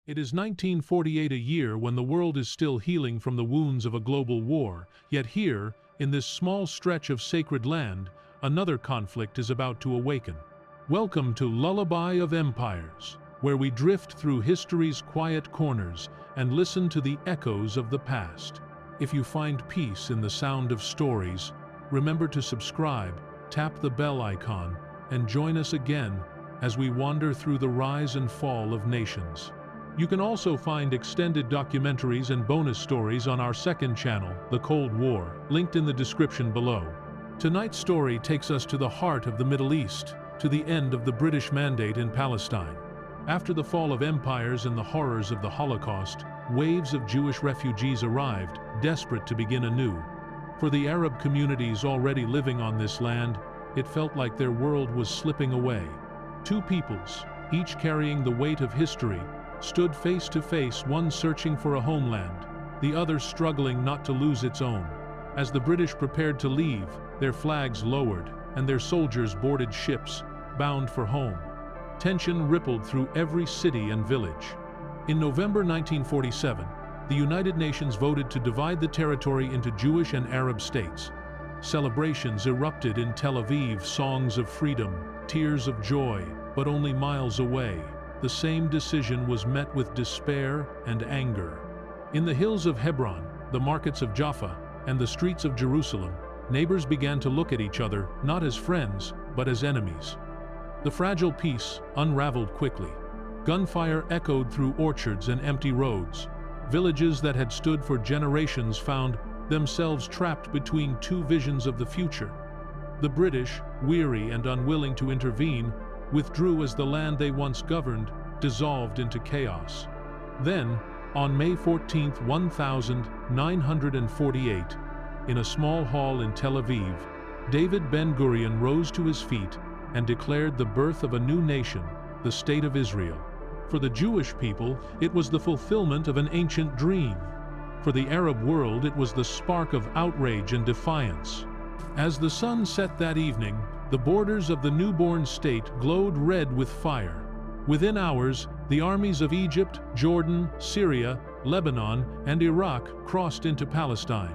It is 1948, a year when the world is still healing from the wounds of a global war, yet here, in this small stretch of sacred land, another conflict is about to awaken. Welcome to Lullaby of Empires, where we drift through history's quiet corners and listen to the echoes of the past. If you find peace in the sound of stories, remember to subscribe, tap the bell icon, and join us again as we wander through the rise and fall of nations. You can also find extended documentaries and bonus stories on our second channel, The Cold War, linked in the description below. Tonight's story takes us to the heart of the Middle East, to the end of the British Mandate in Palestine. After the fall of empires and the horrors of the Holocaust, waves of Jewish refugees arrived, desperate to begin anew. For the Arab communities already living on this land, it felt like their world was slipping away. Two peoples, each carrying the weight of history, stood face to face, one searching for a homeland, the other struggling not to lose its own. As the British prepared to leave, their flags lowered, and their soldiers boarded ships, bound for home. Tension rippled through every city and village. In November 1947, the United Nations voted to divide the territory into Jewish and Arab states. Celebrations erupted in Tel Aviv, songs of freedom, tears of joy, but only miles away, the same decision was met with despair and anger. In the hills of Hebron, the markets of Jaffa, and the streets of Jerusalem, neighbors began to look at each other not as friends, but as enemies. The fragile peace unraveled quickly. Gunfire echoed through orchards and empty roads. Villages that had stood for generations found themselves trapped between two visions of the future. The British, weary and unwilling to intervene, withdrew as the land they once governed dissolved into chaos. Then, on May 14, 1948, in a small hall in Tel Aviv, David Ben-Gurion rose to his feet and declared the birth of a new nation, the State of Israel. For the Jewish people, it was the fulfillment of an ancient dream. For the Arab world, it was the spark of outrage and defiance. As the sun set that evening, the borders of the newborn state glowed red with fire. Within hours, the armies of Egypt, Jordan, Syria, Lebanon, and Iraq crossed into Palestine.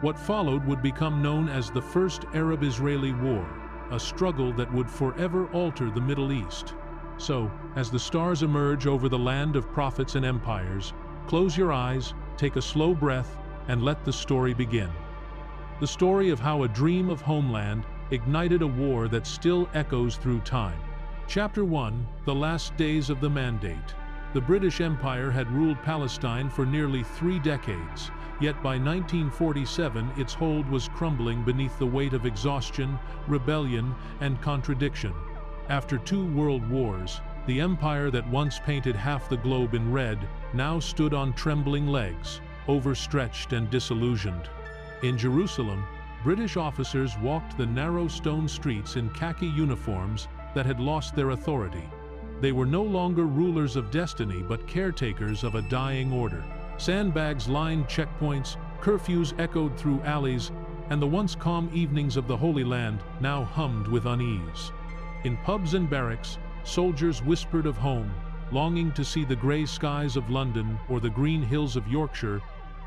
What followed would become known as the First Arab-Israeli War, a struggle that would forever alter the Middle East. So, as the stars emerge over the land of prophets and empires, close your eyes, take a slow breath, and let the story begin. The story of how a dream of homeland ignited a war that still echoes through time. Chapter 1: The Last Days of the Mandate. The British Empire had ruled Palestine for nearly 3 decades, yet by 1947 its hold was crumbling beneath the weight of exhaustion, rebellion, and contradiction. After 2 world wars, the empire that once painted half the globe in red now stood on trembling legs, overstretched and disillusioned. In Jerusalem, British officers walked the narrow stone streets in khaki uniforms that had lost their authority. They were no longer rulers of destiny but caretakers of a dying order. Sandbags lined checkpoints, curfews echoed through alleys, and the once calm evenings of the Holy Land now hummed with unease. In pubs and barracks, soldiers whispered of home, longing to see the grey skies of London or the green hills of Yorkshire,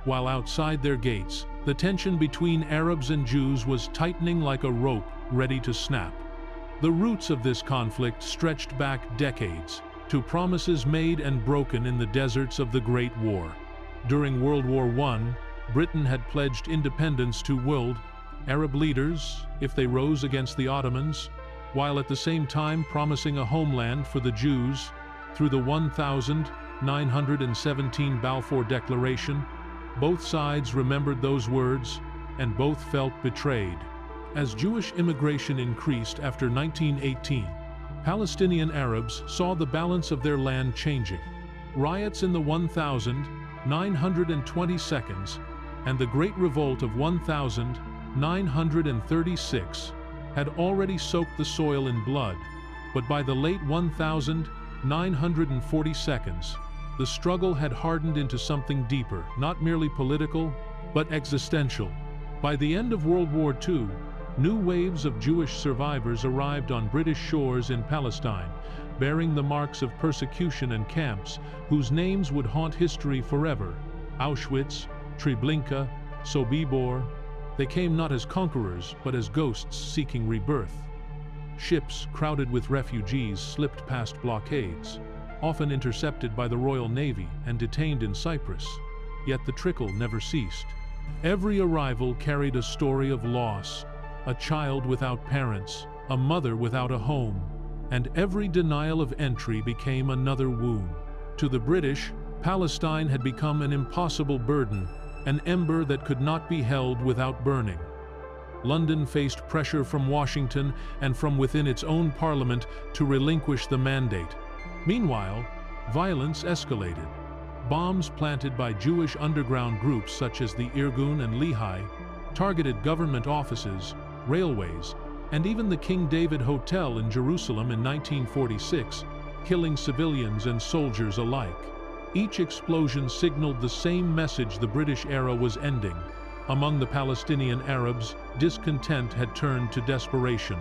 while outside their gates, the tension between Arabs and Jews was tightening like a rope ready to snap. The roots of this conflict stretched back decades, to promises made and broken in the deserts of the Great War. During World War I, Britain had pledged independence to world Arab leaders if they rose against the Ottomans, while at the same time promising a homeland for the Jews through the 1917 Balfour Declaration. Both sides remembered those words, and both felt betrayed. As Jewish immigration increased after 1918, Palestinian Arabs saw the balance of their land changing. Riots in the 1922 and the Great Revolt of 1936 had already soaked the soil in blood, but by the late 1942s, the struggle had hardened into something deeper, not merely political, but existential. By the end of World War II, new waves of Jewish survivors arrived on British shores in Palestine, bearing the marks of persecution and camps whose names would haunt history forever: Auschwitz, Treblinka, Sobibor. They came not as conquerors, but as ghosts seeking rebirth. Ships crowded with refugees slipped past blockades, often intercepted by the Royal Navy and detained in Cyprus. Yet the trickle never ceased. Every arrival carried a story of loss: a child without parents, a mother without a home, and every denial of entry became another wound. To the British, Palestine had become an impossible burden, an ember that could not be held without burning. London faced pressure from Washington and from within its own parliament to relinquish the mandate. Meanwhile, violence escalated. Bombs planted by Jewish underground groups such as the Irgun and Lehi targeted government offices, railways, and even the King David Hotel in Jerusalem in 1946, killing civilians and soldiers alike. Each explosion signaled the same message: the British era was ending. Among the Palestinian Arabs, discontent had turned to desperation.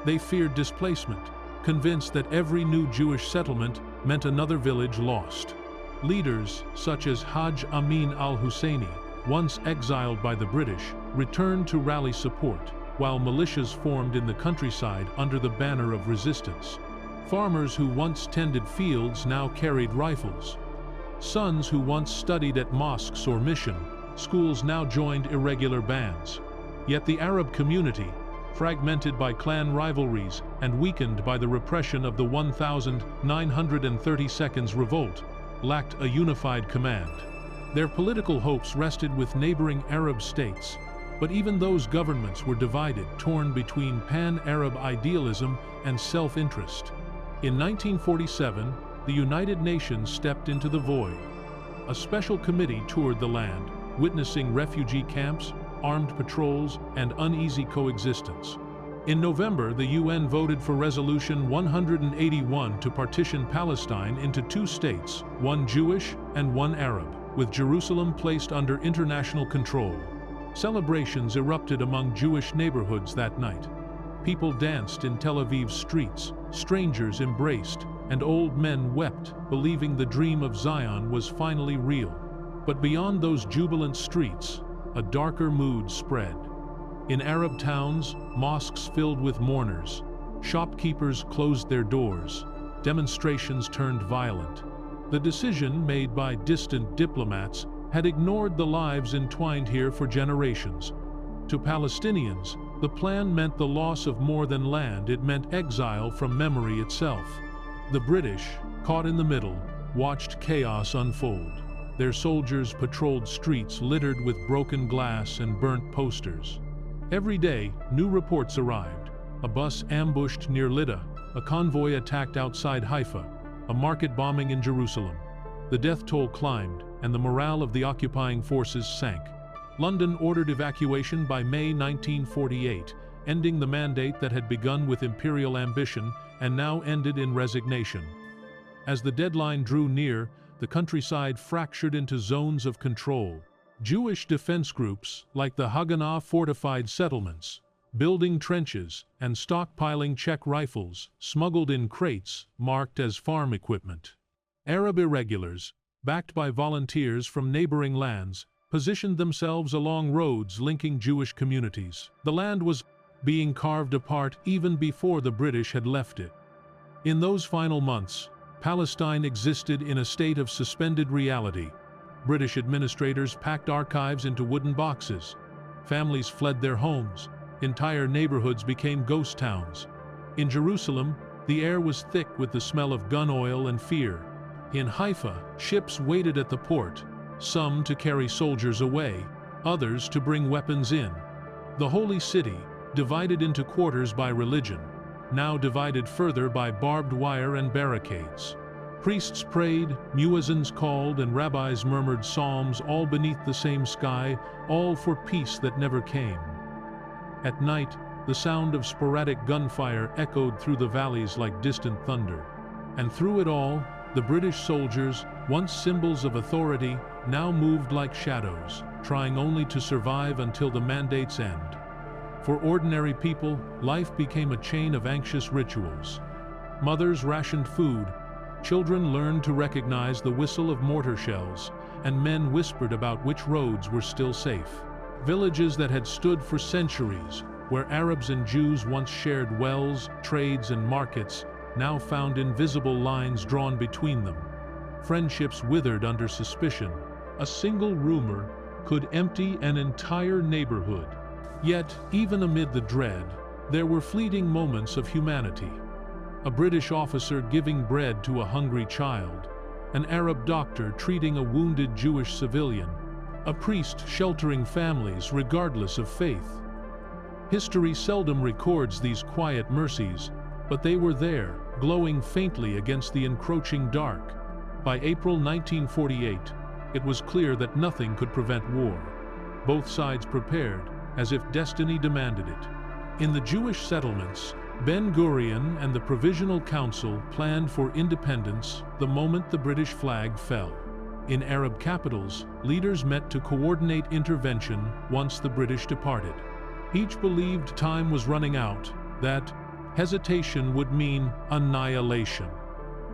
They feared displacement, convinced that every new Jewish settlement meant another village lost. Leaders such as Hajj Amin al-Husseini, once exiled by the British, returned to rally support, while militias formed in the countryside under the banner of resistance. Farmers who once tended fields now carried rifles. Sons who once studied at mosques or mission schools now joined irregular bands. Yet the Arab community, fragmented by clan rivalries and weakened by the repression of the 1932 revolt, lacked a unified command. Their political hopes rested with neighboring Arab states, but even those governments were divided, torn between pan-Arab idealism and self-interest. In 1947, the United Nations stepped into the void. A special committee toured the land, witnessing refugee camps, armed patrols, and uneasy coexistence. In November, the UN voted for Resolution 181 to partition Palestine into two states, one Jewish and one Arab, with Jerusalem placed under international control. Celebrations erupted among Jewish neighborhoods that night. People danced in Tel Aviv's streets, strangers embraced, and old men wept, believing the dream of Zion was finally real. But beyond those jubilant streets, a darker mood spread. In Arab towns, mosques filled with mourners. Shopkeepers closed their doors. Demonstrations turned violent. The decision made by distant diplomats had ignored the lives entwined here for generations. To Palestinians, the plan meant the loss of more than land; it meant exile from memory itself. The British, caught in the middle, watched chaos unfold. Their soldiers patrolled streets littered with broken glass and burnt posters. Every day, new reports arrived. A bus ambushed near Lydda, a convoy attacked outside Haifa, a market bombing in Jerusalem. The death toll climbed, and the morale of the occupying forces sank. London ordered evacuation by May 1948, ending the mandate that had begun with imperial ambition and now ended in resignation. As the deadline drew near, the countryside fractured into zones of control. Jewish defense groups, like the Haganah, fortified settlements, building trenches and stockpiling Czech rifles, smuggled in crates marked as farm equipment. Arab irregulars, backed by volunteers from neighboring lands, positioned themselves along roads linking Jewish communities. The land was being carved apart even before the British had left it. In those final months, Palestine existed in a state of suspended reality. British administrators packed archives into wooden boxes. Families fled their homes. Entire neighborhoods became ghost towns. In Jerusalem, the air was thick with the smell of gun oil and fear. In Haifa, ships waited at the port, some to carry soldiers away, others to bring weapons in. The holy city, divided into quarters by religion, now divided further by barbed wire and barricades. Priests prayed, muezzins called, and rabbis murmured psalms, all beneath the same sky, all for peace that never came. At night, the sound of sporadic gunfire echoed through the valleys like distant thunder. And through it all, the British soldiers, once symbols of authority, now moved like shadows, trying only to survive until the mandate's end. For ordinary people, life became a chain of anxious rituals. Mothers rationed food, children learned to recognize the whistle of mortar shells, and men whispered about which roads were still safe. Villages that had stood for centuries, where Arabs and Jews once shared wells, trades, and markets, now found invisible lines drawn between them. Friendships withered under suspicion. A single rumor could empty an entire neighborhood. Yet, even amid the dread, there were fleeting moments of humanity. A British officer giving bread to a hungry child, an Arab doctor treating a wounded Jewish civilian, a priest sheltering families regardless of faith. History seldom records these quiet mercies, but they were there, glowing faintly against the encroaching dark. By April 1948, it was clear that nothing could prevent war. Both sides prepared, as if destiny demanded it. In the Jewish settlements, Ben-Gurion and the Provisional Council planned for independence the moment the British flag fell. In Arab capitals, leaders met to coordinate intervention once the British departed. Each believed time was running out, that hesitation would mean annihilation.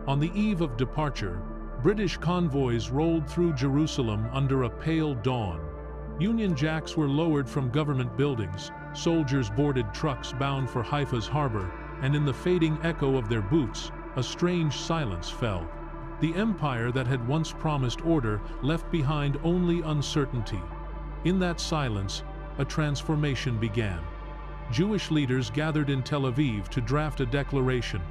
On the eve of departure, British convoys rolled through Jerusalem under a pale dawn. Union Jacks were lowered from government buildings, soldiers boarded trucks bound for Haifa's harbor, and in the fading echo of their boots, a strange silence fell. The empire that had once promised order left behind only uncertainty. In that silence, a transformation began. Jewish leaders gathered in Tel Aviv to draft a declaration.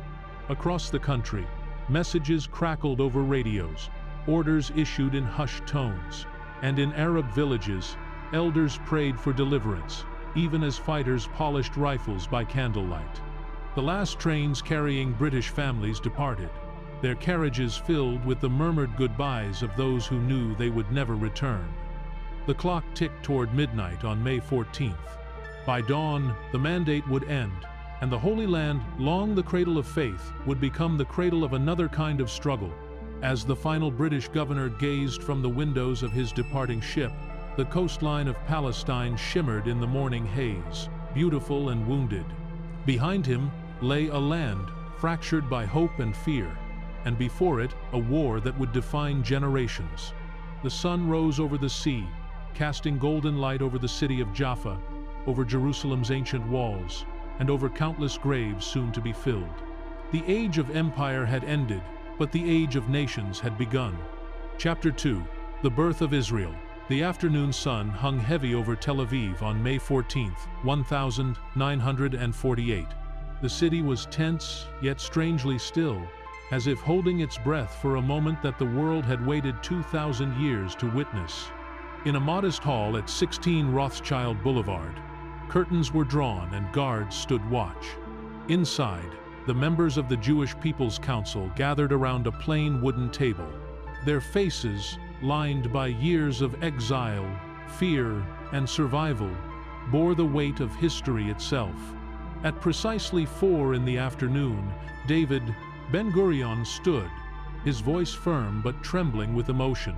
Across the country, messages crackled over radios, orders issued in hushed tones, and in Arab villages, elders prayed for deliverance, even as fighters polished rifles by candlelight. The last trains carrying British families departed, their carriages filled with the murmured goodbyes of those who knew they would never return. The clock ticked toward midnight on May 14th. By dawn, the mandate would end, and the Holy Land, long the cradle of faith, would become the cradle of another kind of struggle. As the final British governor gazed from the windows of his departing ship, the coastline of Palestine shimmered in the morning haze, beautiful and wounded. Behind him lay a land fractured by hope and fear, and before it a war that would define generations. The sun rose over the sea, casting golden light over the city of Jaffa, over Jerusalem's ancient walls, and over countless graves soon to be filled. The age of empire had ended, but the age of nations had begun. Chapter 2. The Birth of Israel. The afternoon sun hung heavy over Tel Aviv on May 14, 1948. The city was tense, yet strangely still, as if holding its breath for a moment that the world had waited 2,000 years to witness. In a modest hall at 16 Rothschild Boulevard, curtains were drawn and guards stood watch. Inside, the members of the Jewish People's Council gathered around a plain wooden table, their faces, lined by years of exile, fear, and survival, bore the weight of history itself. At precisely 4 in the afternoon, David Ben-Gurion stood, his voice firm but trembling with emotion.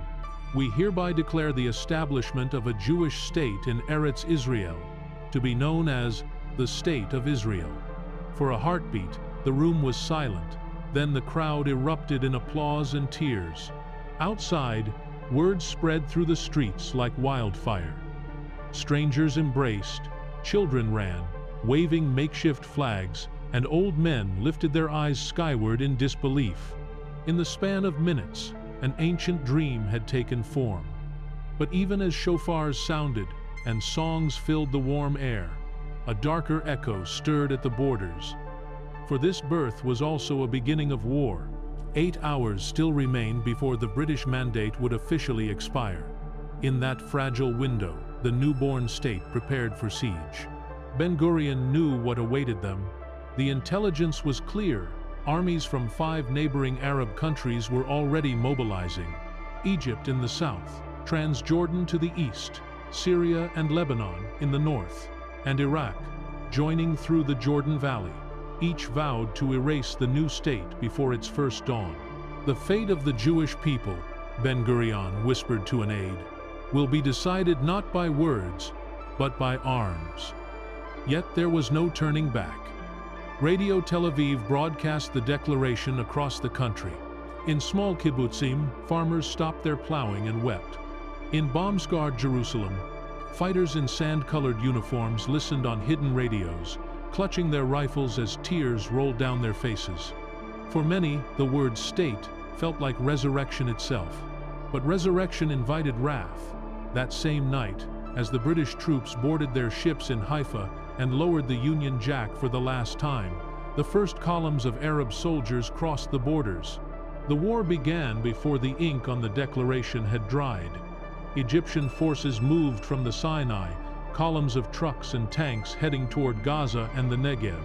"We hereby declare the establishment of a Jewish state in Eretz Israel, to be known as the State of Israel." For a heartbeat, the room was silent. Then the crowd erupted in applause and tears. Outside, word spread through the streets like wildfire. Strangers embraced, children ran, waving makeshift flags, and old men lifted their eyes skyward in disbelief. In the span of minutes, an ancient dream had taken form. But even as shofars sounded and songs filled the warm air, a darker echo stirred at the borders. For this birth was also a beginning of war. 8 hours still remained before the British mandate would officially expire. In that fragile window, the newborn state prepared for siege. Ben-Gurion knew what awaited them. The intelligence was clear. Armies from 5 neighboring Arab countries were already mobilizing. Egypt in the south, Transjordan to the east, Syria and Lebanon in the north, and Iraq, joining through the Jordan Valley. Each vowed to erase the new state before its first dawn. "The fate of the Jewish people," Ben-Gurion whispered to an aide, "will be decided not by words, but by arms." Yet there was no turning back. Radio Tel Aviv broadcast the declaration across the country. In small kibbutzim, farmers stopped their plowing and wept. In bomb-scarred Jerusalem, fighters in sand-colored uniforms listened on hidden radios, clutching their rifles as tears rolled down their faces. For many, the word state felt like resurrection itself. But resurrection invited wrath. That same night, as the British troops boarded their ships in Haifa and lowered the Union Jack for the last time, the first columns of Arab soldiers crossed the borders. The war began before the ink on the declaration had dried. Egyptian forces moved from the Sinai, columns of trucks and tanks heading toward Gaza and the Negev.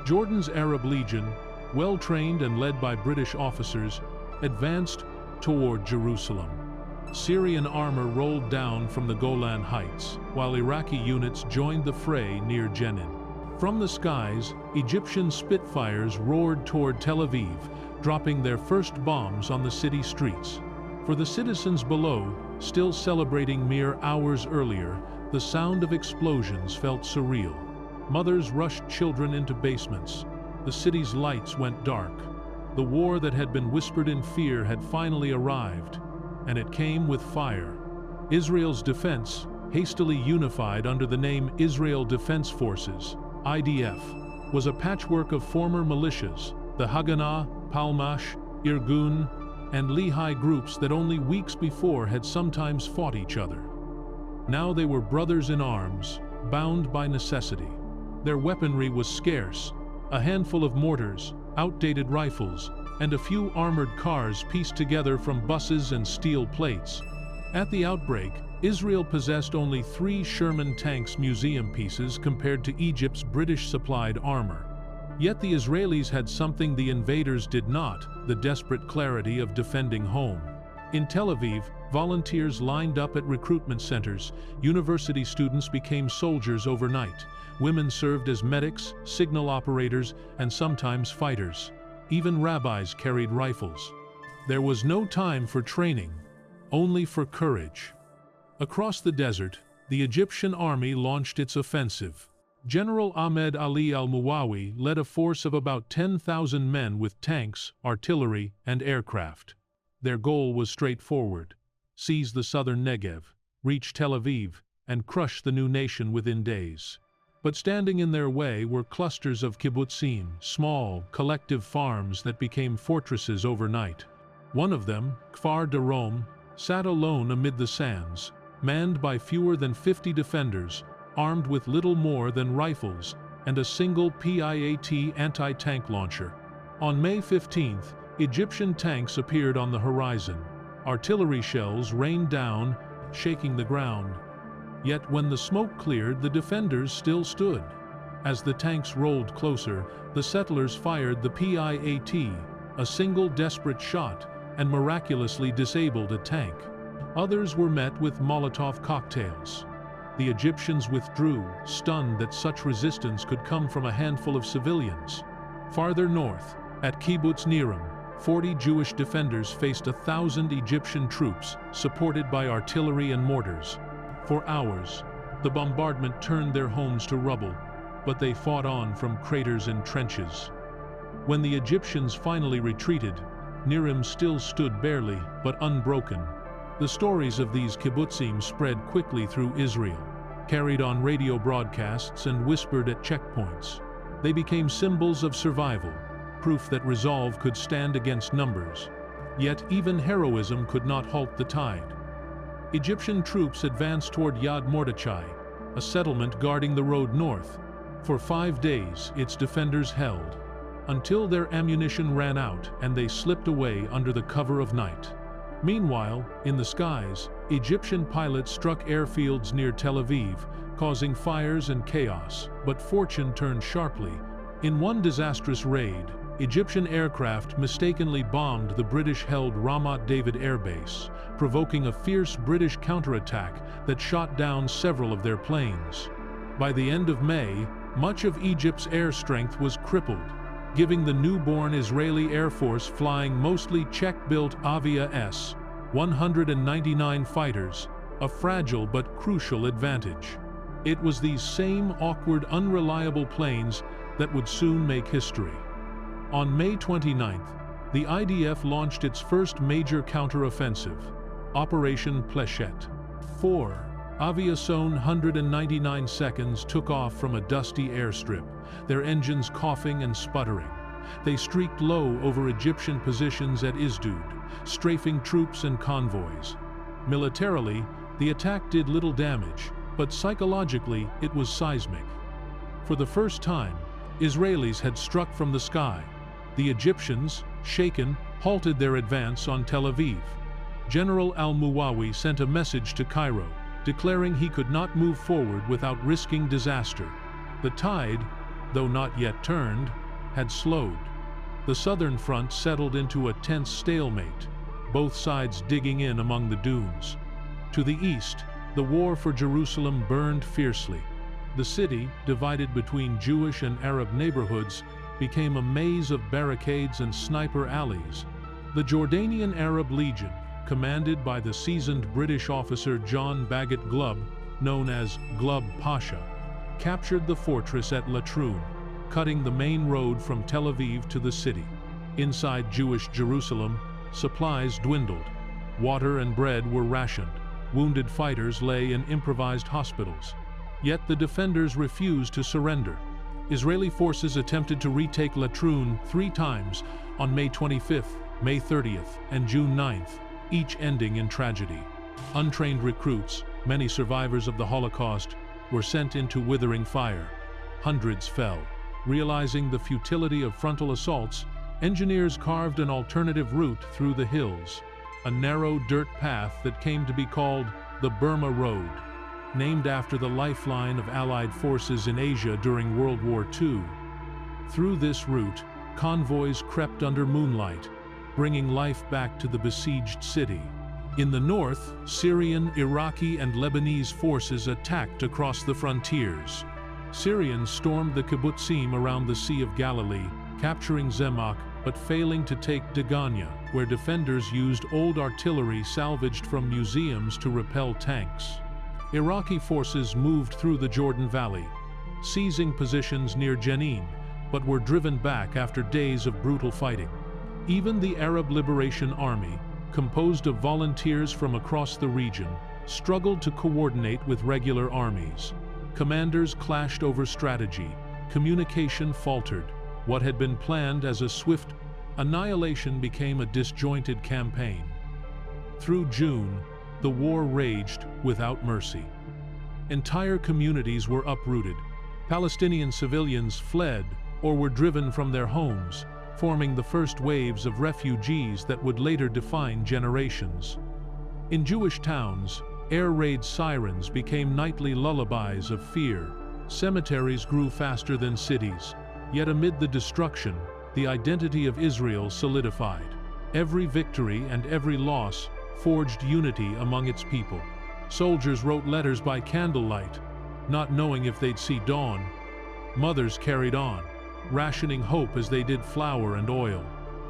Jordan's Arab Legion, well-trained and led by British officers, advanced toward Jerusalem. Syrian armor rolled down from the Golan Heights, while Iraqi units joined the fray near Jenin. From the skies, Egyptian Spitfires roared toward Tel Aviv, dropping their first bombs on the city streets. For the citizens below, still celebrating mere hours earlier, the sound of explosions felt surreal. Mothers rushed children into basements. The city's lights went dark. The war that had been whispered in fear had finally arrived, and it came with fire. Israel's defense, hastily unified under the name Israel Defense Forces, IDF, was a patchwork of former militias, the Haganah, Palmash, Irgun, and Lehi groups that only weeks before had sometimes fought each other. Now they were brothers in arms, bound by necessity. Their weaponry was scarce, a handful of mortars, outdated rifles, and a few armored cars pieced together from buses and steel plates. At the outbreak, Israel possessed only 3 Sherman tanks museum pieces compared to Egypt's British-supplied armor. Yet the Israelis had something the invaders did not, the desperate clarity of defending home. In Tel Aviv, volunteers lined up at recruitment centers, university students became soldiers overnight, women served as medics, signal operators, and sometimes fighters. Even rabbis carried rifles. There was no time for training, only for courage. Across the desert, the Egyptian army launched its offensive. General Ahmed Ali al-Muwawi led a force of about 10,000 men with tanks, artillery, and aircraft. Their goal was straightforward: seize the southern Negev, reach Tel Aviv, and crush the new nation within days. But standing in their way were clusters of kibbutzim, small, collective farms that became fortresses overnight. One of them, Kfar Darom, sat alone amid the sands, manned by fewer than 50 defenders, armed with little more than rifles and a single PIAT anti-tank launcher. On May 15th, Egyptian tanks appeared on the horizon. Artillery shells rained down, shaking the ground. Yet when the smoke cleared, the defenders still stood. As the tanks rolled closer, the settlers fired the PIAT, a single desperate shot, and miraculously disabled a tank. Others were met with Molotov cocktails. The Egyptians withdrew, stunned that such resistance could come from a handful of civilians. Farther north, at Kibbutz Niram, 40 Jewish defenders faced 1,000 Egyptian troops, supported by artillery and mortars. For hours, the bombardment turned their homes to rubble, but they fought on from craters and trenches. When the Egyptians finally retreated, Niram still stood barely, but unbroken. The stories of these kibbutzim spread quickly through Israel, carried on radio broadcasts and whispered at checkpoints. They became symbols of survival, proof that resolve could stand against numbers. Yet even heroism could not halt the tide. Egyptian troops advanced toward Yad Mordechai, a settlement guarding the road north. For 5 days, its defenders held, until their ammunition ran out and they slipped away under the cover of night. Meanwhile, in the skies, Egyptian pilots struck airfields near Tel Aviv, causing fires and chaos, but fortune turned sharply. In one disastrous raid, Egyptian aircraft mistakenly bombed the British-held Ramat David Air Base, provoking a fierce British counterattack that shot down several of their planes. By the end of May, much of Egypt's air strength was crippled, giving the newborn Israeli Air Force flying mostly Czech-built Avia S-199 fighters, a fragile but crucial advantage. It was these same awkward, unreliable planes that would soon make history. On May 29th, the IDF launched its first major counter-offensive, Operation Pléchette. 4. Aviation 199 seconds took off from a dusty airstrip, their engines coughing and sputtering. They streaked low over Egyptian positions at Isdud, strafing troops and convoys. Militarily, the attack did little damage, but psychologically it was seismic. For the first time, Israelis had struck from the sky. The Egyptians, shaken, halted their advance on Tel Aviv. General al-Muwawi sent a message to Cairo, declaring he could not move forward without risking disaster. The tide, though not yet turned, had slowed. The southern front settled into a tense stalemate, both sides digging in among the dunes. To the east, the war for Jerusalem burned fiercely. The city, divided between Jewish and Arab neighborhoods, became a maze of barricades and sniper alleys. The Jordanian Arab Legion, commanded by the seasoned British officer John Bagot Glubb, known as Glubb Pasha, captured the fortress at Latrun, cutting the main road from Tel Aviv to the city. Inside Jewish Jerusalem, supplies dwindled. Water and bread were rationed. Wounded fighters lay in improvised hospitals. Yet the defenders refused to surrender. Israeli forces attempted to retake Latrun 3 times on May 25th, May 30th, and June 9th, each ending in tragedy. Untrained recruits, many survivors of the Holocaust, were sent into withering fire. Hundreds fell. Realizing the futility of frontal assaults, engineers carved an alternative route through the hills, a narrow dirt path that came to be called the Burma Road, named after the lifeline of Allied forces in Asia during World War II. Through this route, convoys crept under moonlight, bringing life back to the besieged city. In the north, Syrian, Iraqi, and Lebanese forces attacked across the frontiers. Syrians stormed the kibbutzim around the Sea of Galilee, capturing Zemak, but failing to take Dagania, where defenders used old artillery salvaged from museums to repel tanks. Iraqi forces moved through the Jordan Valley, seizing positions near Jenin, but were driven back after days of brutal fighting. Even the Arab Liberation Army, composed of volunteers from across the region, struggled to coordinate with regular armies. Commanders clashed over strategy, communication faltered. What had been planned as a swift annihilation became a disjointed campaign. Through June, the war raged without mercy. Entire communities were uprooted. Palestinian civilians fled or were driven from their homes, forming the first waves of refugees that would later define generations. In Jewish towns, air raid sirens became nightly lullabies of fear. Cemeteries grew faster than cities. Yet amid the destruction, the identity of Israel solidified. Every victory and every loss forged unity among its people. Soldiers wrote letters by candlelight, not knowing if they'd see dawn. Mothers carried on, rationing hope as they did flour and oil.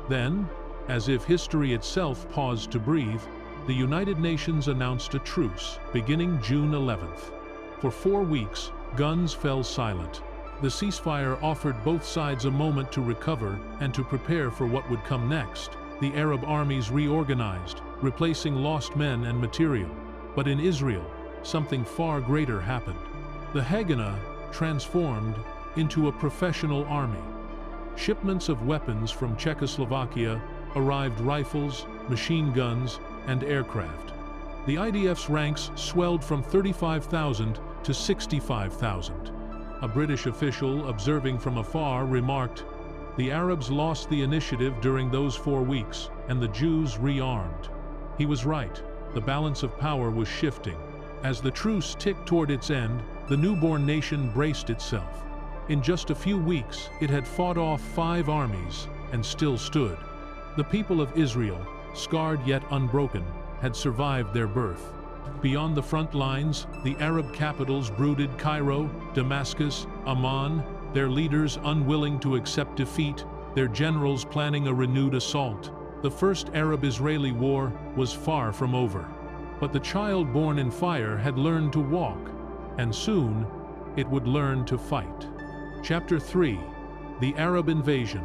Then, as if history itself paused to breathe, the United Nations announced a truce, beginning June 11th. For 4 weeks, guns fell silent. The ceasefire offered both sides a moment to recover and to prepare for what would come next. The Arab armies reorganized, replacing lost men and material. But in Israel, something far greater happened. The Haganah transformed into a professional army. Shipments of weapons from Czechoslovakia arrived: rifles, machine guns, and aircraft. The IDF's ranks swelled from 35,000 to 65,000. A British official observing from afar remarked, "The Arabs lost the initiative during those 4 weeks, and the Jews rearmed." He was right. The balance of power was shifting. As the truce ticked toward its end, the newborn nation braced itself. In just a few weeks, it had fought off 5 armies and still stood. The people of Israel, scarred yet unbroken, had survived their birth. Beyond the front lines, the Arab capitals brooded: Cairo, Damascus, Amman, their leaders unwilling to accept defeat, their generals planning a renewed assault. The first Arab-Israeli war was far from over. But the child born in fire had learned to walk, and soon it would learn to fight. Chapter 3. The Arab Invasion.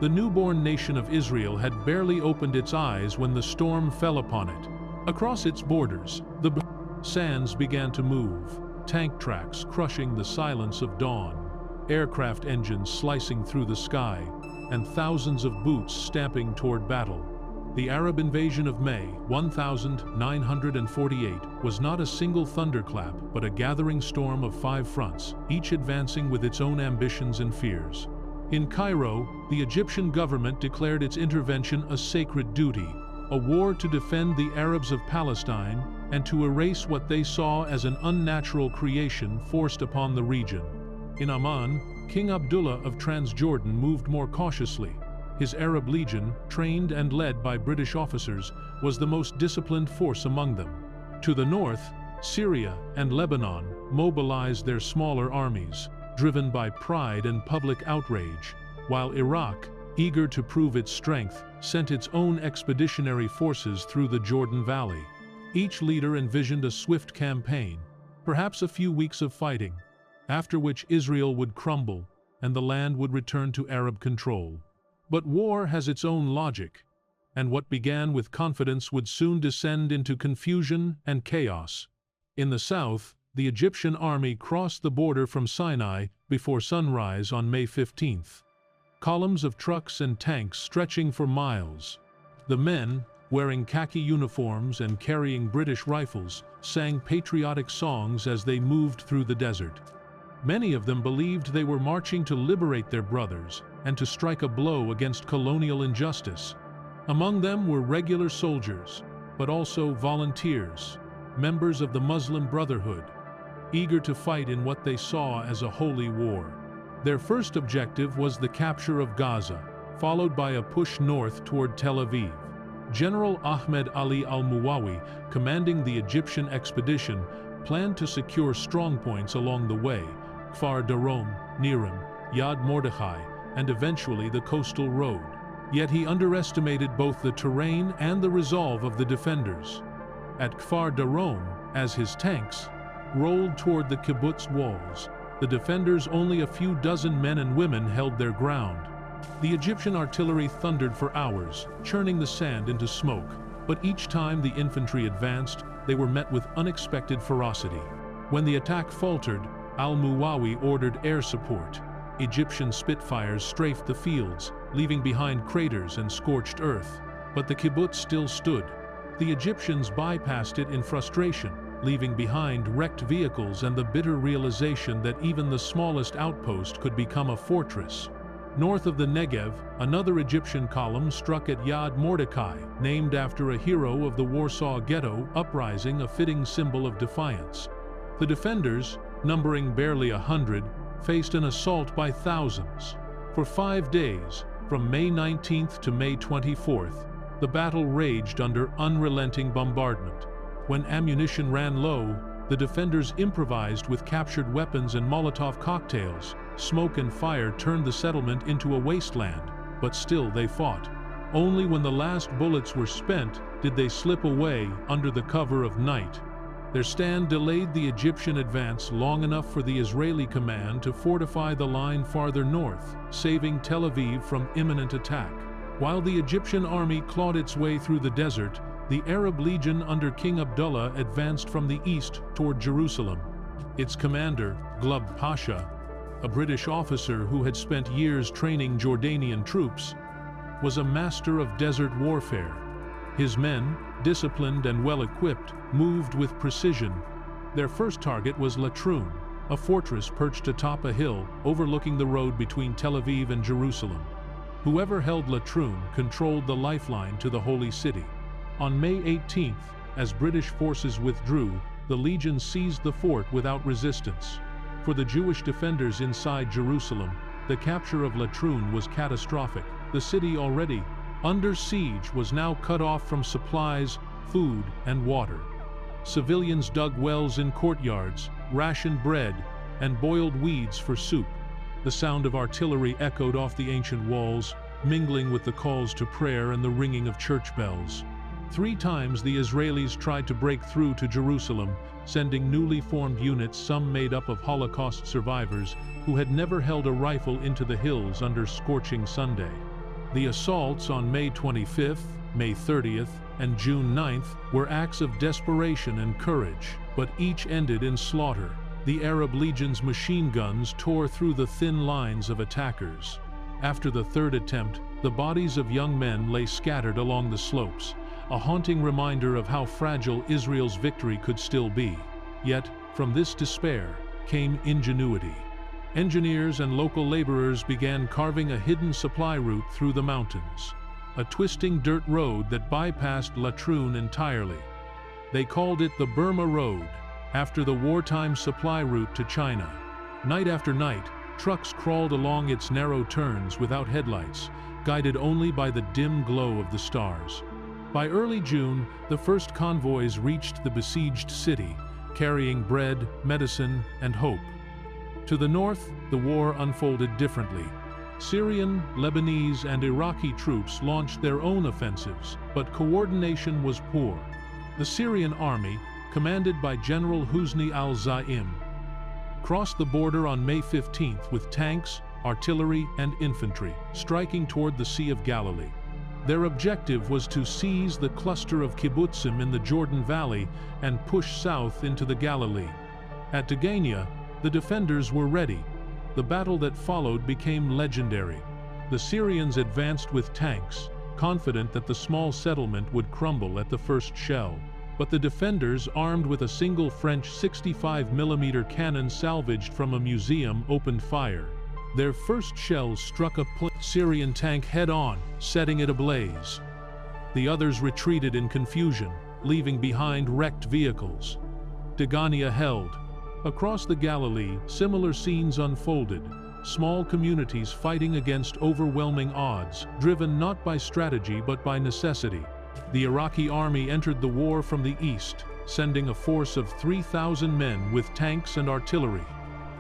The newborn nation of Israel had barely opened its eyes when the storm fell upon it. Across its borders, the sands began to move, tank tracks crushing the silence of dawn, aircraft engines slicing through the sky, and thousands of boots stamping toward battle. The Arab invasion of May 1948 was not a single thunderclap but a gathering storm of 5 fronts, each advancing with its own ambitions and fears. In Cairo, the Egyptian government declared its intervention a sacred duty, a war to defend the Arabs of Palestine and to erase what they saw as an unnatural creation forced upon the region. In Amman, King Abdullah of Transjordan moved more cautiously. His Arab legion, trained and led by British officers, was the most disciplined force among them. To the north, Syria and Lebanon mobilized their smaller armies, driven by pride and public outrage, while Iraq, eager to prove its strength, sent its own expeditionary forces through the Jordan Valley. Each leader envisioned a swift campaign, perhaps a few weeks of fighting, after which Israel would crumble and the land would return to Arab control. But war has its own logic, and what began with confidence would soon descend into confusion and chaos. In the south, the Egyptian army crossed the border from Sinai before sunrise on May 15th. Columns of trucks and tanks stretching for miles. The men, wearing khaki uniforms and carrying British rifles, sang patriotic songs as they moved through the desert. Many of them believed they were marching to liberate their brothers and to strike a blow against colonial injustice. Among them were regular soldiers, but also volunteers, members of the Muslim Brotherhood, eager to fight in what they saw as a holy war. Their first objective was the capture of Gaza, followed by a push north toward Tel Aviv. General Ahmed Ali al-Muwawi, commanding the Egyptian expedition, planned to secure strongpoints along the way: Kfar Darom, Niram, Yad Mordechai, and eventually the coastal road. Yet he underestimated both the terrain and the resolve of the defenders. At Kfar Darom, as his tanks rolled toward the kibbutz walls, the defenders, only a few dozen men and women, held their ground. The Egyptian artillery thundered for hours, churning the sand into smoke, but each time the infantry advanced, they were met with unexpected ferocity. When the attack faltered, al-Muwawi ordered air support. Egyptian Spitfires strafed the fields, leaving behind craters and scorched earth. But the kibbutz still stood. The Egyptians bypassed it in frustration, leaving behind wrecked vehicles and the bitter realization that even the smallest outpost could become a fortress. North of the Negev, another Egyptian column struck at Yad Mordechai, named after a hero of the Warsaw Ghetto uprising, a fitting symbol of defiance. The defenders, numbering barely 100, faced an assault by thousands. For 5 days, from May 19th to May 24th, the battle raged under unrelenting bombardment. When ammunition ran low, the defenders improvised with captured weapons and Molotov cocktails. Smoke and fire turned the settlement into a wasteland, but still they fought. Only when the last bullets were spent did they slip away under the cover of night. Their stand delayed the Egyptian advance long enough for the Israeli command to fortify the line farther north, saving Tel Aviv from imminent attack. While the Egyptian army clawed its way through the desert, the Arab Legion under King Abdullah advanced from the east toward Jerusalem. Its commander, Glub Pasha, a British officer who had spent years training Jordanian troops, was a master of desert warfare. His men, disciplined and well-equipped, moved with precision. Their first target was Latrun, a fortress perched atop a hill overlooking the road between Tel Aviv and Jerusalem. Whoever held Latrun controlled the lifeline to the Holy City. On May 18th, as British forces withdrew, the Legion seized the fort without resistance. For the Jewish defenders inside Jerusalem, the capture of Latrun was catastrophic. The city, already under siege, was now cut off from supplies, food, and water. Civilians dug wells in courtyards, rationed bread, and boiled weeds for soup. The sound of artillery echoed off the ancient walls, mingling with the calls to prayer and the ringing of church bells. 3 times the Israelis tried to break through to Jerusalem, sending newly formed units, some made up of Holocaust survivors who had never held a rifle, into the hills under scorching Sunday. The assaults on May 25th, May 30th, and June 9th were acts of desperation and courage, but each ended in slaughter. The Arab Legion's machine guns tore through the thin lines of attackers. After the 3rd attempt, the bodies of young men lay scattered along the slopes, a haunting reminder of how fragile Israel's victory could still be. Yet, from this despair came ingenuity. Engineers and local laborers began carving a hidden supply route through the mountains, a twisting dirt road that bypassed Latrun entirely. They called it the Burma Road, after the wartime supply route to China. Night after night, trucks crawled along its narrow turns without headlights, guided only by the dim glow of the stars. By early June, the first convoys reached the besieged city, carrying bread, medicine, and hope. To the north, the war unfolded differently. Syrian, Lebanese, and Iraqi troops launched their own offensives, but coordination was poor. The Syrian army, commanded by General Husni al-Zaim, crossed the border on May 15th with tanks, artillery, and infantry, striking toward the Sea of Galilee. Their objective was to seize the cluster of kibbutzim in the Jordan Valley and push south into the Galilee. At Degania, the defenders were ready. The battle that followed became legendary. The Syrians advanced with tanks, confident that the small settlement would crumble at the first shell. But the defenders, armed with a single French 65mm cannon salvaged from a museum, opened fire. Their first shells struck a Syrian tank head-on, setting it ablaze. The others retreated in confusion, leaving behind wrecked vehicles. Degania held. Across the Galilee, similar scenes unfolded, small communities fighting against overwhelming odds, driven not by strategy but by necessity. The Iraqi army entered the war from the east, sending a force of 3,000 men with tanks and artillery.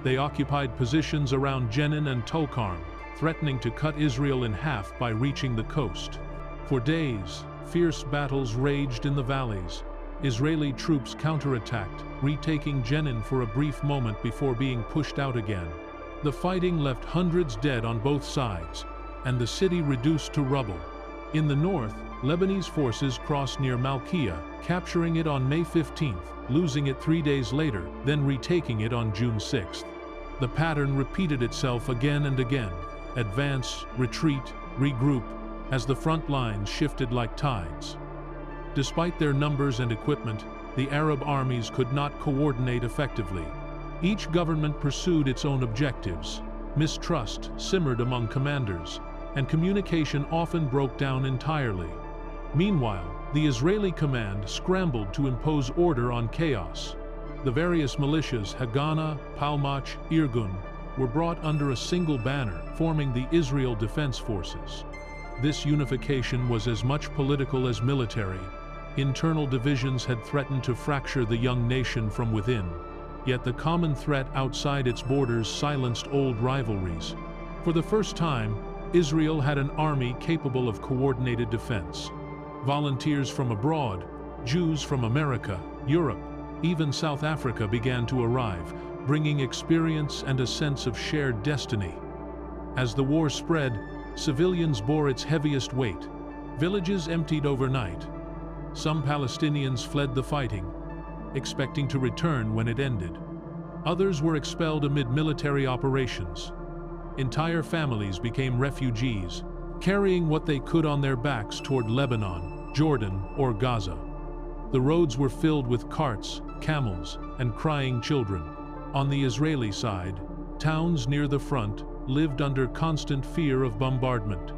They occupied positions around Jenin and Tulkarm, threatening to cut Israel in half by reaching the coast. For days, fierce battles raged in the valleys. Israeli troops counterattacked, retaking Jenin for a brief moment before being pushed out again. The fighting left hundreds dead on both sides, and the city reduced to rubble. In the north, Lebanese forces crossed near Malkia, capturing it on May 15th, losing it 3 days later, then retaking it on June 6th. The pattern repeated itself again and again: advance, retreat, regroup, as the front lines shifted like tides. Despite their numbers and equipment, the Arab armies could not coordinate effectively. Each government pursued its own objectives. Mistrust simmered among commanders, and communication often broke down entirely. Meanwhile, the Israeli command scrambled to impose order on chaos. The various militias, Haganah, Palmach, Irgun, were brought under a single banner, forming the Israel Defense Forces. This unification was as much political as military. Internal divisions had threatened to fracture the young nation from within, yet the common threat outside its borders silenced old rivalries. For the first time, Israel had an army capable of coordinated defense. Volunteers from abroad, Jews from America, Europe, even South Africa began to arrive, bringing experience and a sense of shared destiny. As the war spread, civilians bore its heaviest weight. Villages emptied overnight. Some Palestinians fled the fighting, expecting to return when it ended. Others were expelled amid military operations. Entire families became refugees, carrying what they could on their backs toward Lebanon, Jordan, or Gaza. The roads were filled with carts, camels, and crying children. On the Israeli side, towns near the front lived under constant fear of bombardment.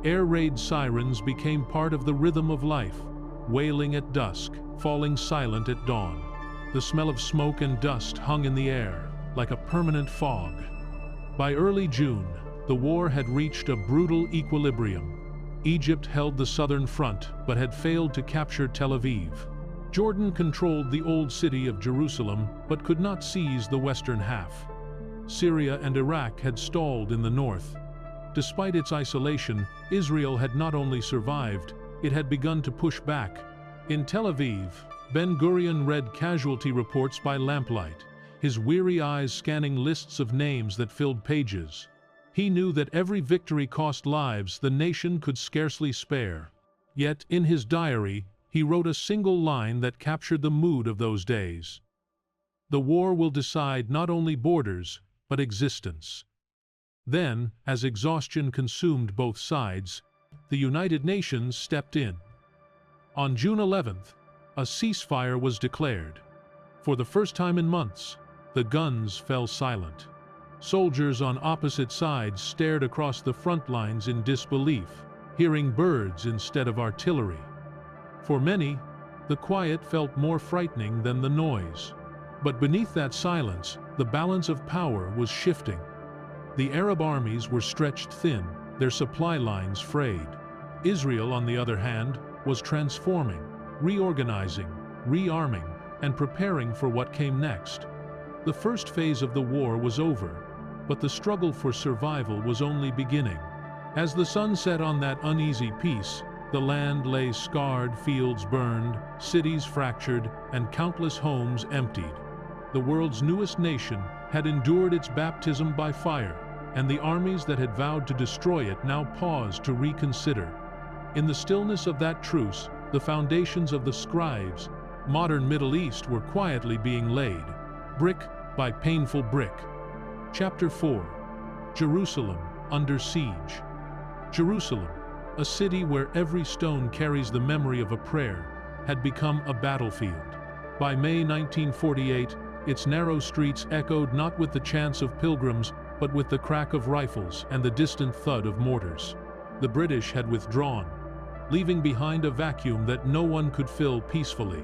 Air raid sirens became part of the rhythm of life, wailing at dusk, falling silent at dawn. The smell of smoke and dust hung in the air, like a permanent fog. By early June, the war had reached a brutal equilibrium. Egypt held the southern front, but had failed to capture Tel Aviv. Jordan controlled the old city of Jerusalem, but could not seize the western half. Syria and Iraq had stalled in the north. Despite its isolation, Israel had not only survived, it had begun to push back, In Tel Aviv, Ben-Gurion read casualty reports by lamplight, his weary eyes scanning lists of names that filled pages. He knew that every victory cost lives the nation could scarcely spare. Yet, in his diary, he wrote a single line that captured the mood of those days. "The war will decide not only borders, but existence." Then, as exhaustion consumed both sides, the United Nations stepped in. On June 11th, a ceasefire was declared. For the first time in months, the guns fell silent. Soldiers on opposite sides stared across the front lines in disbelief, hearing birds instead of artillery. For many, the quiet felt more frightening than the noise. But beneath that silence, the balance of power was shifting. The Arab armies were stretched thin, their supply lines frayed. Israel, on the other hand, was transforming, reorganizing, rearming, and preparing for what came next. The first phase of the war was over, but the struggle for survival was only beginning. As the sun set on that uneasy peace, the land lay scarred, fields burned, cities fractured, and countless homes emptied. The world's newest nation had endured its baptism by fire, and the armies that had vowed to destroy it now paused to reconsider. In the stillness of that truce, the foundations of the scribes' modern Middle East were quietly being laid, brick by painful brick. Chapter 4. Jerusalem under siege. Jerusalem, a city where every stone carries the memory of a prayer, had become a battlefield. By May 1948, its narrow streets echoed not with the chants of pilgrims, but with the crack of rifles and the distant thud of mortars. The British had withdrawn, leaving behind a vacuum that no one could fill peacefully.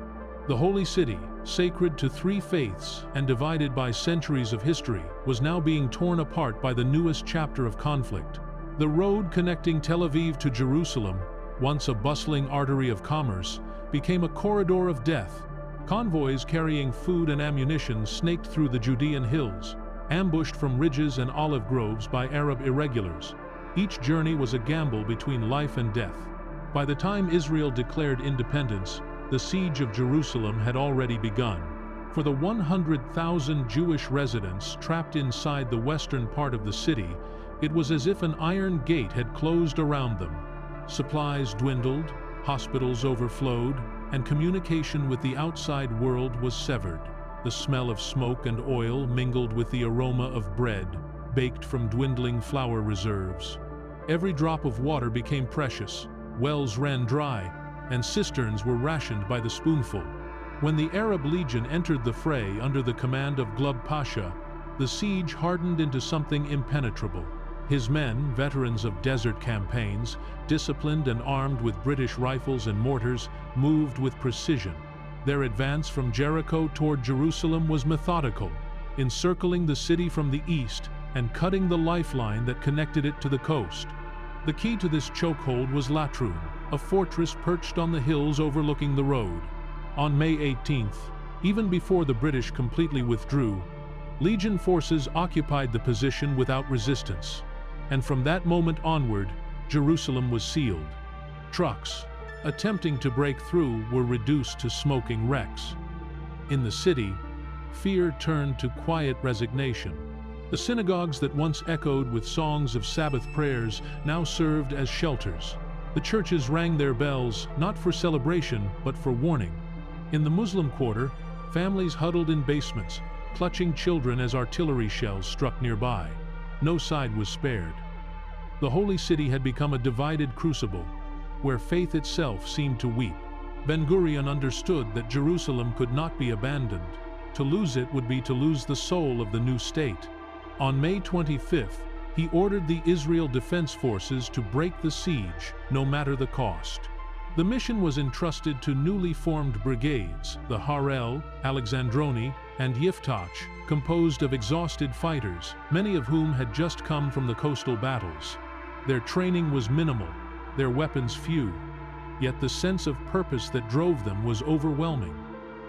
The holy city, sacred to three faiths and divided by centuries of history, was now being torn apart by the newest chapter of conflict. The road connecting Tel Aviv to Jerusalem, once a bustling artery of commerce, became a corridor of death. Convoys carrying food and ammunition snaked through the Judean hills, ambushed from ridges and olive groves by Arab irregulars. Each journey was a gamble between life and death. By the time Israel declared independence, the siege of Jerusalem had already begun. For the 100,000 Jewish residents trapped inside the western part of the city, it was as if an iron gate had closed around them. Supplies dwindled, hospitals overflowed, and communication with the outside world was severed. The smell of smoke and oil mingled with the aroma of bread, baked from dwindling flour reserves. Every drop of water became precious, wells ran dry, and cisterns were rationed by the spoonful. When the Arab Legion entered the fray under the command of Glub Pasha, the siege hardened into something impenetrable. His men, veterans of desert campaigns, disciplined and armed with British rifles and mortars, moved with precision. Their advance from Jericho toward Jerusalem was methodical, encircling the city from the east and cutting the lifeline that connected it to the coast. The key to this chokehold was Latrun, a fortress perched on the hills overlooking the road. On May 18th, even before the British completely withdrew, Legion forces occupied the position without resistance. And from that moment onward, Jerusalem was sealed. Trucks, attempting to break through, were reduced to smoking wrecks. In the city, fear turned to quiet resignation. The synagogues that once echoed with songs of Sabbath prayers now served as shelters. The churches rang their bells not for celebration but for warning. In the Muslim quarter, families huddled in basements, clutching children as artillery shells struck nearby. No side was spared. The holy city had become a divided crucible, where faith itself seemed to weep. Ben-Gurion understood that Jerusalem could not be abandoned. To lose it would be to lose the soul of the new state. On May 25th, he ordered the Israel Defense Forces to break the siege, no matter the cost. The mission was entrusted to newly formed brigades, the Harel, Alexandroni, and Yiftach, composed of exhausted fighters, many of whom had just come from the coastal battles. Their training was minimal, their weapons few, yet the sense of purpose that drove them was overwhelming.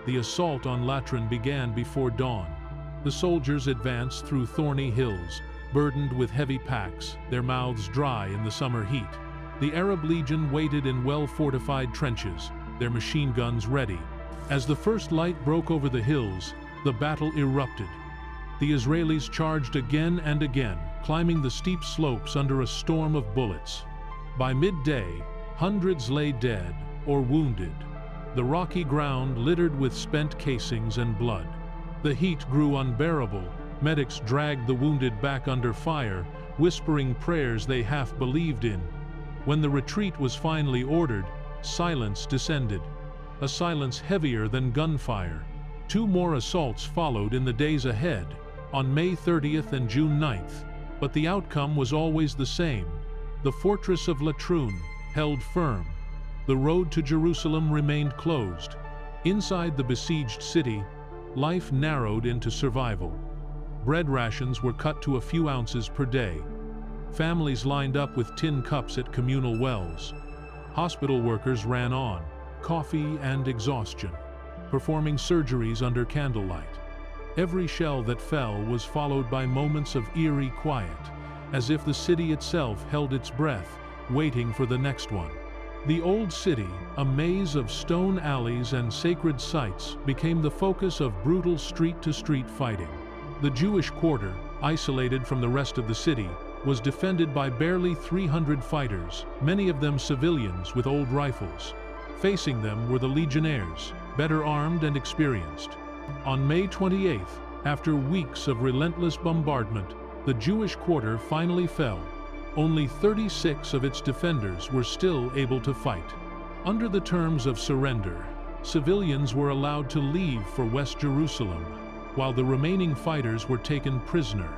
The assault on Latrun began before dawn. The soldiers advanced through thorny hills, burdened with heavy packs, their mouths dry in the summer heat. The Arab Legion waited in well-fortified trenches, their machine guns ready. As the first light broke over the hills, the battle erupted. The Israelis charged again and again, climbing the steep slopes under a storm of bullets. By midday, hundreds lay dead or wounded, the rocky ground littered with spent casings and blood. The heat grew unbearable. Medics dragged the wounded back under fire, whispering prayers they half believed in. When the retreat was finally ordered, silence descended, a silence heavier than gunfire. 2 more assaults followed in the days ahead, on May 30th and June 9th, but the outcome was always the same. The fortress of Latrun held firm. The road to Jerusalem remained closed. Inside the besieged city, life narrowed into survival. Bread rations were cut to a few ounces per day. Families lined up with tin cups at communal wells. Hospital workers ran on, coffee and exhaustion, performing surgeries under candlelight. Every shell that fell was followed by moments of eerie quiet, as if the city itself held its breath, waiting for the next one. The old city, a maze of stone alleys and sacred sites, became the focus of brutal street-to-street fighting. The Jewish quarter, isolated from the rest of the city, was defended by barely 300 fighters, many of them civilians with old rifles. Facing them were the legionnaires, better armed and experienced. On May 28th, after weeks of relentless bombardment, the Jewish quarter finally fell. Only 36 of its defenders were still able to fight. Under the terms of surrender, civilians were allowed to leave for West Jerusalem, while the remaining fighters were taken prisoner.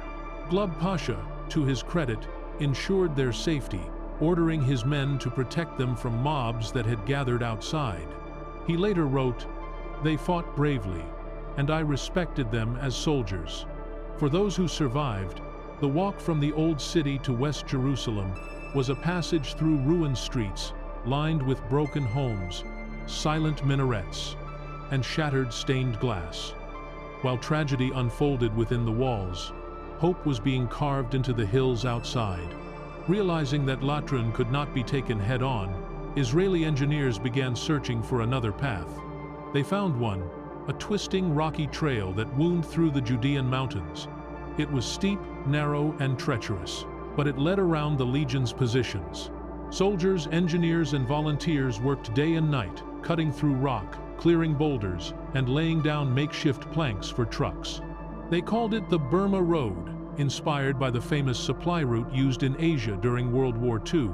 Glub Pasha, to his credit, ensured their safety, ordering his men to protect them from mobs that had gathered outside. He later wrote, "They fought bravely, and I respected them as soldiers." For those who survived, the walk from the old city to West Jerusalem was a passage through ruined streets, lined with broken homes, silent minarets, and shattered stained glass. While tragedy unfolded within the walls, hope was being carved into the hills outside. Realizing that Latrun could not be taken head-on, Israeli engineers began searching for another path. They found one, a twisting rocky trail that wound through the Judean mountains. It was steep, narrow, and treacherous, but it led around the legion's positions. Soldiers, engineers, and volunteers worked day and night, cutting through rock, clearing boulders, and laying down makeshift planks for trucks. They called it the Burma Road, inspired by the famous supply route used in Asia during World War II.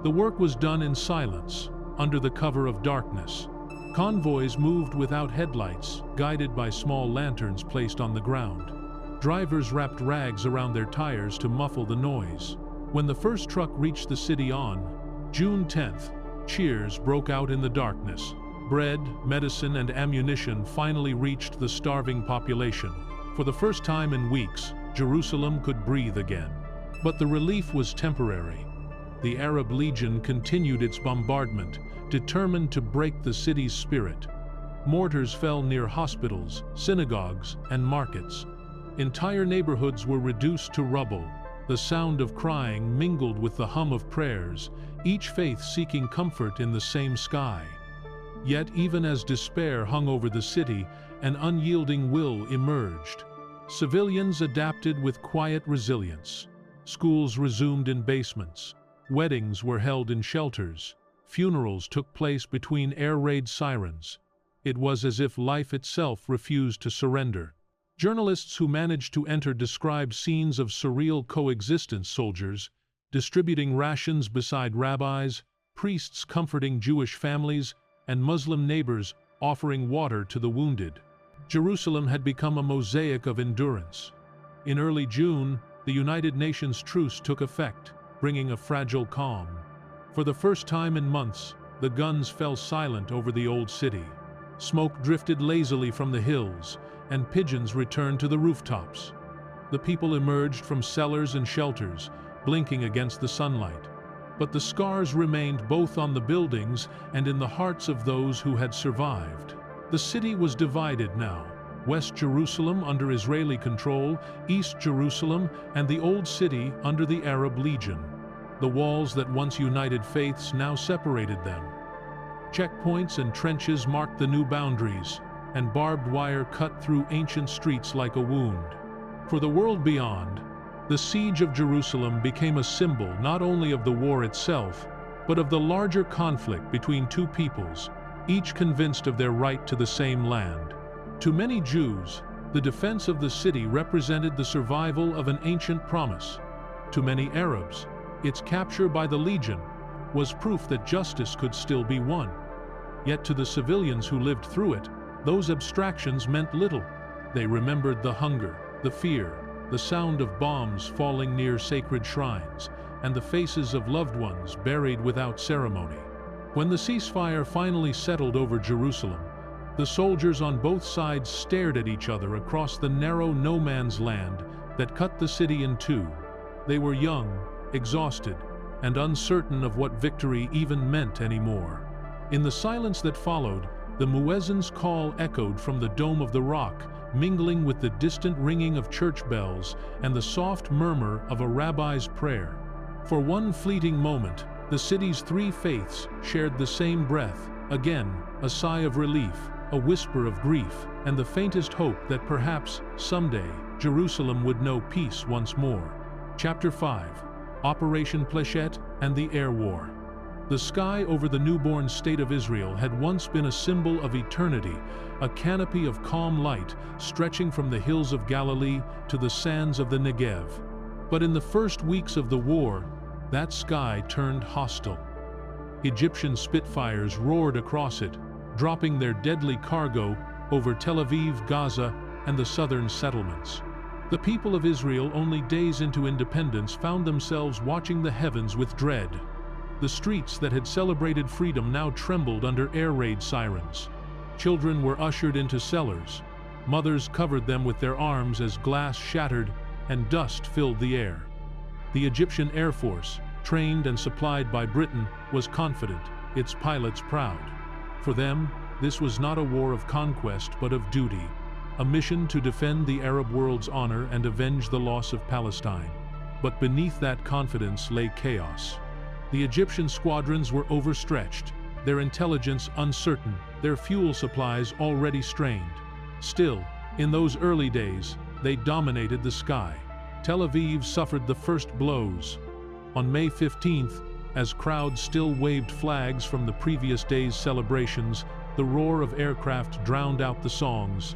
The work was done in silence, under the cover of darkness. Convoys moved without headlights, guided by small lanterns placed on the ground. Drivers wrapped rags around their tires to muffle the noise. When the first truck reached the city on June 10th, cheers broke out in the darkness. Bread, medicine, and ammunition finally reached the starving population. For the first time in weeks, Jerusalem could breathe again. But the relief was temporary. The Arab Legion continued its bombardment, determined to break the city's spirit. Mortars fell near hospitals, synagogues, and markets. Entire neighborhoods were reduced to rubble. The sound of crying mingled with the hum of prayers, each faith seeking comfort in the same sky. Yet even as despair hung over the city, an unyielding will emerged. Civilians adapted with quiet resilience. Schools resumed in basements. Weddings were held in shelters. Funerals took place between air raid sirens. It was as if life itself refused to surrender. Journalists who managed to enter described scenes of surreal coexistence: soldiers distributing rations beside rabbis, priests comforting Jewish families, and Muslim neighbors offering water to the wounded. Jerusalem had become a mosaic of endurance. In early June, the United Nations truce took effect, bringing a fragile calm. For the first time in months, the guns fell silent over the old city. Smoke drifted lazily from the hills, and pigeons returned to the rooftops. The people emerged from cellars and shelters, blinking against the sunlight. But the scars remained both on the buildings and in the hearts of those who had survived. The city was divided now: West Jerusalem under Israeli control, East Jerusalem, and the Old City under the Arab Legion. The walls that once united faiths now separated them. Checkpoints and trenches marked the new boundaries, and barbed wire cut through ancient streets like a wound. For the world beyond, the siege of Jerusalem became a symbol not only of the war itself, but of the larger conflict between two peoples, each convinced of their right to the same land. To many Jews, the defense of the city represented the survival of an ancient promise. To many Arabs, its capture by the legion was proof that justice could still be won. Yet to the civilians who lived through it, those abstractions meant little. They remembered the hunger, the fear, the sound of bombs falling near sacred shrines, and the faces of loved ones buried without ceremony. When the ceasefire finally settled over Jerusalem, the soldiers on both sides stared at each other across the narrow no-man's land that cut the city in two. They were young, exhausted, and uncertain of what victory even meant anymore. In the silence that followed, the muezzin's call echoed from the dome of the rock, mingling with the distant ringing of church bells and the soft murmur of a rabbi's prayer. For one fleeting moment, the city's three faiths shared the same breath, again, a sigh of relief, a whisper of grief, and the faintest hope that perhaps, someday, Jerusalem would know peace once more. Chapter 5. Operation Plechet and the Air War. The sky over the newborn state of Israel had once been a symbol of eternity, a canopy of calm light stretching from the hills of Galilee to the sands of the Negev. But in the first weeks of the war, that sky turned hostile. Egyptian Spitfires roared across it, dropping their deadly cargo over Tel Aviv, Gaza, and the southern settlements. The people of Israel, only days into independence, found themselves watching the heavens with dread. The streets that had celebrated freedom now trembled under air raid sirens. Children were ushered into cellars. Mothers covered them with their arms as glass shattered and dust filled the air. The Egyptian Air Force, trained and supplied by Britain, was confident, its pilots proud. For them, this was not a war of conquest but of duty, a mission to defend the Arab world's honor and avenge the loss of Palestine. But beneath that confidence lay chaos. The Egyptian squadrons were overstretched, their intelligence uncertain, their fuel supplies already strained. Still, in those early days, they dominated the sky. Tel Aviv suffered the first blows. On May 15th, as crowds still waved flags from the previous day's celebrations, the roar of aircraft drowned out the songs.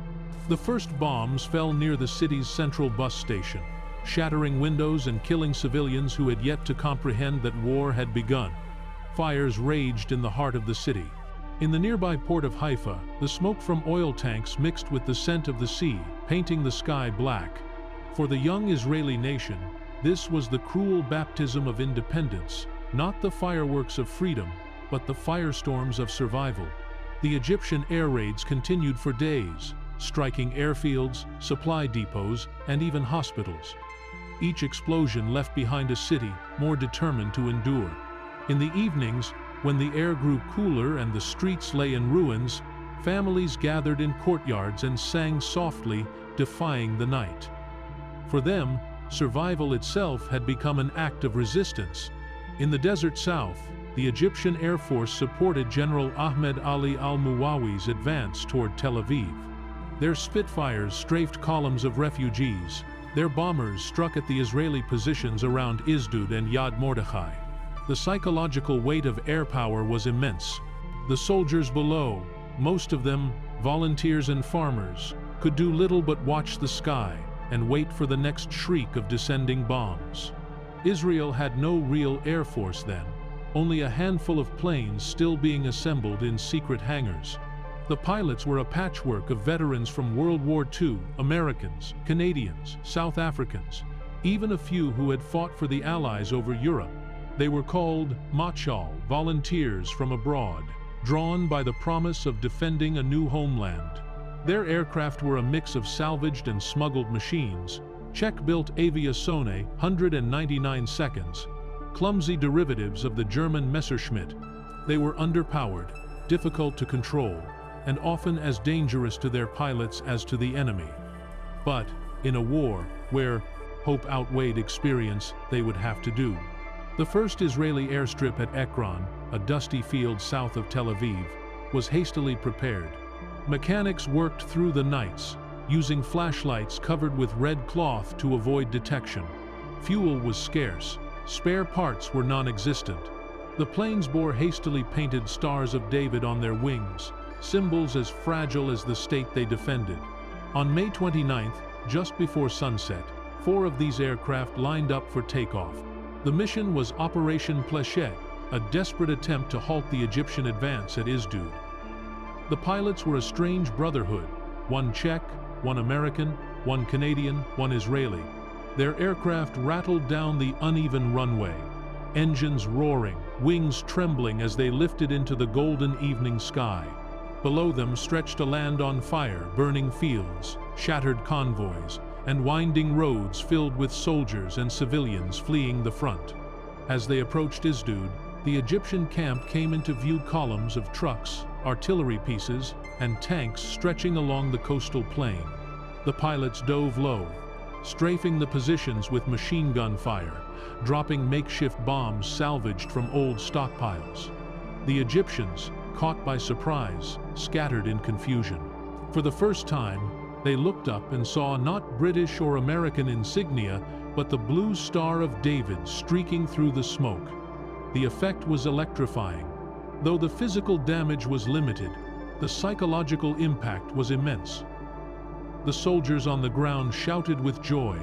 The first bombs fell near the city's central bus station, shattering windows and killing civilians who had yet to comprehend that war had begun. Fires raged in the heart of the city. In the nearby port of Haifa, the smoke from oil tanks mixed with the scent of the sea, painting the sky black. For the young Israeli nation, this was the cruel baptism of independence, not the fireworks of freedom, but the firestorms of survival. The Egyptian air raids continued for days, striking airfields, supply depots, and even hospitals. Each explosion left behind a city more determined to endure. In the evenings, when the air grew cooler and the streets lay in ruins, families gathered in courtyards and sang softly, defying the night. For them, survival itself had become an act of resistance. In the desert south, the Egyptian Air Force supported General Ahmed Ali al-Muwawi's advance toward Tel Aviv. Their Spitfires strafed columns of refugees. Their bombers struck at the Israeli positions around Isdud and Yad Mordechai. The psychological weight of air power was immense. The soldiers below, most of them volunteers and farmers, could do little but watch the sky and wait for the next shriek of descending bombs. Israel had no real air force then, only a handful of planes still being assembled in secret hangars. The pilots were a patchwork of veterans from World War II, Americans, Canadians, South Africans, even a few who had fought for the Allies over Europe. They were called Machal, volunteers from abroad, drawn by the promise of defending a new homeland. Their aircraft were a mix of salvaged and smuggled machines, Czech-built Aviasone 199 seconds, clumsy derivatives of the German Messerschmitt. They were underpowered, difficult to control, and often as dangerous to their pilots as to the enemy. But, in a war where hope outweighed experience, they would have to do. The first Israeli airstrip at Ekron, a dusty field south of Tel Aviv, was hastily prepared. Mechanics worked through the nights, using flashlights covered with red cloth to avoid detection. Fuel was scarce. Spare parts were non-existent. The planes bore hastily painted Stars of David on their wings, symbols as fragile as the state they defended. On May 29th, just before sunset, 4 of these aircraft lined up for takeoff. The mission was Operation Plechet, a desperate attempt to halt the Egyptian advance at Isdud. The pilots were a strange brotherhood, one Czech, one American, one Canadian, one Israeli. Their aircraft rattled down the uneven runway, engines roaring, wings trembling as they lifted into the golden evening sky. Below them stretched a land on fire, burning fields, shattered convoys, and winding roads filled with soldiers and civilians fleeing the front. As they approached Isdud, the Egyptian camp came into view, columns of trucks, artillery pieces, and tanks stretching along the coastal plain. The pilots dove low, strafing the positions with machine gun fire, dropping makeshift bombs salvaged from old stockpiles. The Egyptians, caught by surprise, scattered in confusion. For the first time, they looked up and saw not British or American insignia, but the blue Star of David streaking through the smoke. The effect was electrifying. Though the physical damage was limited, the psychological impact was immense. The soldiers on the ground shouted with joy,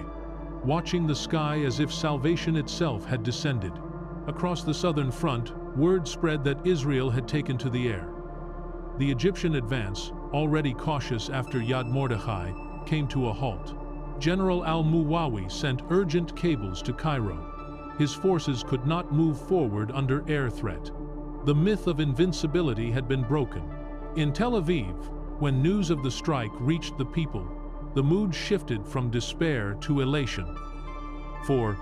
watching the sky as if salvation itself had descended. Across the southern front, word spread that Israel had taken to the air. The Egyptian advance, already cautious after Yad Mordechai, came to a halt. General al-Muwawi sent urgent cables to Cairo. His forces could not move forward under air threat. The myth of invincibility had been broken. In Tel Aviv, when news of the strike reached the people, the mood shifted from despair to elation. For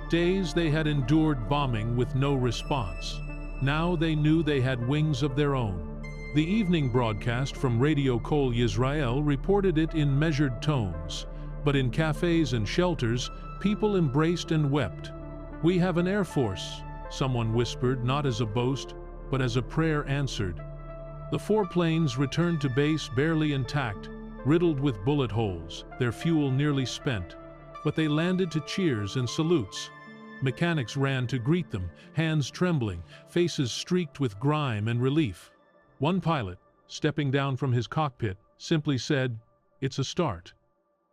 days they had endured bombing with no response. Now they knew they had wings of their own. The evening broadcast from Radio Kol Yisrael reported it in measured tones, but in cafes and shelters, people embraced and wept. "We have an air force," someone whispered, not as a boast, but as a prayer answered. The 4 planes returned to base barely intact, riddled with bullet holes, their fuel nearly spent. But they landed to cheers and salutes. Mechanics ran to greet them, hands trembling, faces streaked with grime and relief. One pilot, stepping down from his cockpit, simply said, "It's a start."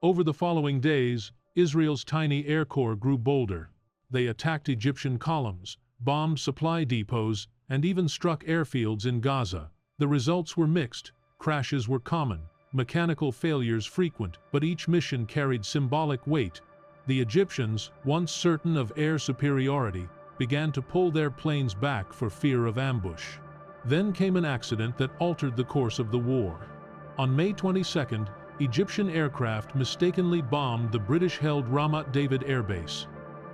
Over the following days, Israel's tiny air corps grew bolder. They attacked Egyptian columns, bombed supply depots, and even struck airfields in Gaza. The results were mixed. Crashes were common, mechanical failures frequent, but each mission carried symbolic weight. The Egyptians, once certain of air superiority, began to pull their planes back for fear of ambush. Then came an accident that altered the course of the war. On May 22nd, Egyptian aircraft mistakenly bombed the British-held Ramat David Air Base,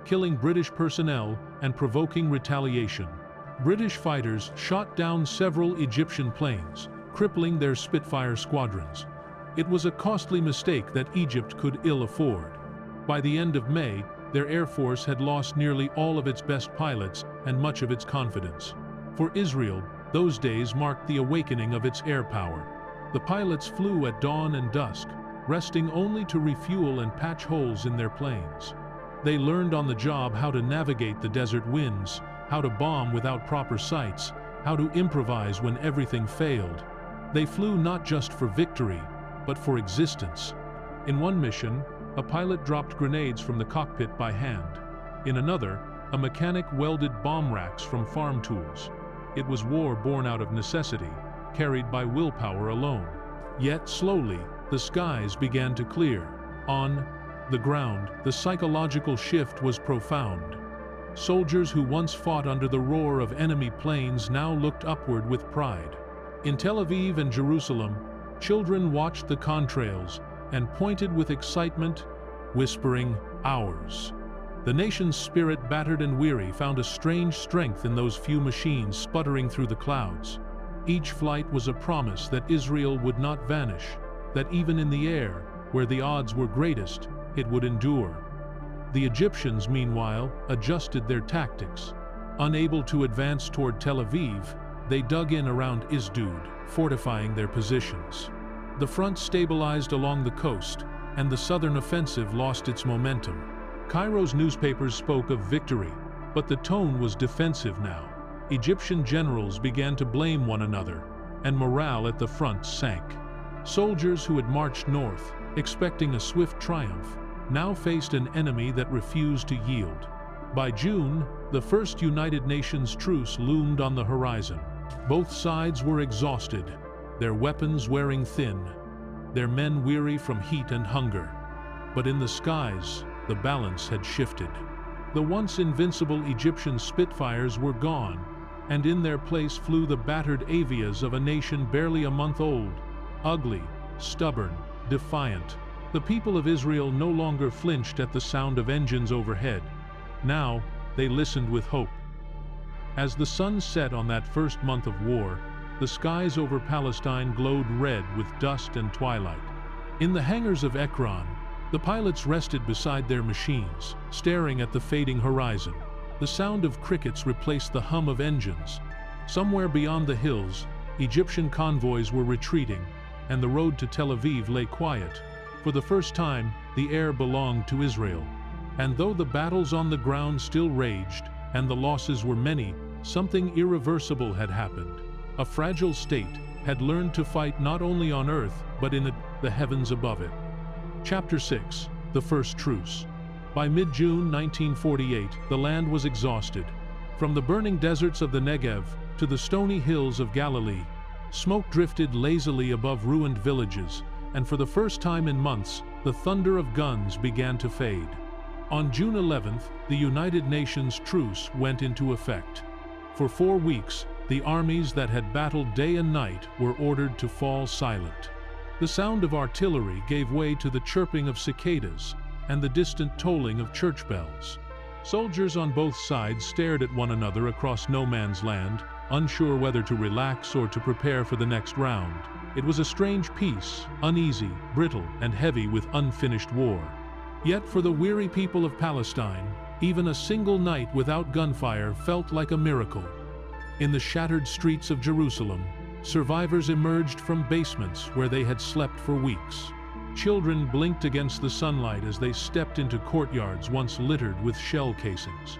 killing British personnel and provoking retaliation. British fighters shot down several Egyptian planes, crippling their Spitfire squadrons. It was a costly mistake that Egypt could ill afford. By the end of May, their air force had lost nearly all of its best pilots and much of its confidence. For Israel, those days marked the awakening of its air power. The pilots flew at dawn and dusk, resting only to refuel and patch holes in their planes. They learned on the job how to navigate the desert winds, how to bomb without proper sights, how to improvise when everything failed. They flew not just for victory, but for existence. In one mission, a pilot dropped grenades from the cockpit by hand. In another, a mechanic welded bomb racks from farm tools. It was war born out of necessity, carried by willpower alone. Yet slowly, the skies began to clear. On the ground, the psychological shift was profound. Soldiers who once fought under the roar of enemy planes now looked upward with pride. In Tel Aviv and Jerusalem, children watched the contrails and pointed with excitement, whispering, "Ours." The nation's spirit, battered and weary, found a strange strength in those few machines sputtering through the clouds. Each flight was a promise that Israel would not vanish, that even in the air, where the odds were greatest, it would endure. The Egyptians, meanwhile, adjusted their tactics. Unable to advance toward Tel Aviv, they dug in around Isdud, fortifying their positions. The front stabilized along the coast, and the southern offensive lost its momentum. Cairo's newspapers spoke of victory, but the tone was defensive now. Egyptian generals began to blame one another, and morale at the front sank. Soldiers who had marched north, expecting a swift triumph, now faced an enemy that refused to yield. By June, the first United Nations truce loomed on the horizon. Both sides were exhausted, their weapons wearing thin, their men weary from heat and hunger. But in the skies, the balance had shifted. The once invincible Egyptian Spitfires were gone, and in their place flew the battered avias of a nation barely a month old, ugly, stubborn, defiant. The people of Israel no longer flinched at the sound of engines overhead. Now, they listened with hope. As the sun set on that first month of war, the skies over Palestine glowed red with dust and twilight. In the hangars of Ekron, the pilots rested beside their machines, staring at the fading horizon. The sound of crickets replaced the hum of engines. Somewhere beyond the hills, Egyptian convoys were retreating, and the road to Tel Aviv lay quiet. For the first time, the air belonged to Israel. And though the battles on the ground still raged, and the losses were many, something irreversible had happened. A fragile state had learned to fight not only on earth, but in the heavens above it. Chapter 6. The First Truce. By mid-June 1948, the land was exhausted. From the burning deserts of the Negev to the stony hills of Galilee, smoke drifted lazily above ruined villages, and for the first time in months, the thunder of guns began to fade. On June 11th, the United Nations truce went into effect. For 4 weeks, the armies that had battled day and night were ordered to fall silent. The sound of artillery gave way to the chirping of cicadas and the distant tolling of church bells. Soldiers on both sides stared at one another across no man's land, unsure whether to relax or to prepare for the next round. It was a strange peace, uneasy, brittle, and heavy with unfinished war. Yet for the weary people of Palestine, even a single night without gunfire felt like a miracle. In the shattered streets of Jerusalem, survivors emerged from basements where they had slept for weeks. Children blinked against the sunlight as they stepped into courtyards once littered with shell casings.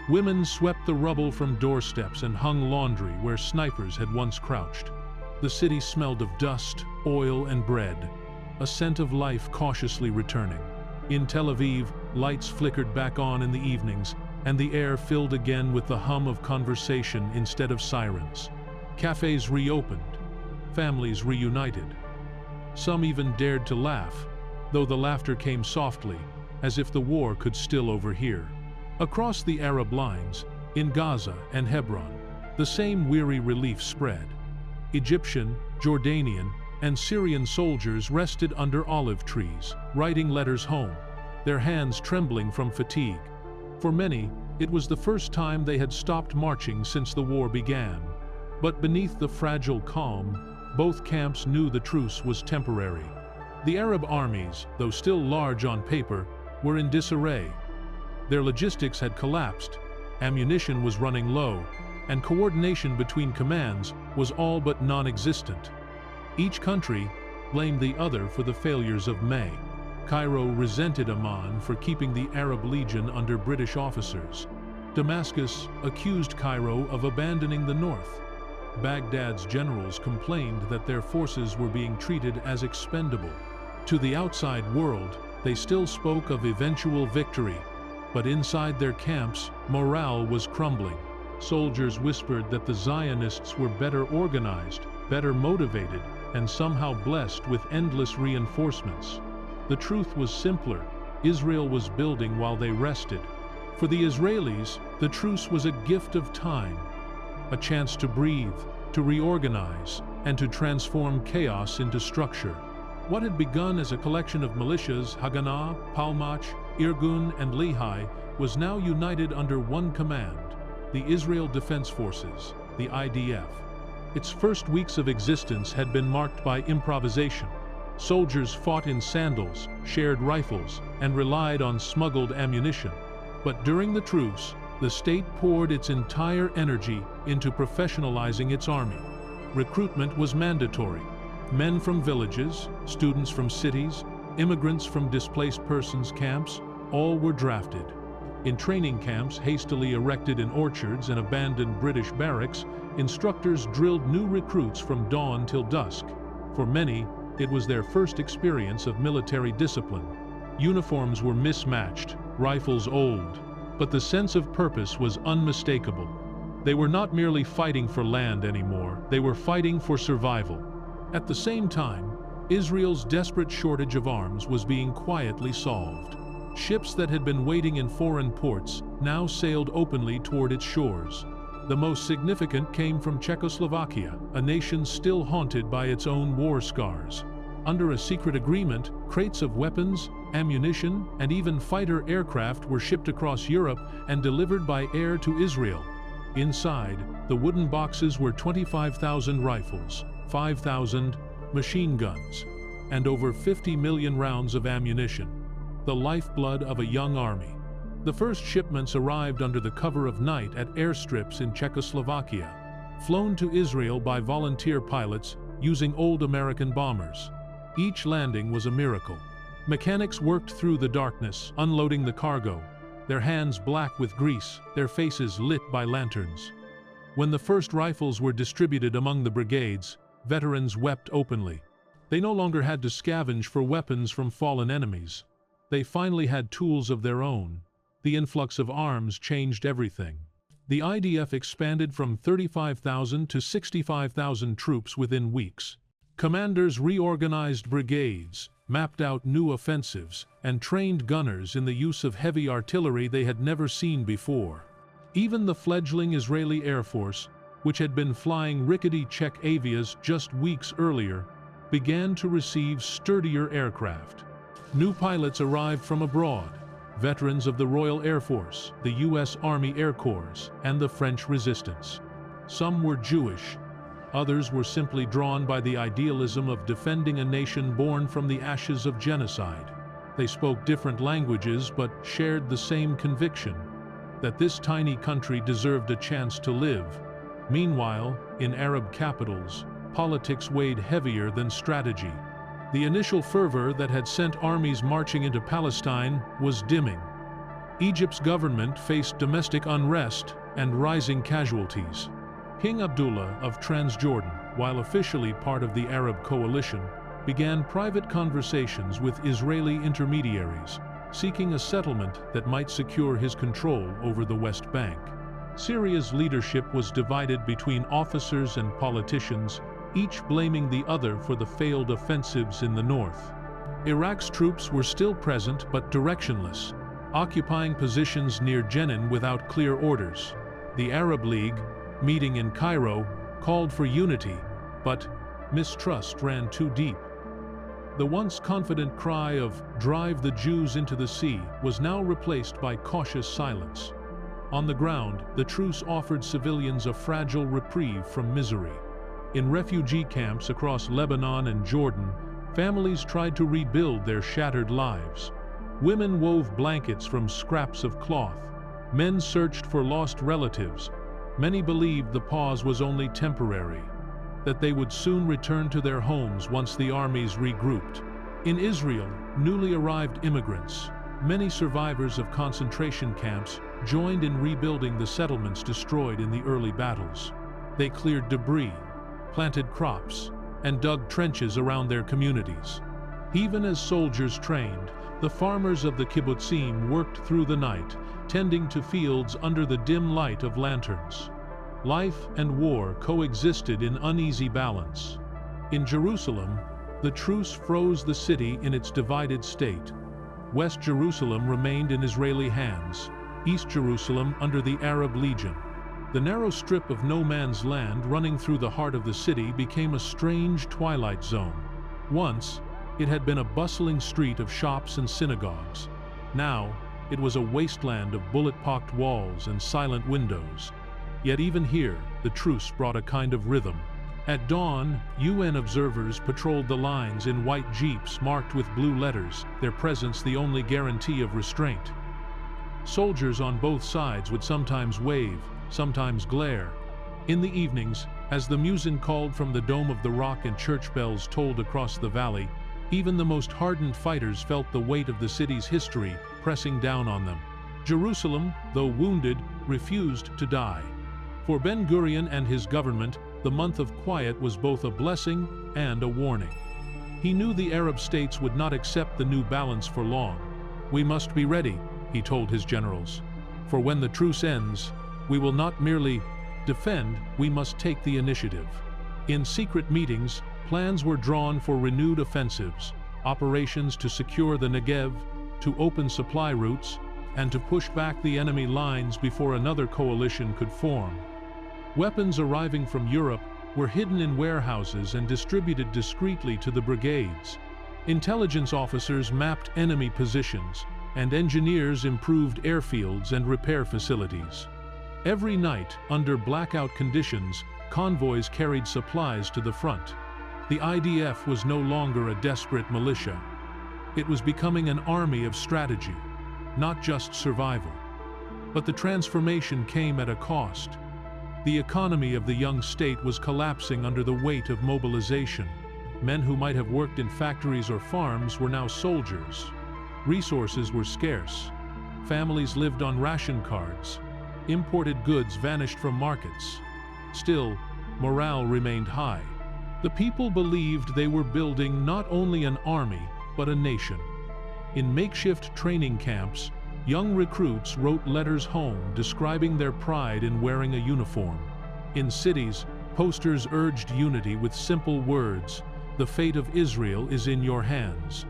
Women swept the rubble from doorsteps and hung laundry where snipers had once crouched. The city smelled of dust, oil, and bread, a scent of life cautiously returning. In Tel Aviv, lights flickered back on in the evenings, and the air filled again with the hum of conversation instead of sirens. Cafes reopened, families reunited. Some even dared to laugh, though the laughter came softly, as if the war could still overhear. Across the Arab lines, in Gaza and Hebron, the same weary relief spread. Egyptian, Jordanian, and Syrian soldiers rested under olive trees, writing letters home, their hands trembling from fatigue. For many, it was the first time they had stopped marching since the war began. But beneath the fragile calm, both camps knew the truce was temporary. The Arab armies, though still large on paper, were in disarray. Their logistics had collapsed, ammunition was running low, and coordination between commands was all but non-existent. Each country blamed the other for the failures of May. Cairo resented Amman for keeping the Arab Legion under British officers. Damascus accused Cairo of abandoning the north. Baghdad's generals complained that their forces were being treated as expendable. To the outside world, they still spoke of eventual victory, but inside their camps, morale was crumbling. Soldiers whispered that the Zionists were better organized, better motivated, and somehow blessed with endless reinforcements. The truth was simpler. Israel was building while they rested. For the Israelis, the truce was a gift of time, a chance to breathe, to reorganize, and to transform chaos into structure. What had begun as a collection of militias, Haganah, Palmach, Irgun, and Lehi, was now united under one command, the Israel Defense Forces, the IDF. Its first weeks of existence had been marked by improvisation. Soldiers fought in sandals, shared rifles, and relied on smuggled ammunition. But during the truce, the state poured its entire energy into professionalizing its army. Recruitment was mandatory. Men from villages, students from cities, immigrants from displaced persons camps, all were drafted. In training camps hastily erected in orchards and abandoned British barracks, instructors drilled new recruits from dawn till dusk. For many, it was their first experience of military discipline. Uniforms were mismatched, rifles old, but the sense of purpose was unmistakable. They were not merely fighting for land anymore, they were fighting for survival. At the same time, Israel's desperate shortage of arms was being quietly solved. Ships that had been waiting in foreign ports now sailed openly toward its shores. The most significant came from Czechoslovakia, a nation still haunted by its own war scars. Under a secret agreement, crates of weapons, ammunition, and even fighter aircraft were shipped across Europe and delivered by air to Israel. Inside, the wooden boxes were 25,000 rifles, 5,000 machine guns, and over 50 million rounds of ammunition, the lifeblood of a young army. The first shipments arrived under the cover of night at airstrips in Czechoslovakia, flown to Israel by volunteer pilots using old American bombers. Each landing was a miracle. Mechanics worked through the darkness, unloading the cargo, their hands black with grease, their faces lit by lanterns. When the first rifles were distributed among the brigades, veterans wept openly. They no longer had to scavenge for weapons from fallen enemies. They finally had tools of their own. The influx of arms changed everything. The IDF expanded from 35,000 to 65,000 troops within weeks. Commanders reorganized brigades, mapped out new offensives, and trained gunners in the use of heavy artillery they had never seen before. Even the fledgling Israeli Air Force, which had been flying rickety Czech Avias just weeks earlier, began to receive sturdier aircraft. New pilots arrived from abroad, veterans of the Royal Air Force, the U.S. Army Air Corps, and the French Resistance. Some were Jewish, others were simply drawn by the idealism of defending a nation born from the ashes of genocide. They spoke different languages but shared the same conviction, that this tiny country deserved a chance to live. Meanwhile, in Arab capitals, politics weighed heavier than strategy. The initial fervor that had sent armies marching into Palestine was dimming. Egypt's government faced domestic unrest and rising casualties. King Abdullah of Transjordan, while officially part of the Arab coalition, began private conversations with Israeli intermediaries, seeking a settlement that might secure his control over the West Bank. Syria's leadership was divided between officers and politicians, each blaming the other for the failed offensives in the north. Iraq's troops were still present but directionless, occupying positions near Jenin without clear orders. The Arab League, meeting in Cairo, called for unity, but mistrust ran too deep. The once confident cry of "Drive the Jews into the sea" was now replaced by cautious silence. On the ground, the truce offered civilians a fragile reprieve from misery. In refugee camps across Lebanon and Jordan, families tried to rebuild their shattered lives. Women wove blankets from scraps of cloth. Men searched for lost relatives. Many believed the pause was only temporary, that they would soon return to their homes once the armies regrouped. In Israel, newly arrived immigrants, many survivors of concentration camps, joined in rebuilding the settlements destroyed in the early battles. They cleared debris, planted crops, and dug trenches around their communities. Even as soldiers trained, the farmers of the kibbutzim worked through the night, tending to fields under the dim light of lanterns. Life and war coexisted in uneasy balance. In Jerusalem, the truce froze the city in its divided state. West Jerusalem remained in Israeli hands, East Jerusalem under the Arab Legion. The narrow strip of no man's land running through the heart of the city became a strange twilight zone. Once, it had been a bustling street of shops and synagogues. Now, it was a wasteland of bullet-pocked walls and silent windows. Yet even here, the truce brought a kind of rhythm. At dawn, UN observers patrolled the lines in white jeeps marked with blue letters, their presence the only guarantee of restraint. Soldiers on both sides would sometimes wave, sometimes glare. In the evenings, as the muezzin called from the dome of the rock and church bells tolled across the valley, even the most hardened fighters felt the weight of the city's history pressing down on them. Jerusalem, though wounded, refused to die. For Ben-Gurion and his government, the month of quiet was both a blessing and a warning. He knew the Arab states would not accept the new balance for long. "We must be ready," he told his generals. "For when the truce ends, we will not merely defend, we must take the initiative." In secret meetings, plans were drawn for renewed offensives, operations to secure the Negev, to open supply routes, and to push back the enemy lines before another coalition could form. Weapons arriving from Europe were hidden in warehouses and distributed discreetly to the brigades. Intelligence officers mapped enemy positions, and engineers improved airfields and repair facilities. Every night, under blackout conditions, convoys carried supplies to the front. The IDF was no longer a desperate militia. It was becoming an army of strategy, not just survival. But the transformation came at a cost. The economy of the young state was collapsing under the weight of mobilization. Men who might have worked in factories or farms were now soldiers. Resources were scarce. Families lived on ration cards. Imported goods vanished from markets. Still, morale remained high. The people believed they were building not only an army, but a nation. In makeshift training camps, young recruits wrote letters home describing their pride in wearing a uniform. In cities, posters urged unity with simple words, "The fate of Israel is in your hands."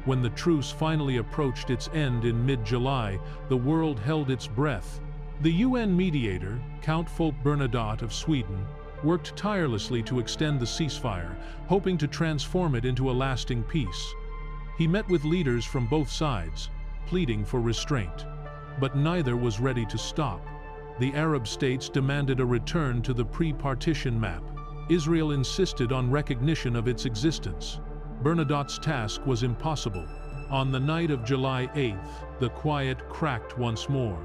When the truce finally approached its end in mid-July, the world held its breath. The UN mediator, Count Folke Bernadotte of Sweden, worked tirelessly to extend the ceasefire, hoping to transform it into a lasting peace. He met with leaders from both sides, pleading for restraint. But neither was ready to stop. The Arab states demanded a return to the pre-partition map. Israel insisted on recognition of its existence. Bernadotte's task was impossible. On the night of July 8th, the quiet cracked once more.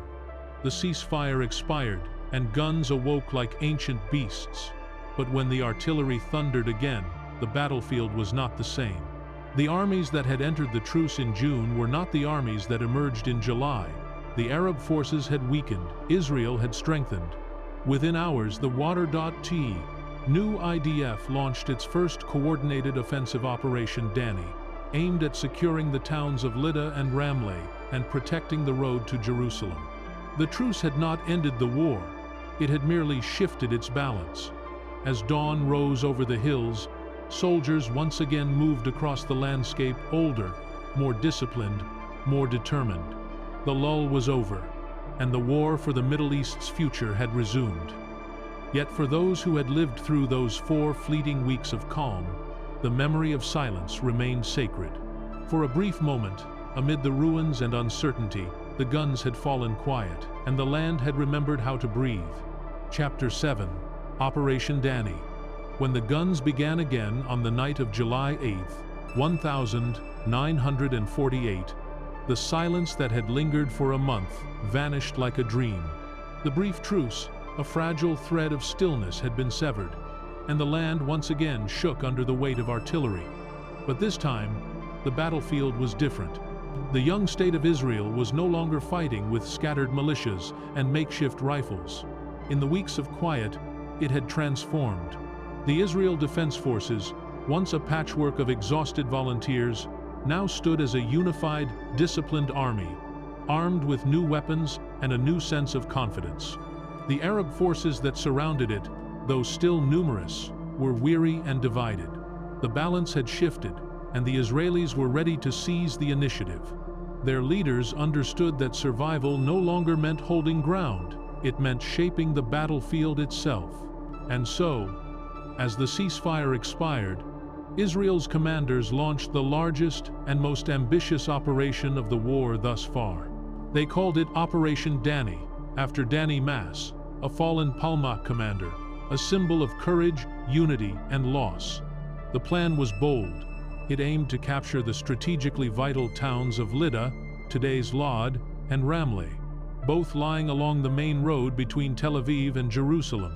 The ceasefire expired, and guns awoke like ancient beasts. But when the artillery thundered again, the battlefield was not the same. The armies that had entered the truce in June were not the armies that emerged in July. The Arab forces had weakened, Israel had strengthened. Within hours, the Water.T new IDF launched its first coordinated offensive Operation Dani, aimed at securing the towns of Lydda and Ramleh and protecting the road to Jerusalem. The truce had not ended the war, it had merely shifted its balance. As dawn rose over the hills, soldiers once again moved across the landscape, older, more disciplined, more determined. The lull was over, and the war for the Middle East's future had resumed. Yet for those who had lived through those 4 fleeting weeks of calm, the memory of silence remained sacred. For a brief moment, amid the ruins and uncertainty, the guns had fallen quiet, and the land had remembered how to breathe. Chapter 7, Operation Dani. When the guns began again on the night of July 8th, 1948, the silence that had lingered for a month vanished like a dream. The brief truce, a fragile thread of stillness, had been severed, and the land once again shook under the weight of artillery. But this time, the battlefield was different. The young state of Israel was no longer fighting with scattered militias and makeshift rifles. In the weeks of quiet, it had transformed. The Israel Defense Forces, once a patchwork of exhausted volunteers, now stood as a unified, disciplined army, armed with new weapons and a new sense of confidence. The Arab forces that surrounded it, though still numerous, were weary and divided. The balance had shifted, and the Israelis were ready to seize the initiative. Their leaders understood that survival no longer meant holding ground, it meant shaping the battlefield itself. And so, as the ceasefire expired, Israel's commanders launched the largest and most ambitious operation of the war thus far. They called it Operation Dani, after Dani Mas, a fallen Palmach commander, a symbol of courage, unity, and loss. The plan was bold. It aimed to capture the strategically vital towns of Lydda, today's Lod, and Ramleh. both lying along the main road between Tel Aviv and Jerusalem.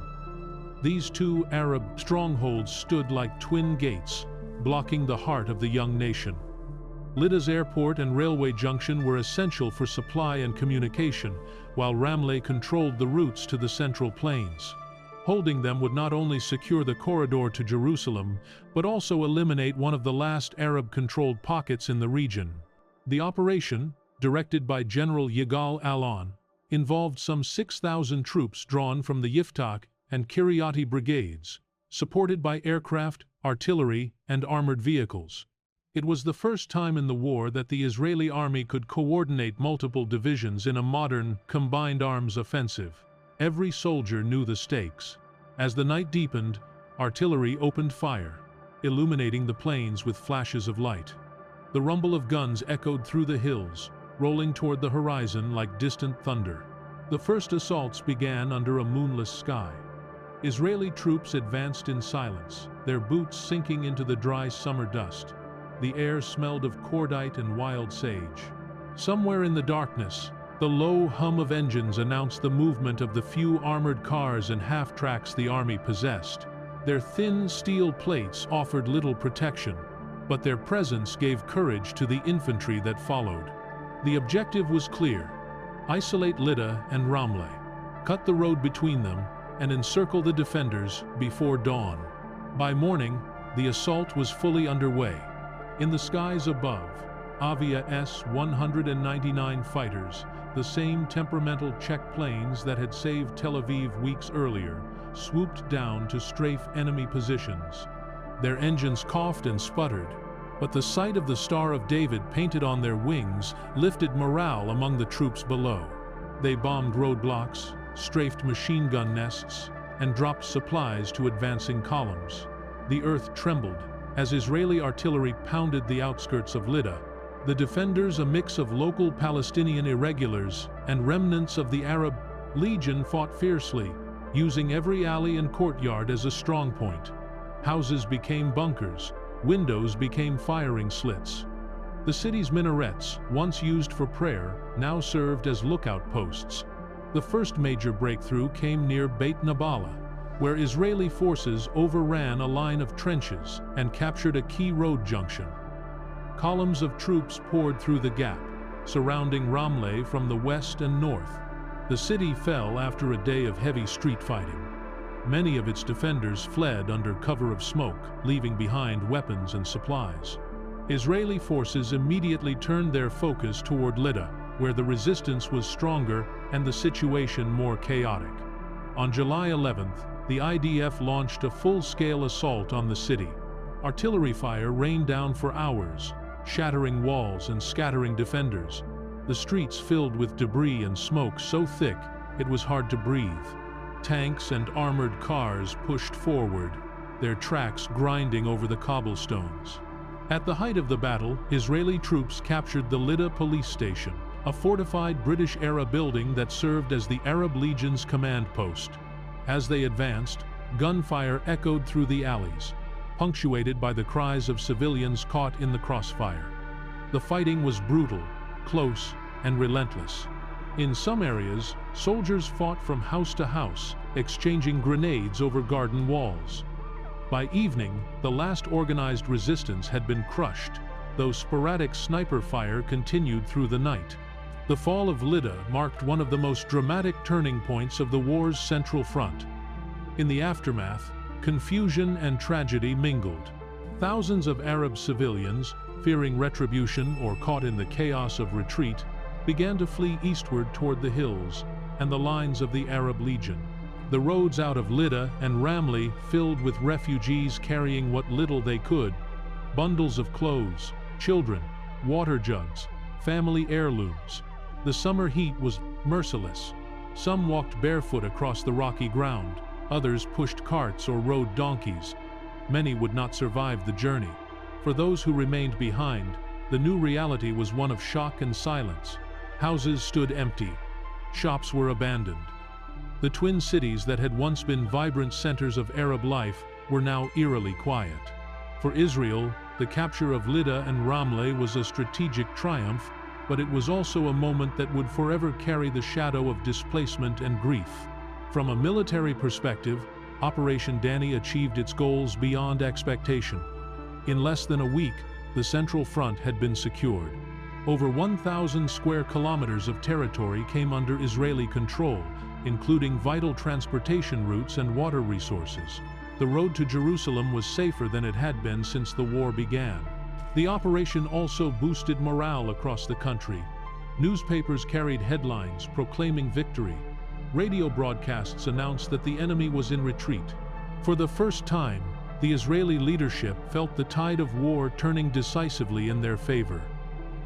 These two Arab strongholds stood like twin gates, blocking the heart of the young nation. Lyda's airport and railway junction were essential for supply and communication, while Ramleh controlled the routes to the Central Plains. Holding them would not only secure the corridor to Jerusalem, but also eliminate one of the last Arab-controlled pockets in the region. The operation, directed by General Yigal Allon, involved some 6,000 troops drawn from the Yiftach and Kiryati brigades, supported by aircraft, artillery, and armored vehicles. It was the first time in the war that the Israeli army could coordinate multiple divisions in a modern, combined arms offensive. Every soldier knew the stakes. As the night deepened, artillery opened fire, illuminating the plains with flashes of light. The rumble of guns echoed through the hills, rolling toward the horizon like distant thunder. The first assaults began under a moonless sky. Israeli troops advanced in silence, their boots sinking into the dry summer dust. The air smelled of cordite and wild sage. Somewhere in the darkness, the low hum of engines announced the movement of the few armored cars and half-tracks the army possessed. Their thin steel plates offered little protection, but their presence gave courage to the infantry that followed. The objective was clear: isolate Lydda and Ramleh, cut the road between them, and encircle the defenders before dawn. By morning, the assault was fully underway. In the skies above, Avia S-199 fighters, the same temperamental Czech planes that had saved Tel Aviv weeks earlier, swooped down to strafe enemy positions. Their engines coughed and sputtered, but the sight of the Star of David painted on their wings lifted morale among the troops below. They bombed roadblocks, strafed machine gun nests, and dropped supplies to advancing columns. The earth trembled as Israeli artillery pounded the outskirts of Lydda. The defenders, a mix of local Palestinian irregulars and remnants of the Arab Legion, fought fiercely, using every alley and courtyard as a strong point. Houses became bunkers, windows became firing slits. The city's minarets, once used for prayer, now served as lookout posts. The first major breakthrough came near Beit Nabala, where Israeli forces overran a line of trenches and captured a key road junction. Columns of troops poured through the gap, surrounding Ramleh from the west and north. The city fell after a day of heavy street fighting. Many of its defenders fled under cover of smoke, leaving behind weapons and supplies. Israeli forces immediately turned their focus toward Lydda, where the resistance was stronger and the situation more chaotic. On July 11th, the IDF launched a full-scale assault on the city. Artillery fire rained down for hours, shattering walls and scattering defenders. The streets filled with debris and smoke so thick it was hard to breathe. Tanks and armored cars pushed forward, their tracks grinding over the cobblestones. At the height of the battle, Israeli troops captured the Lydda police station, a fortified British-era building that served as the Arab Legion's command post. As they advanced, gunfire echoed through the alleys, punctuated by the cries of civilians caught in the crossfire. The fighting was brutal, close, and relentless. In some areas, soldiers fought from house to house, exchanging grenades over garden walls. By evening, the last organized resistance had been crushed, though sporadic sniper fire continued through the night. The fall of Lydda marked one of the most dramatic turning points of the war's central front. In the aftermath, confusion and tragedy mingled. Thousands of Arab civilians, fearing retribution or caught in the chaos of retreat, began to flee eastward toward the hills and the lines of the Arab Legion. The roads out of Lydda and Ramleh filled with refugees carrying what little they could: bundles of clothes, children, water jugs, family heirlooms. The summer heat was merciless. Some walked barefoot across the rocky ground, others pushed carts or rode donkeys. Many would not survive the journey. For those who remained behind, the new reality was one of shock and silence. Houses stood empty. Shops were abandoned. The twin cities that had once been vibrant centers of Arab life were now eerily quiet. For Israel, the capture of Lydda and Ramleh was a strategic triumph, but it was also a moment that would forever carry the shadow of displacement and grief. From a military perspective, Operation Danny achieved its goals beyond expectation. In less than a week, the Central Front had been secured. Over 1,000 square kilometers of territory came under Israeli control, including vital transportation routes and water resources. The road to Jerusalem was safer than it had been since the war began. The operation also boosted morale across the country. Newspapers carried headlines proclaiming victory. Radio broadcasts announced that the enemy was in retreat. For the first time, the Israeli leadership felt the tide of war turning decisively in their favor.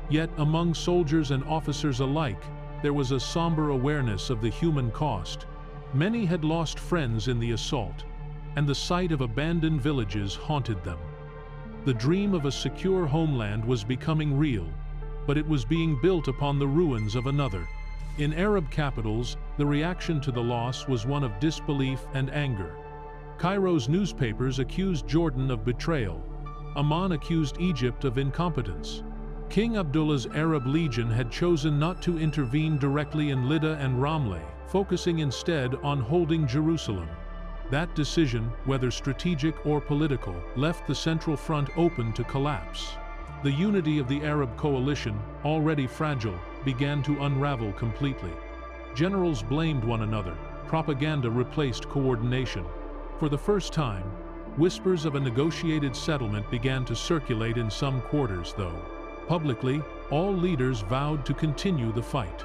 Yet among soldiers and officers alike, there was a somber awareness of the human cost. Many had lost friends in the assault, and the sight of abandoned villages haunted them. The dream of a secure homeland was becoming real, but it was being built upon the ruins of another. In Arab capitals, the reaction to the loss was one of disbelief and anger. Cairo's newspapers accused Jordan of betrayal. Amman accused Egypt of incompetence. King Abdullah's Arab Legion had chosen not to intervene directly in Lydda and Ramleh, focusing instead on holding Jerusalem. That decision, whether strategic or political, left the Central Front open to collapse. The unity of the Arab coalition, already fragile, began to unravel completely. Generals blamed one another. Propaganda replaced coordination. For the first time, whispers of a negotiated settlement began to circulate in some quarters, though. Publicly, all leaders vowed to continue the fight.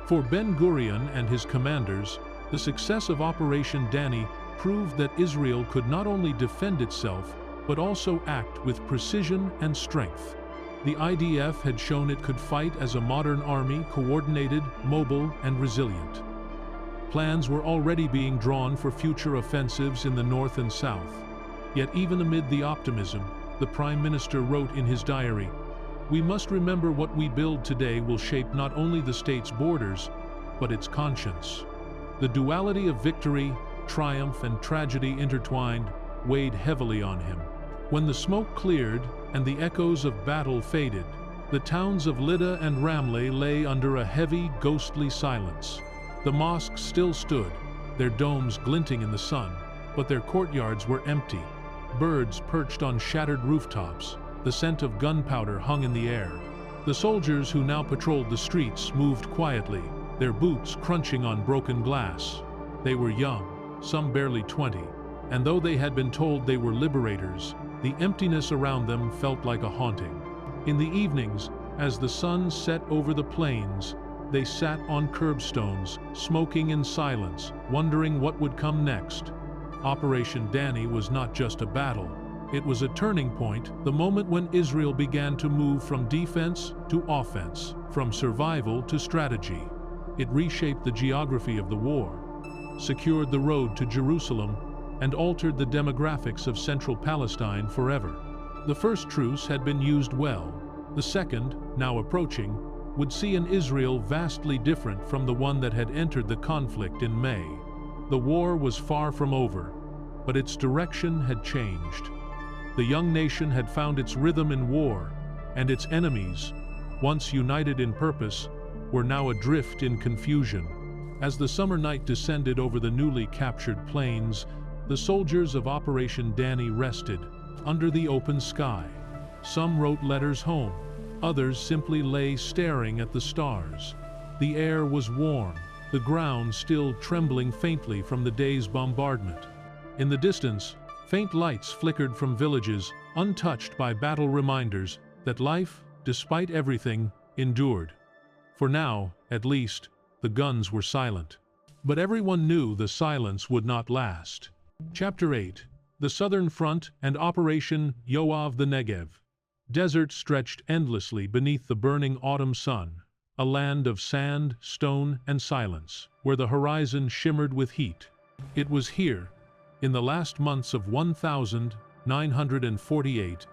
For Ben-Gurion and his commanders, the success of Operation Danny proved that Israel could not only defend itself, but also act with precision and strength. The IDF had shown it could fight as a modern army, coordinated, mobile, and resilient. Plans were already being drawn for future offensives in the north and south. Yet even amid the optimism, the Prime Minister wrote in his diary, "We must remember what we build today will shape not only the state's borders, but its conscience." The duality of victory, triumph, and tragedy intertwined weighed heavily on him. When the smoke cleared and the echoes of battle faded, the towns of Lydda and Ramleh lay under a heavy, ghostly silence. The mosques still stood, their domes glinting in the sun, but their courtyards were empty. Birds perched on shattered rooftops. The scent of gunpowder hung in the air. The soldiers who now patrolled the streets moved quietly, their boots crunching on broken glass. They were young, some barely 20, and though they had been told they were liberators, the emptiness around them felt like a haunting. In the evenings, as the sun set over the plains, they sat on curbstones, smoking in silence, wondering what would come next. Operation Danny was not just a battle. It was a turning point, the moment when Israel began to move from defense to offense, from survival to strategy. It reshaped the geography of the war, secured the road to Jerusalem, and altered the demographics of central Palestine forever. The first truce had been used well. The second, now approaching, would see an Israel vastly different from the one that had entered the conflict in May. The war was far from over, but its direction had changed. The young nation had found its rhythm in war, and its enemies, once united in purpose, were now adrift in confusion. As the summer night descended over the newly captured plains, the soldiers of Operation Danny rested, under the open sky. Some wrote letters home, others simply lay staring at the stars. The air was warm, the ground still trembling faintly from the day's bombardment. In the distance, faint lights flickered from villages, untouched by battle reminders that life, despite everything, endured. For now, at least, the guns were silent. But everyone knew the silence would not last. Chapter 8. The Southern Front and Operation Yoav the Negev. Desert stretched endlessly beneath the burning autumn sun, a land of sand, stone, and silence, where the horizon shimmered with heat. It was here, in the last months of 1948,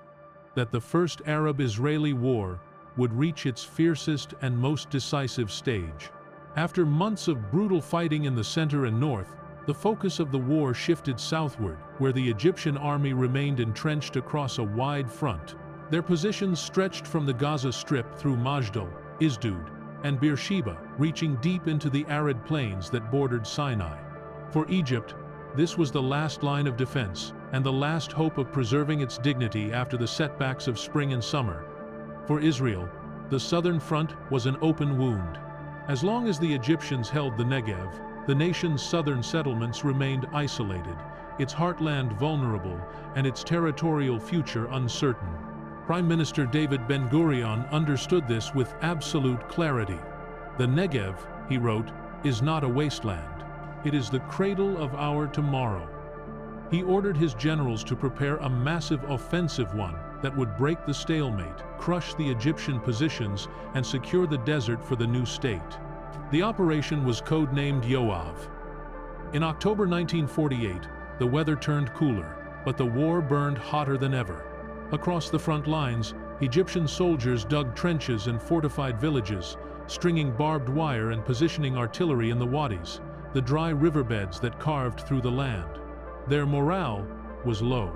that the First Arab-Israeli War would reach its fiercest and most decisive stage. After months of brutal fighting in the center and north, the focus of the war shifted southward, where the Egyptian army remained entrenched across a wide front. Their positions stretched from the Gaza Strip through Majdal, Isdud, and Beersheba, reaching deep into the arid plains that bordered Sinai. For Egypt, this was the last line of defense and the last hope of preserving its dignity after the setbacks of spring and summer. For Israel, the southern front was an open wound. As long as the Egyptians held the Negev, the nation's southern settlements remained isolated, its heartland vulnerable, and its territorial future uncertain. Prime Minister David Ben-Gurion understood this with absolute clarity. "The Negev," he wrote, "is not a wasteland. It is the cradle of our tomorrow." He ordered his generals to prepare a massive offensive one that would break the stalemate, crush the Egyptian positions, and secure the desert for the new state. The operation was codenamed Yoav. In October 1948, the weather turned cooler, but the war burned hotter than ever. Across the front lines, Egyptian soldiers dug trenches and fortified villages, stringing barbed wire and positioning artillery in the wadis, the dry riverbeds that carved through the land. Their morale was low.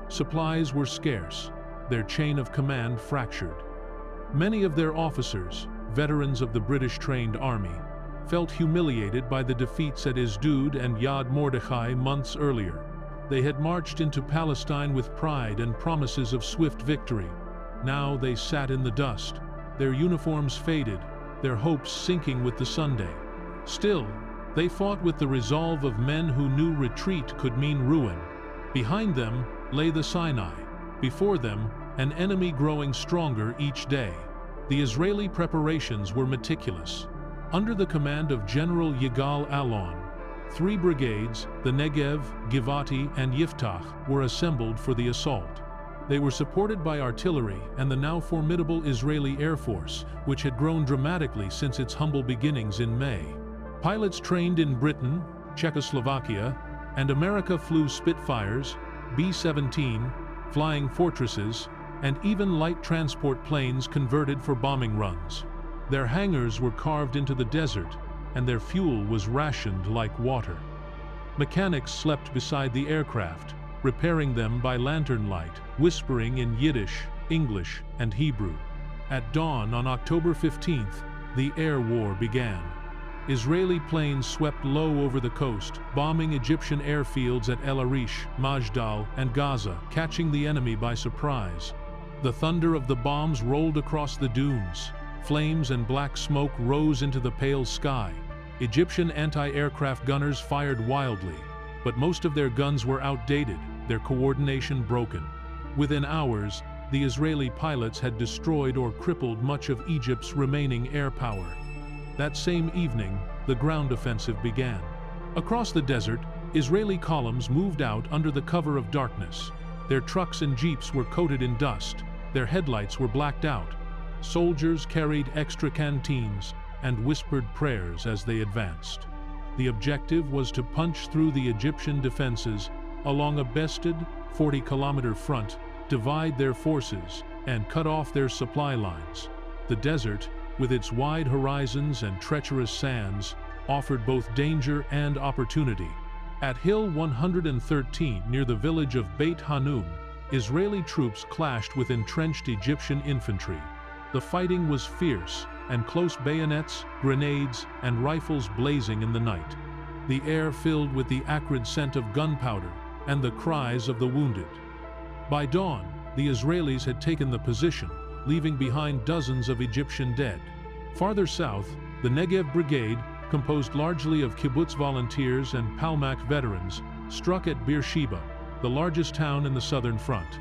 Supplies were scarce, their chain of command fractured. Many of their officers, veterans of the British-trained army, felt humiliated by the defeats at Isdud and Yad Mordechai months earlier. They had marched into Palestine with pride and promises of swift victory. Now they sat in the dust, their uniforms faded, their hopes sinking with the Sunday. Still, they fought with the resolve of men who knew retreat could mean ruin. Behind them lay the Sinai, before them an enemy growing stronger each day. The Israeli preparations were meticulous. Under the command of General Yigal Allon, 3 brigades, the Negev, Givati, and Yiftach, were assembled for the assault. They were supported by artillery and the now formidable Israeli Air Force, which had grown dramatically since its humble beginnings in May. Pilots trained in Britain, Czechoslovakia, and America flew Spitfires, B-17, flying fortresses, and even light transport planes converted for bombing runs. Their hangars were carved into the desert, and their fuel was rationed like water. Mechanics slept beside the aircraft, repairing them by lantern light, whispering in Yiddish, English, and Hebrew. At dawn on October 15th, the air war began. Israeli planes swept low over the coast, bombing Egyptian airfields at El Arish, Majdal, and Gaza, catching the enemy by surprise. The thunder of the bombs rolled across the dunes. Flames and black smoke rose into the pale sky. Egyptian anti-aircraft gunners fired wildly, but most of their guns were outdated, their coordination broken. Within hours, the Israeli pilots had destroyed or crippled much of Egypt's remaining air power. That same evening, the ground offensive began. Across the desert, Israeli columns moved out under the cover of darkness. Their trucks and jeeps were coated in dust, their headlights were blacked out. Soldiers carried extra canteens and whispered prayers as they advanced. The objective was to punch through the Egyptian defenses along a bested 40-kilometer front, divide their forces, and cut off their supply lines. The desert, with its wide horizons and treacherous sands, offered both danger and opportunity. At Hill 113 near the village of Beit Hanun, Israeli troops clashed with entrenched Egyptian infantry. The fighting was fierce, and close bayonets, grenades, and rifles blazing in the night. The air filled with the acrid scent of gunpowder and the cries of the wounded. By dawn, the Israelis had taken the position, leaving behind dozens of Egyptian dead. Farther south, the Negev Brigade, composed largely of kibbutz volunteers and Palmach veterans, struck at Beersheba, the largest town in the southern front.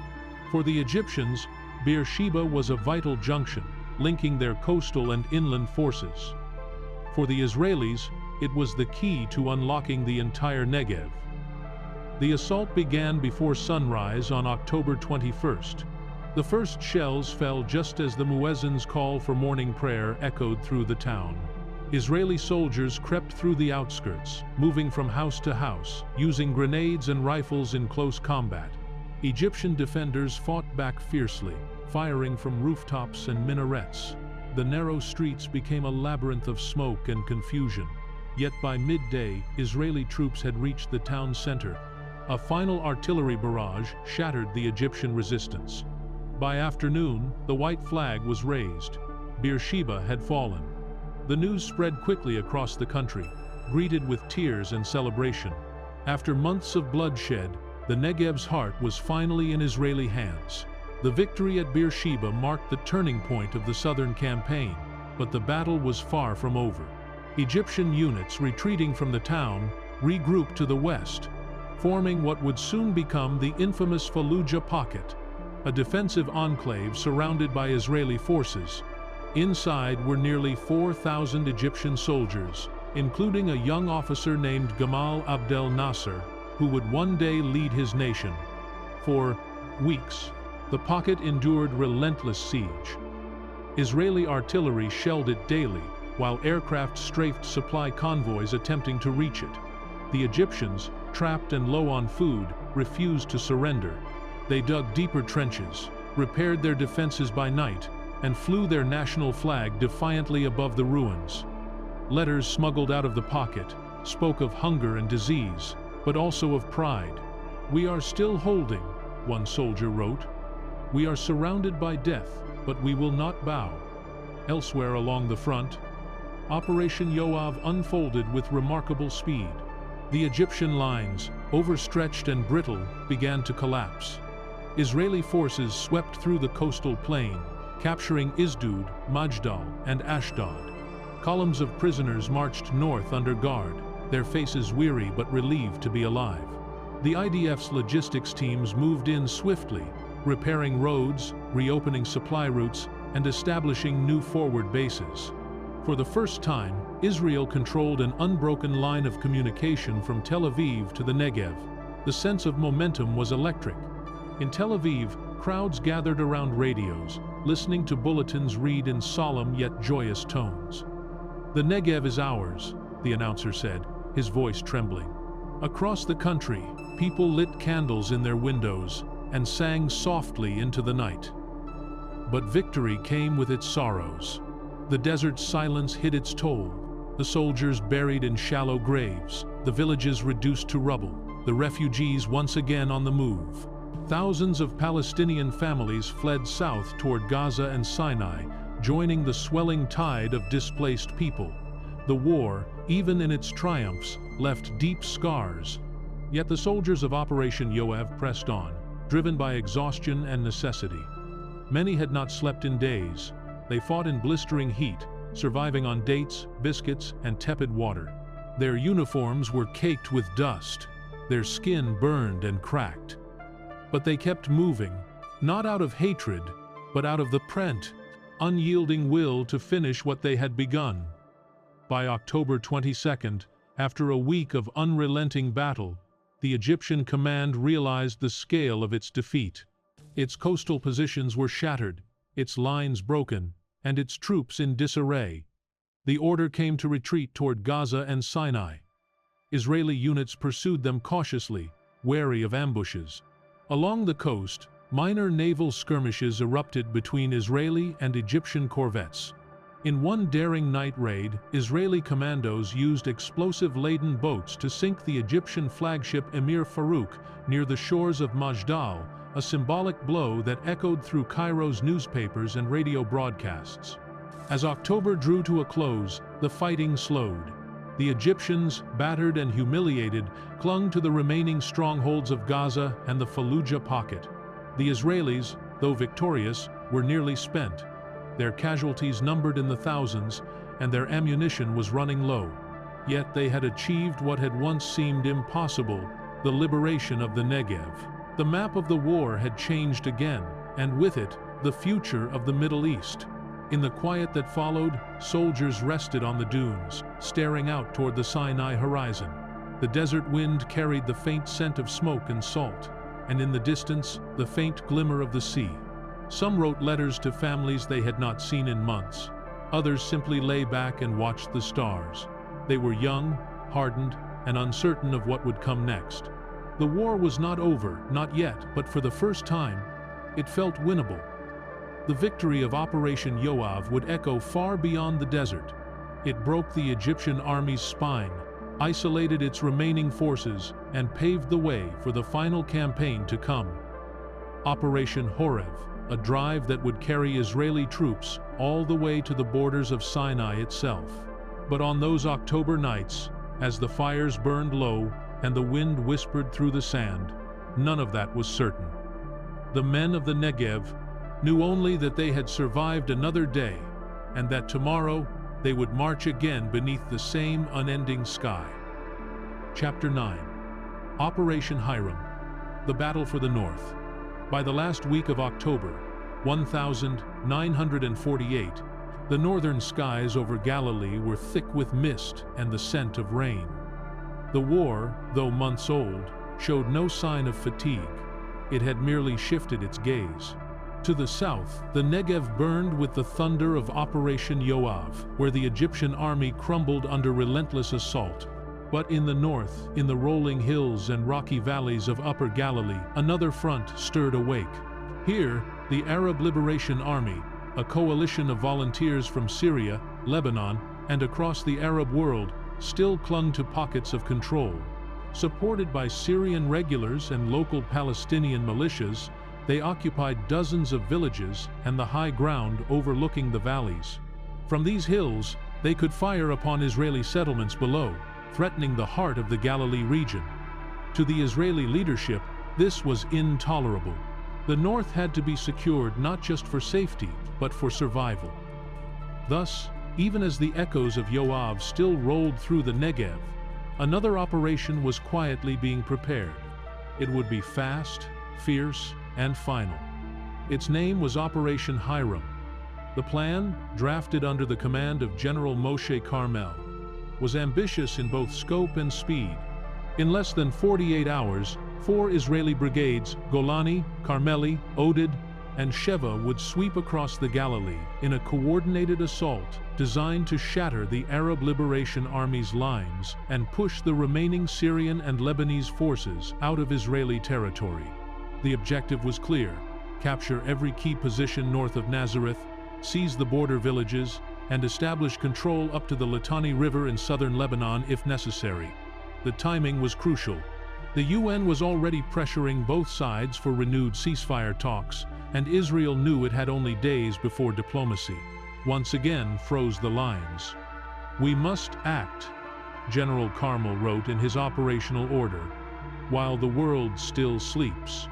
For the Egyptians, Beersheba was a vital junction, linking their coastal and inland forces. For the Israelis, it was the key to unlocking the entire Negev. The assault began before sunrise on October 21st. The first shells fell just as the muezzin's call for morning prayer echoed through the town. Israeli soldiers crept through the outskirts, moving from house to house, using grenades and rifles in close combat. Egyptian defenders fought back fiercely, firing from rooftops and minarets. The narrow streets became a labyrinth of smoke and confusion. Yet by midday, Israeli troops had reached the town center. A final artillery barrage shattered the Egyptian resistance. By afternoon, the white flag was raised. Beersheba had fallen. The news spread quickly across the country, greeted with tears and celebration. After months of bloodshed, the Negev's heart was finally in Israeli hands. The victory at Beersheba marked the turning point of the southern campaign, but the battle was far from over. Egyptian units retreating from the town regrouped to the west, forming what would soon become the infamous Fallujah Pocket, a defensive enclave surrounded by Israeli forces. Inside were nearly 4,000 Egyptian soldiers, including a young officer named Gamal Abdel Nasser, who would one day lead his nation. For weeks, the pocket endured relentless siege. Israeli artillery shelled it daily, while aircraft strafed supply convoys attempting to reach it. The Egyptians, trapped and low on food, refused to surrender. They dug deeper trenches, repaired their defenses by night, and flew their national flag defiantly above the ruins. Letters smuggled out of the pocket spoke of hunger and disease, but also of pride. "We are still holding," one soldier wrote. "We are surrounded by death, but we will not bow." Elsewhere along the front, Operation Yoav unfolded with remarkable speed. The Egyptian lines, overstretched and brittle, began to collapse. Israeli forces swept through the coastal plain, capturing Isdud, Majdal, and Ashdod. Columns of prisoners marched north under guard, their faces weary but relieved to be alive. The IDF's logistics teams moved in swiftly, repairing roads, reopening supply routes, and establishing new forward bases. For the first time, Israel controlled an unbroken line of communication from Tel Aviv to the Negev. The sense of momentum was electric. In Tel Aviv, crowds gathered around radios, listening to bulletins read in solemn yet joyous tones. "The Negev is ours," the announcer said, his voice trembling. Across the country, people lit candles in their windows and sang softly into the night. But victory came with its sorrows. The desert's silence hid its toll. The soldiers buried in shallow graves, the villages reduced to rubble, the refugees once again on the move. Thousands of Palestinian families fled south toward Gaza and Sinai, joining the swelling tide of displaced people. The war, even in its triumphs, left deep scars. Yet the soldiers of Operation Yoav pressed on, driven by exhaustion and necessity. Many had not slept in days. They fought in blistering heat, surviving on dates, biscuits, and tepid water. Their uniforms were caked with dust, their skin burned and cracked. But they kept moving, not out of hatred, but out of the unyielding will to finish what they had begun. By October 22nd, after a week of unrelenting battle, the Egyptian command realized the scale of its defeat. Its coastal positions were shattered, its lines broken, and its troops in disarray. The order came to retreat toward Gaza and Sinai. Israeli units pursued them cautiously, wary of ambushes. Along the coast, minor naval skirmishes erupted between Israeli and Egyptian corvettes. In one daring night raid, Israeli commandos used explosive-laden boats to sink the Egyptian flagship Emir Farouk near the shores of Majdal, a symbolic blow that echoed through Cairo's newspapers and radio broadcasts. As October drew to a close, the fighting slowed. The Egyptians, battered and humiliated, clung to the remaining strongholds of Gaza and the Fallujah Pocket. The Israelis, though victorious, were nearly spent. Their casualties numbered in the thousands, and their ammunition was running low. Yet they had achieved what had once seemed impossible, the liberation of the Negev. The map of the war had changed again, and with it, the future of the Middle East. In the quiet that followed, soldiers rested on the dunes, staring out toward the Sinai horizon. The desert wind carried the faint scent of smoke and salt, and in the distance, the faint glimmer of the sea. Some wrote letters to families they had not seen in months. Others simply lay back and watched the stars. They were young, hardened, and uncertain of what would come next. The war was not over, not yet, but for the first time, it felt winnable. The victory of Operation Yoav would echo far beyond the desert. It broke the Egyptian army's spine, isolated its remaining forces, and paved the way for the final campaign to come. Operation Horeb. a drive that would carry Israeli troops all the way to the borders of Sinai itself. But on those October nights, as the fires burned low and the wind whispered through the sand, none of that was certain. The men of the Negev knew only that they had survived another day, and that tomorrow they would march again beneath the same unending sky. Chapter 9. Operation Hiram. The Battle for the North. By the last week of October, 1948, the northern skies over Galilee were thick with mist and the scent of rain. The war, though months old, showed no sign of fatigue. It had merely shifted its gaze. To the south, the Negev burned with the thunder of Operation Yoav, where the Egyptian army crumbled under relentless assault. But in the north, in the rolling hills and rocky valleys of Upper Galilee, another front stirred awake. Here, the Arab Liberation Army, a coalition of volunteers from Syria, Lebanon, and across the Arab world, still clung to pockets of control. Supported by Syrian regulars and local Palestinian militias, they occupied dozens of villages and the high ground overlooking the valleys. From these hills, they could fire upon Israeli settlements below, threatening the heart of the Galilee region. To the Israeli leadership, this was intolerable. The north had to be secured not just for safety, but for survival. Thus, even as the echoes of Yoav still rolled through the Negev, another operation was quietly being prepared. It would be fast, fierce, and final. Its name was Operation Hiram. The plan, drafted under the command of General Moshe Carmel, was ambitious in both scope and speed. In less than 48 hours, 4 Israeli brigades, Golani, Carmeli, Oded, and Sheva, would sweep across the Galilee in a coordinated assault designed to shatter the Arab Liberation Army's lines and push the remaining Syrian and Lebanese forces out of Israeli territory. The objective was clear: capture every key position north of Nazareth, seize the border villages, and establish control up to the Litani River in southern Lebanon if necessary. The timing was crucial. The UN was already pressuring both sides for renewed ceasefire talks, and Israel knew it had only days before diplomacy once again froze the lines. "We must act," General Carmel wrote in his operational order, "while the world still sleeps."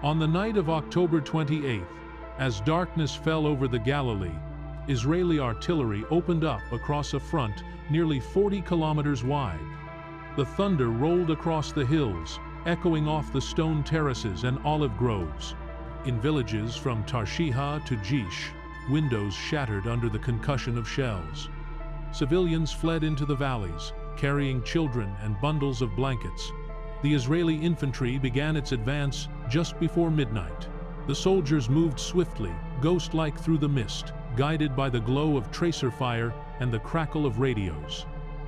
On the night of October 28th, as darkness fell over the Galilee, Israeli artillery opened up across a front nearly 40 kilometers wide. The thunder rolled across the hills, echoing off the stone terraces and olive groves. In villages from Tarshiha to Jish, windows shattered under the concussion of shells. Civilians fled into the valleys, carrying children and bundles of blankets. The Israeli infantry began its advance just before midnight. The soldiers moved swiftly, ghost-like through the mist, guided by the glow of tracer fire and the crackle of radios.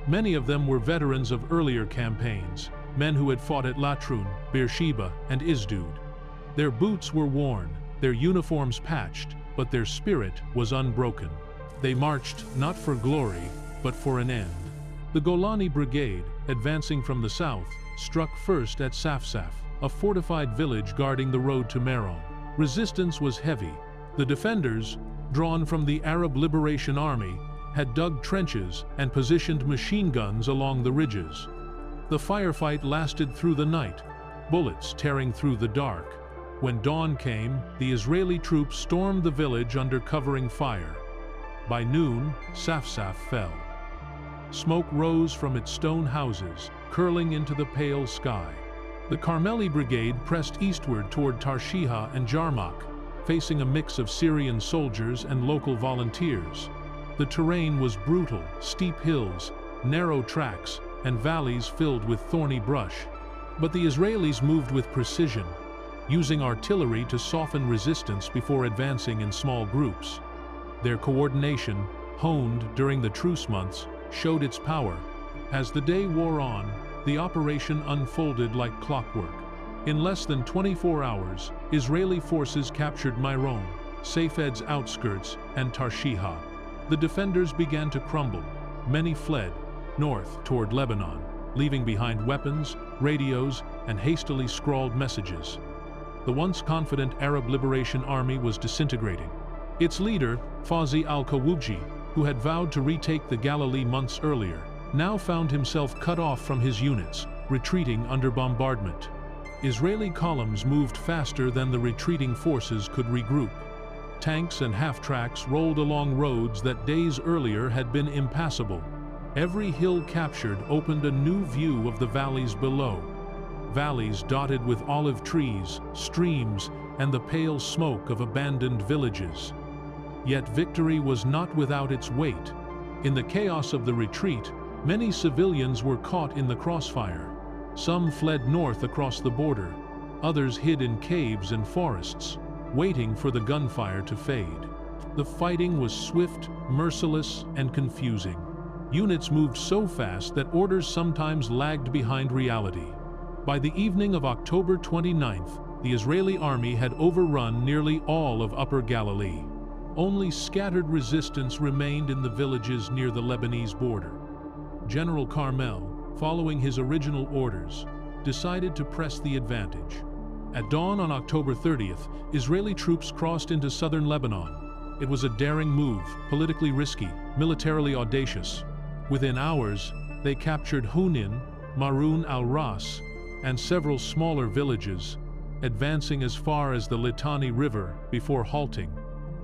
Many of them were veterans of earlier campaigns, men who had fought at Latrun, Beersheba, and Isdud. Their boots were worn, their uniforms patched, but their spirit was unbroken. They marched not for glory, but for an end. The Golani Brigade, advancing from the south, struck first at Safsaf, a fortified village guarding the road to Meron. Resistance was heavy. The defenders, drawn from the Arab Liberation Army, had dug trenches and positioned machine guns along the ridges. The firefight lasted through the night, bullets tearing through the dark. When dawn came, the Israeli troops stormed the village under covering fire. By noon, Safsaf fell. Smoke rose from its stone houses, curling into the pale sky. The Carmeli Brigade pressed eastward toward Tarshiha and Jarmuk, facing a mix of Syrian soldiers and local volunteers. The terrain was brutal: steep hills, narrow tracks, and valleys filled with thorny brush. But the Israelis moved with precision, using artillery to soften resistance before advancing in small groups. Their coordination, honed during the truce months, showed its power. As the day wore on, the operation unfolded like clockwork. In less than 24 hours, Israeli forces captured Meron, Safed's outskirts, and Tarshiha. The defenders began to crumble. Many fled north toward Lebanon, leaving behind weapons, radios, and hastily scrawled messages. the once confident Arab Liberation Army was disintegrating. Its leader, Fawzi al-Kawuji, who had vowed to retake the Galilee months earlier, now found himself cut off from his units, retreating under bombardment. Israeli columns moved faster than the retreating forces could regroup. Tanks and half-tracks rolled along roads that days earlier had been impassable. Every hill captured opened a new view of the valleys below. Valleys dotted with olive trees, streams, and the pale smoke of abandoned villages. Yet victory was not without its weight. In the chaos of the retreat, many civilians were caught in the crossfire. Some fled north across the border. Others hid in caves and forests, waiting for the gunfire to fade. The fighting was swift, merciless, and confusing. Units moved so fast that orders sometimes lagged behind reality. By the evening of October 29th, the Israeli army had overrun nearly all of Upper Galilee. Only scattered resistance remained in the villages near the Lebanese border. General Carmel, following his original orders, decided to press the advantage. At dawn on October 30th, Israeli troops crossed into southern Lebanon. It was a daring move, politically risky, militarily audacious. Within hours, they captured Hunin, Maroun al-Ras, and several smaller villages, advancing as far as the Litani River before halting.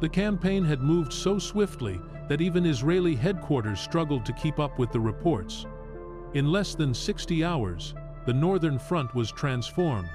The campaign had moved so swiftly that even Israeli headquarters struggled to keep up with the reports. In less than 60 hours, the northern front was transformed.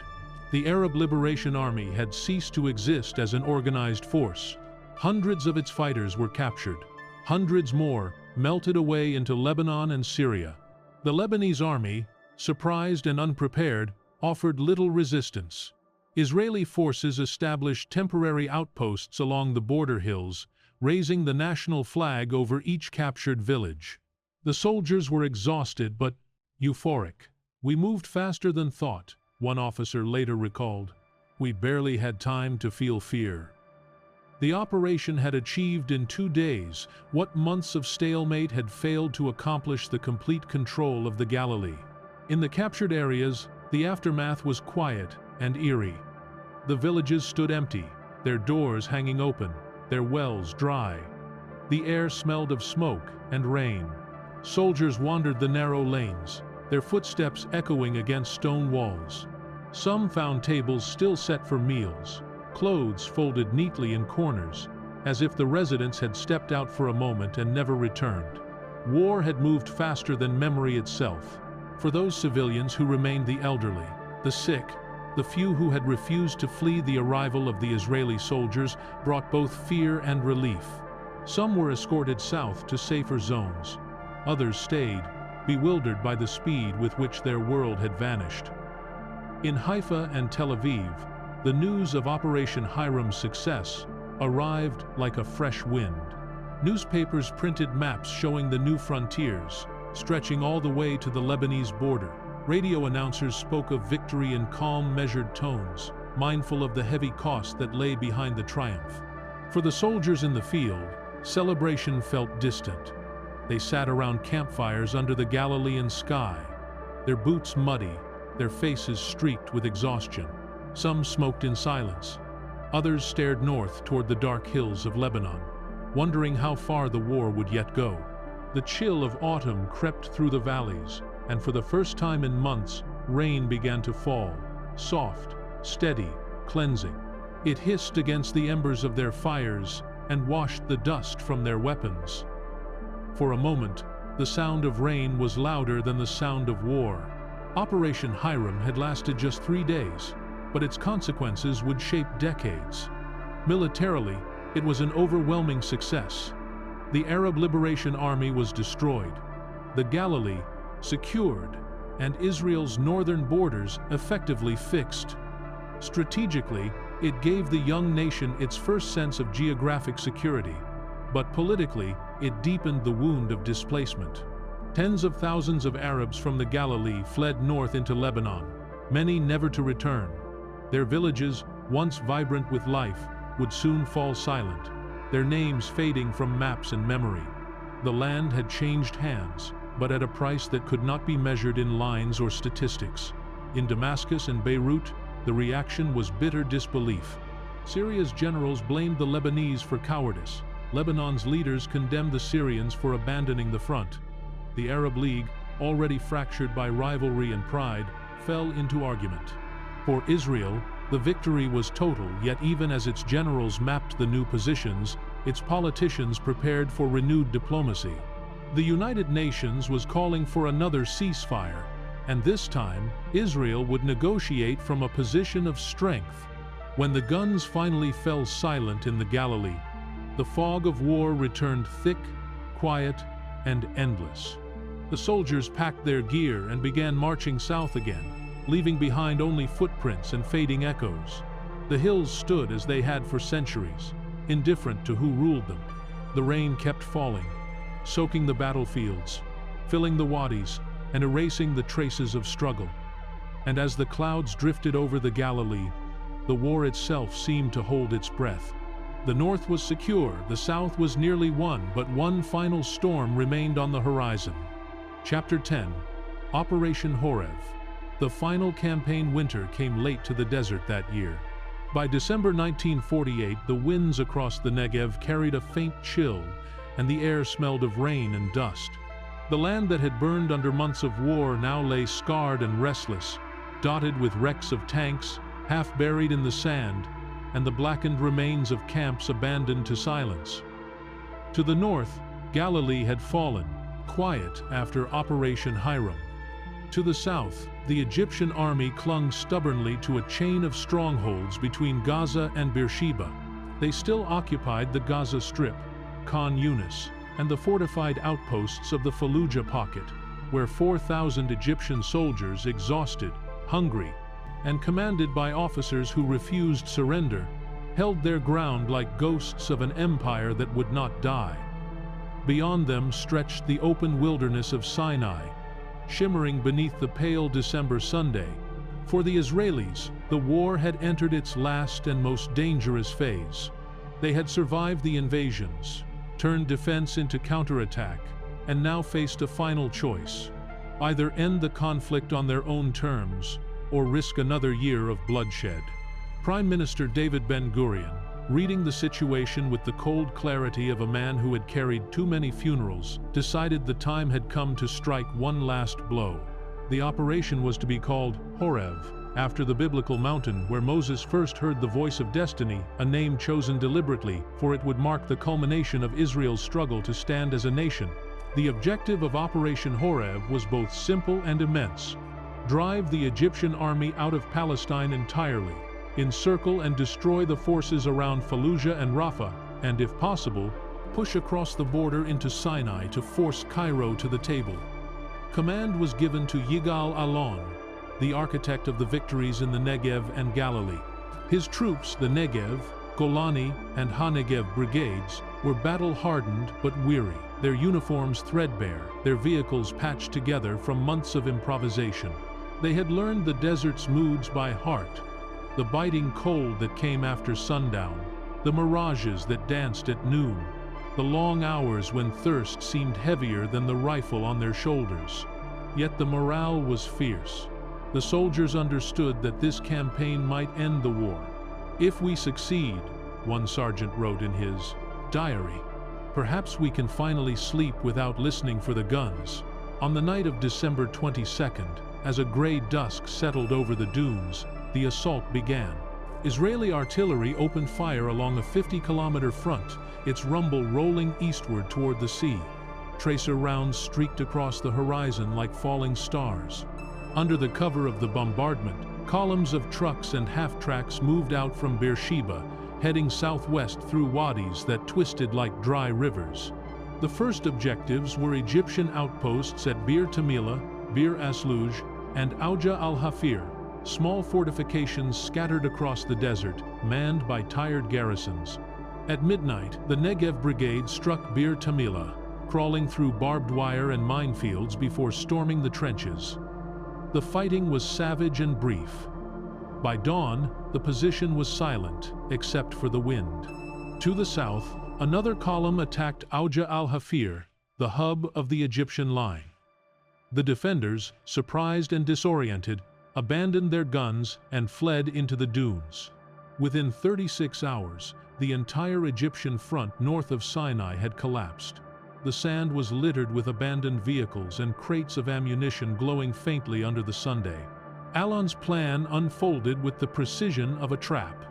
The Arab Liberation Army had ceased to exist as an organized force. Hundreds of its fighters were captured. Hundreds more melted away into Lebanon and Syria. The Lebanese army, surprised and unprepared, offered little resistance. Israeli forces established temporary outposts along the border hills, raising the national flag over each captured village. The soldiers were exhausted but euphoric. "We moved faster than thought," one officer later recalled. "We barely had time to feel fear." The operation had achieved in 2 days what months of stalemate had failed to accomplish: the complete control of the Galilee. In the captured areas, the aftermath was quiet and eerie. The villages stood empty, their doors hanging open, their wells dry. The air smelled of smoke and rain. Soldiers wandered the narrow lanes, their footsteps echoing against stone walls. Some found tables still set for meals, clothes folded neatly in corners, as if the residents had stepped out for a moment and never returned. War had moved faster than memory itself. For those civilians who remained, the elderly, the sick, the few who had refused to flee, the arrival of the Israeli soldiers brought both fear and relief. Some were escorted south to safer zones. Others stayed, bewildered by the speed with which their world had vanished. In Haifa and Tel Aviv, the news of Operation Hiram's success arrived like a fresh wind. Newspapers printed maps showing the new frontiers, stretching all the way to the Lebanese border. Radio announcers spoke of victory in calm, measured tones, mindful of the heavy cost that lay behind the triumph. For the soldiers in the field, celebration felt distant. They sat around campfires under the Galilean sky, their boots muddy, their faces streaked with exhaustion. Some smoked in silence. Others stared north toward the dark hills of Lebanon, wondering how far the war would yet go. The chill of autumn crept through the valleys, and for the first time in months, rain began to fall, soft, steady, cleansing. It hissed against the embers of their fires and washed the dust from their weapons. For a moment, the sound of rain was louder than the sound of war. Operation Hiram had lasted just 3 days, but its consequences would shape decades. Militarily, it was an overwhelming success. The Arab Liberation Army was destroyed, the Galilee secured, and Israel's northern borders effectively fixed. Strategically, it gave the young nation its first sense of geographic security, but politically, it deepened the wound of displacement. Tens of thousands of Arabs from the Galilee fled north into Lebanon, many never to return. Their villages, once vibrant with life, would soon fall silent, their names fading from maps and memory. The land had changed hands, but at a price that could not be measured in lines or statistics. In Damascus and Beirut, The reaction was bitter disbelief. Syria's generals blamed the Lebanese for cowardice. Lebanon's leaders condemned the Syrians for abandoning the front. The Arab League, already fractured by rivalry and pride, fell into argument. For Israel, the victory was total, yet even as its generals mapped the new positions, its politicians prepared for renewed diplomacy. The United Nations was calling for another ceasefire, and this time, Israel would negotiate from a position of strength. When the guns finally fell silent in the Galilee, the fog of war returned thick, quiet, and endless. The soldiers packed their gear and began marching south again, leaving behind only footprints and fading echoes. The hills stood as they had for centuries, indifferent to who ruled them. The rain kept falling, soaking the battlefields, filling the wadis, and erasing the traces of struggle. And as the clouds drifted over the Galilee, the war itself seemed to hold its breath. The north was secure, the south was nearly won, but one final storm remained on the horizon. Chapter 10. Operation Horeb. The final campaign winter came late to the desert that year. By December 1948, the winds across the Negev carried a faint chill, and the air smelled of rain and dust. The land that had burned under months of war now lay scarred and restless, dotted with wrecks of tanks, half buried in the sand, and the blackened remains of camps abandoned to silence. To the north, Galilee had fallen, quiet after Operation Hiram. To the south, the Egyptian army clung stubbornly to a chain of strongholds between Gaza and Beersheba. They still occupied the Gaza Strip, Khan Yunis, and the fortified outposts of the Fallujah pocket, where 4,000 Egyptian soldiers, exhausted, hungry, and commanded by officers who refused surrender, held their ground like ghosts of an empire that would not die. Beyond them stretched the open wilderness of Sinai, shimmering beneath the pale December Sunday. For the Israelis, the war had entered its last and most dangerous phase. They had survived the invasions, turned defense into counterattack, and now faced a final choice: either end the conflict on their own terms, or risk another year of bloodshed. Prime Minister David Ben-Gurion, reading the situation with the cold clarity of a man who had carried too many funerals, decided the time had come to strike one last blow. The operation was to be called Horeb, after the biblical mountain where Moses first heard the voice of destiny, a name chosen deliberately, for it would mark the culmination of Israel's struggle to stand as a nation. The objective of Operation Horeb was both simple and immense: drive the Egyptian army out of Palestine entirely, encircle and destroy the forces around Fallujah and Rafah, and if possible, push across the border into Sinai to force Cairo to the table. Command was given to Yigal Allon, the architect of the victories in the Negev and Galilee. His troops, the Negev, Golani, and Ha-Negev brigades, were battle-hardened but weary, their uniforms threadbare, their vehicles patched together from months of improvisation. They had learned the desert's moods by heart: the biting cold that came after sundown, the mirages that danced at noon, the long hours when thirst seemed heavier than the rifle on their shoulders. Yet the morale was fierce. The soldiers understood that this campaign might end the war. "If we succeed," one sergeant wrote in his diary, "perhaps we can finally sleep without listening for the guns." On the night of December 22nd, as a gray dusk settled over the dunes, the assault began. Israeli artillery opened fire along a 50-kilometer front, its rumble rolling eastward toward the sea. Tracer rounds streaked across the horizon like falling stars. Under the cover of the bombardment, columns of trucks and half-tracks moved out from Beersheba, heading southwest through wadis that twisted like dry rivers. The first objectives were Egyptian outposts at Bir Tamila, Bir Asluj, and Auja al-Hafir, small fortifications scattered across the desert, manned by tired garrisons. At midnight, the Negev Brigade struck Bir Tamila, crawling through barbed wire and minefields before storming the trenches. The fighting was savage and brief. By dawn, the position was silent, except for the wind. To the south, another column attacked Auja al-Hafir, the hub of the Egyptian line. The defenders, surprised and disoriented, abandoned their guns, and fled into the dunes. Within 36 hours, the entire Egyptian front north of Sinai had collapsed. The sand was littered with abandoned vehicles and crates of ammunition glowing faintly under the sunday. Alon's plan unfolded with the precision of a trap.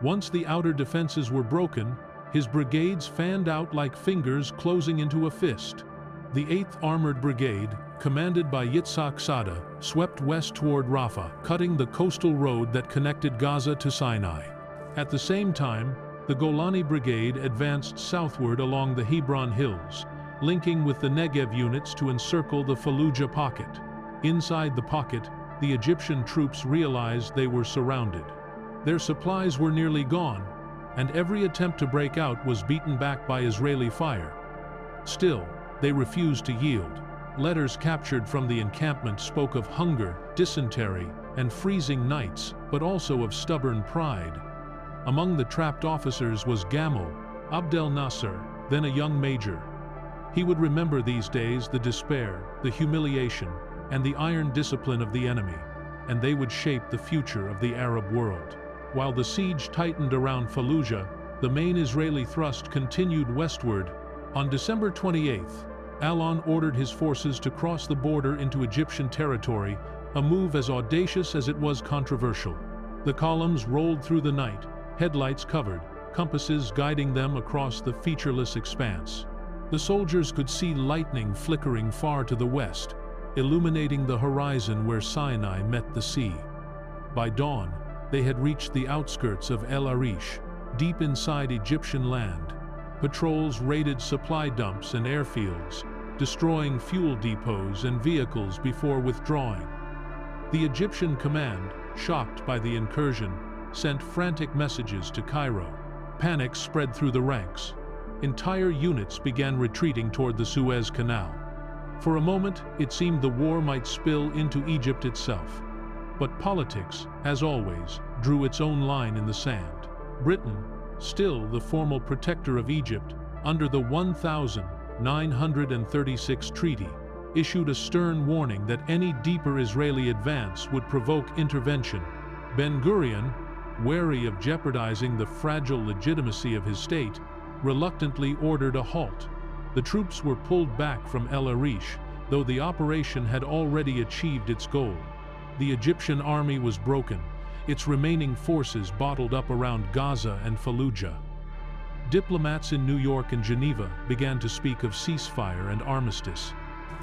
Once the outer defenses were broken, his brigades fanned out like fingers closing into a fist. The 8th Armored Brigade, commanded by Yitzhak Sada, swept west toward Rafah, cutting the coastal road that connected Gaza to Sinai. At the same time, the Golani Brigade advanced southward along the Hebron Hills, linking with the Negev units to encircle the Fallujah pocket. Inside the pocket, the Egyptian troops realized they were surrounded. Their supplies were nearly gone, and every attempt to break out was beaten back by Israeli fire. Still, they refused to yield. Letters captured from the encampment spoke of hunger, dysentery, and freezing nights, but also of stubborn pride. Among the trapped officers was Gamal Abdel Nasser, then a young major. He would remember these days the despair, the humiliation, and the iron discipline of the enemy, and they would shape the future of the Arab world. While the siege tightened around Fallujah, the main Israeli thrust continued westward. On December 28th, Alon ordered his forces to cross the border into Egyptian territory, a move as audacious as it was controversial. The columns rolled through the night, headlights covered, compasses guiding them across the featureless expanse. The soldiers could see lightning flickering far to the west, illuminating the horizon where Sinai met the sea. By dawn, they had reached the outskirts of El Arish, deep inside Egyptian land. Patrols raided supply dumps and airfields, destroying fuel depots and vehicles before withdrawing. The Egyptian command, shocked by the incursion, sent frantic messages to Cairo. Panic spread through the ranks. Entire units began retreating toward the Suez Canal. For a moment, it seemed the war might spill into Egypt itself. But politics, as always, drew its own line in the sand. Britain, still the formal protector of Egypt, under the 1936 treaty, issued a stern warning that any deeper Israeli advance would provoke intervention. Ben-Gurion, wary of jeopardizing the fragile legitimacy of his state, reluctantly ordered a halt. The troops were pulled back from El Arish, though the operation had already achieved its goal. The Egyptian army was broken, its remaining forces bottled up around Gaza and Fallujah. Diplomats in New York and Geneva began to speak of ceasefire and armistice.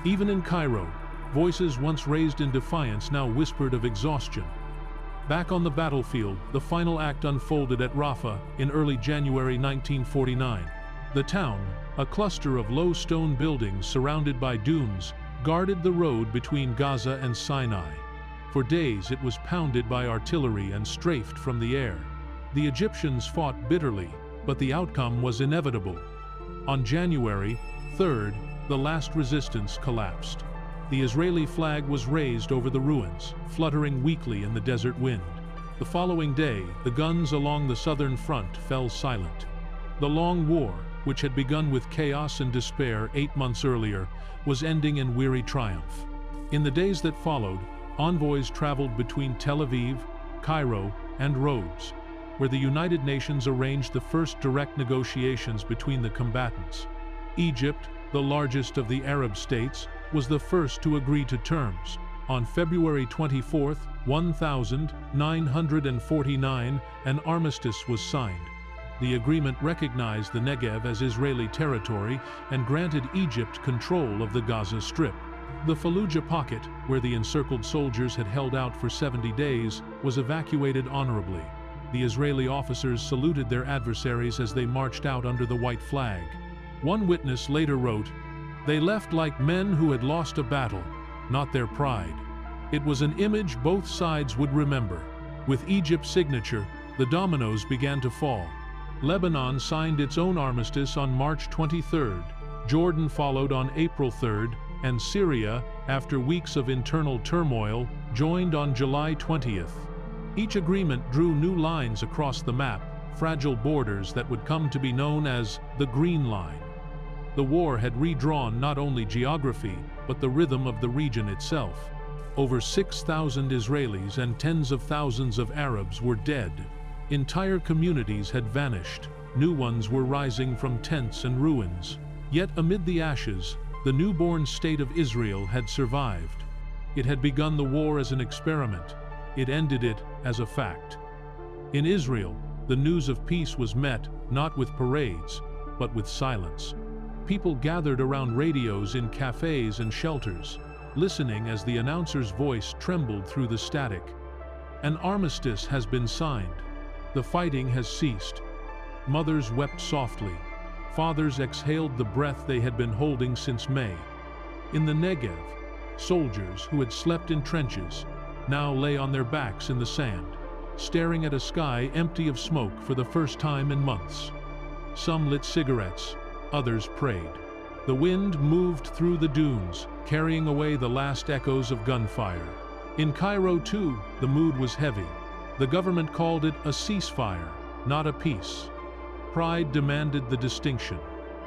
Even in Cairo, voices once raised in defiance now whispered of exhaustion. Back on the battlefield, the final act unfolded at Rafah in early January 1949. The town, a cluster of low stone buildings surrounded by dunes, guarded the road between Gaza and Sinai. For days it was pounded by artillery and strafed from the air. The Egyptians fought bitterly, but the outcome was inevitable. On January 3rd, the last resistance collapsed. The Israeli flag was raised over the ruins, fluttering weakly in the desert wind. The following day, the guns along the southern front fell silent. The long war, which had begun with chaos and despair 8 months earlier, was ending in weary triumph. In the days that followed, envoys traveled between Tel Aviv, Cairo, and Rhodes, where the United Nations arranged the first direct negotiations between the combatants. Egypt, the largest of the Arab states, was the first to agree to terms. On February 24, 1949, an armistice was signed. The agreement recognized the Negev as Israeli territory and granted Egypt control of the Gaza Strip. The Fallujah pocket, where the encircled soldiers had held out for 70 days, was evacuated honorably. The Israeli officers saluted their adversaries as they marched out under the white flag. One witness later wrote, "They left like men who had lost a battle, not their pride." It was an image both sides would remember. With Egypt's signature, the dominoes began to fall. Lebanon signed its own armistice on March 23rd. Jordan followed on April 3rd, and Syria, after weeks of internal turmoil, joined on July 20th. Each agreement drew new lines across the map, fragile borders that would come to be known as the Green Line. The war had redrawn not only geography, but the rhythm of the region itself. Over 6,000 Israelis and tens of thousands of Arabs were dead. Entire communities had vanished. New ones were rising from tents and ruins. Yet amid the ashes, the newborn state of Israel had survived. It had begun the war as an experiment. It ended it as a fact. In Israel, the news of peace was met not with parades, but with silence. People gathered around radios in cafes and shelters, listening as the announcer's voice trembled through the static. An armistice has been signed. The fighting has ceased. Mothers wept softly. Fathers exhaled the breath they had been holding since May. In the Negev, soldiers who had slept in trenches now lay on their backs in the sand, staring at a sky empty of smoke for the first time in months. Some lit cigarettes, others prayed. The wind moved through the dunes, carrying away the last echoes of gunfire. In Cairo, too, the mood was heavy. The government called it a ceasefire, not a peace. Pride demanded the distinction.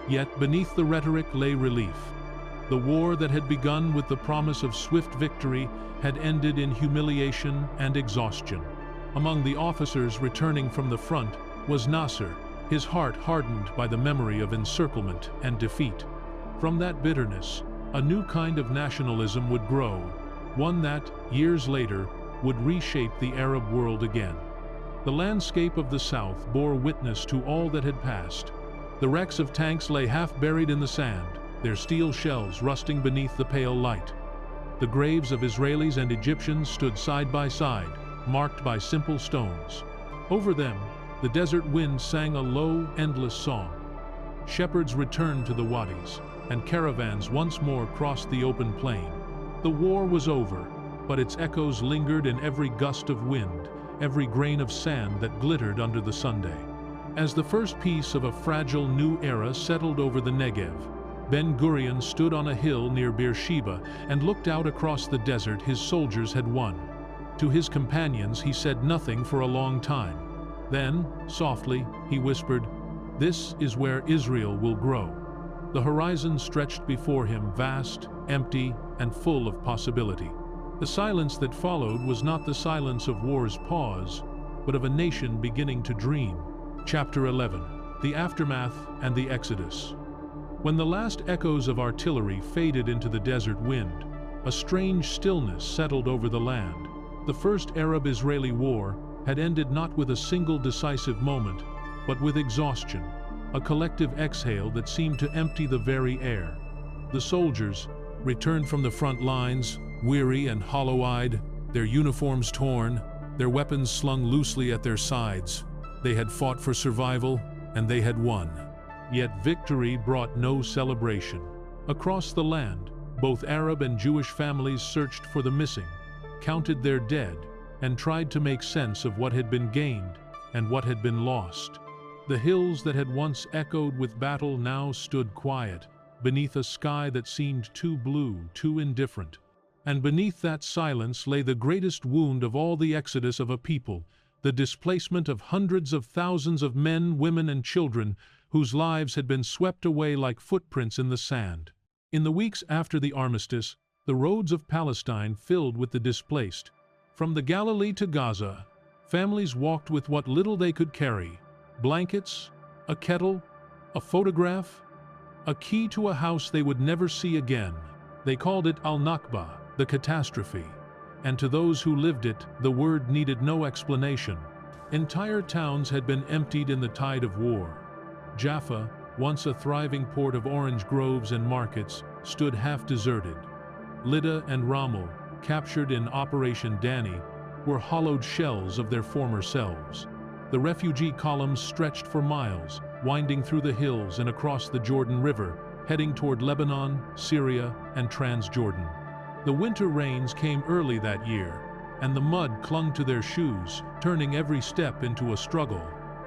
Yet beneath the rhetoric lay relief. The war that had begun with the promise of swift victory had ended in humiliation and exhaustion. Among the officers returning from the front was Nasser, his heart hardened by the memory of encirclement and defeat. From that bitterness, a new kind of nationalism would grow, one that, years later, would reshape the Arab world again. The landscape of the South bore witness to all that had passed. The wrecks of tanks lay half buried in the sand, their steel shells rusting beneath the pale light. The graves of Israelis and Egyptians stood side by side, marked by simple stones. Over them, the desert wind sang a low, endless song. Shepherds returned to the wadis, and caravans once more crossed the open plain. The war was over, but its echoes lingered in every gust of wind, every grain of sand that glittered under the Sunday. As the first piece of a fragile new era settled over the Negev, Ben-Gurion stood on a hill near Beersheba and looked out across the desert his soldiers had won. To his companions he said nothing for a long time. Then, softly, he whispered, "This is where Israel will grow." The horizon stretched before him, vast, empty, and full of possibility. The silence that followed was not the silence of war's pause, but of a nation beginning to dream. Chapter 11. The Aftermath and the Exodus. When the last echoes of artillery faded into the desert wind, a strange stillness settled over the land. The first Arab-Israeli war had ended not with a single decisive moment, but with exhaustion, a collective exhale that seemed to empty the very air. The soldiers returned from the front lines, weary and hollow-eyed, their uniforms torn, their weapons slung loosely at their sides. They had fought for survival, and they had won. Yet victory brought no celebration. Across the land, both Arab and Jewish families searched for the missing, counted their dead, and tried to make sense of what had been gained and what had been lost. The hills that had once echoed with battle now stood quiet, beneath a sky that seemed too blue, too indifferent. And beneath that silence lay the greatest wound of all the exodus of a people, the displacement of hundreds of thousands of men, women, and children whose lives had been swept away like footprints in the sand. In the weeks after the armistice, the roads of Palestine filled with the displaced. From the Galilee to Gaza, families walked with what little they could carry: blankets, a kettle, a photograph, a key to a house they would never see again. They called it Al-Nakba, the catastrophe. And to those who lived it, the word needed no explanation. Entire towns had been emptied in the tide of war. Jaffa, once a thriving port of orange groves and markets, stood half-deserted. Lydda and Ramel, captured in Operation Danny, were hollowed shells of their former selves. The refugee columns stretched for miles, winding through the hills and across the Jordan River, heading toward Lebanon, Syria, and Transjordan. The winter rains came early that year, and the mud clung to their shoes, turning every step into a struggle.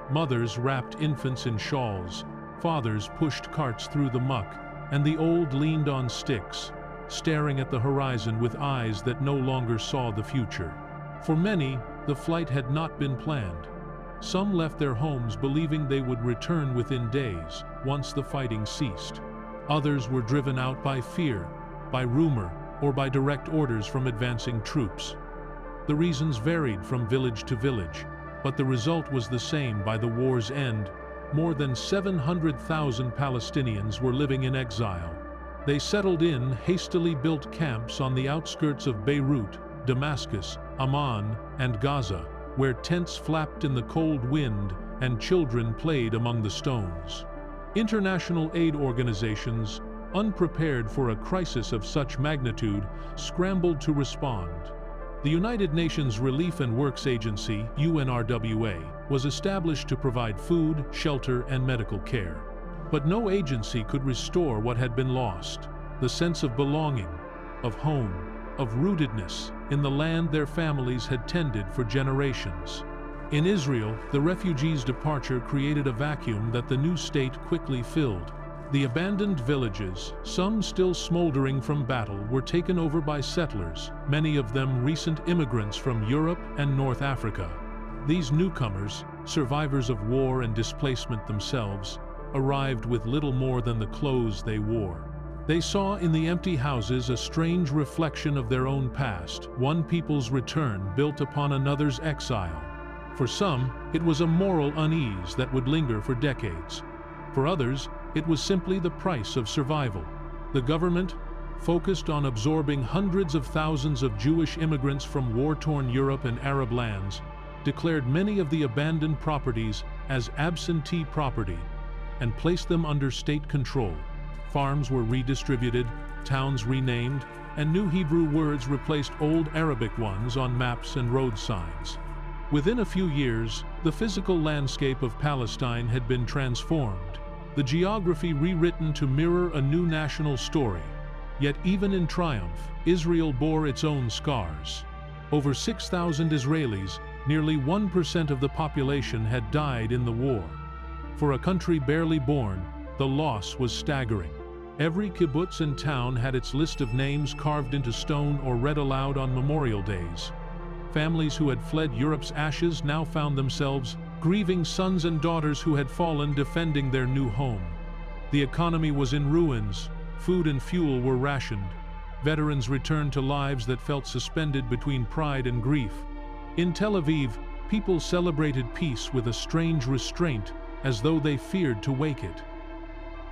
Mothers wrapped infants in shawls, fathers pushed carts through the muck, and the old leaned on sticks, staring at the horizon with eyes that no longer saw the future. For many, the flight had not been planned. Some left their homes believing they would return within days, once the fighting ceased. Others were driven out by fear, by rumor, or by direct orders from advancing troops. The reasons varied from village to village, but the result was the same by the war's end. More than 700,000 Palestinians were living in exile. They settled in hastily built camps on the outskirts of Beirut, Damascus, Amman, and Gaza, where tents flapped in the cold wind and children played among the stones. International aid organizations, unprepared for a crisis of such magnitude, scrambled to respond. The United Nations Relief and Works Agency, UNRWA, was established to provide food, shelter, and medical care. But no agency could restore what had been lost: the sense of belonging, of home, of rootedness in the land their families had tended for generations. In Israel, the refugees' departure created a vacuum that the new state quickly filled. The abandoned villages, some still smoldering from battle, were taken over by settlers, many of them recent immigrants from Europe and North Africa. These newcomers, survivors of war and displacement themselves, arrived with little more than the clothes they wore. They saw in the empty houses a strange reflection of their own past, one people's return built upon another's exile. For some, it was a moral unease that would linger for decades. For others, it was simply the price of survival. The government, focused on absorbing hundreds of thousands of Jewish immigrants from war-torn Europe and Arab lands, declared many of the abandoned properties as absentee property and placed them under state control. Farms were redistributed, towns renamed, and new Hebrew words replaced old Arabic ones on maps and road signs. Within a few years, the physical landscape of Palestine had been transformed, the geography rewritten to mirror a new national story. Yet even in triumph, Israel bore its own scars. Over 6,000 Israelis, nearly 1% of the population, had died in the war. For a country barely born, the loss was staggering. Every kibbutz and town had its list of names carved into stone or read aloud on memorial days. Families who had fled Europe's ashes now found themselves grieving sons and daughters who had fallen defending their new home. The economy was in ruins, food and fuel were rationed. Veterans returned to lives that felt suspended between pride and grief. In Tel Aviv, people celebrated peace with a strange restraint, as though they feared to wake it.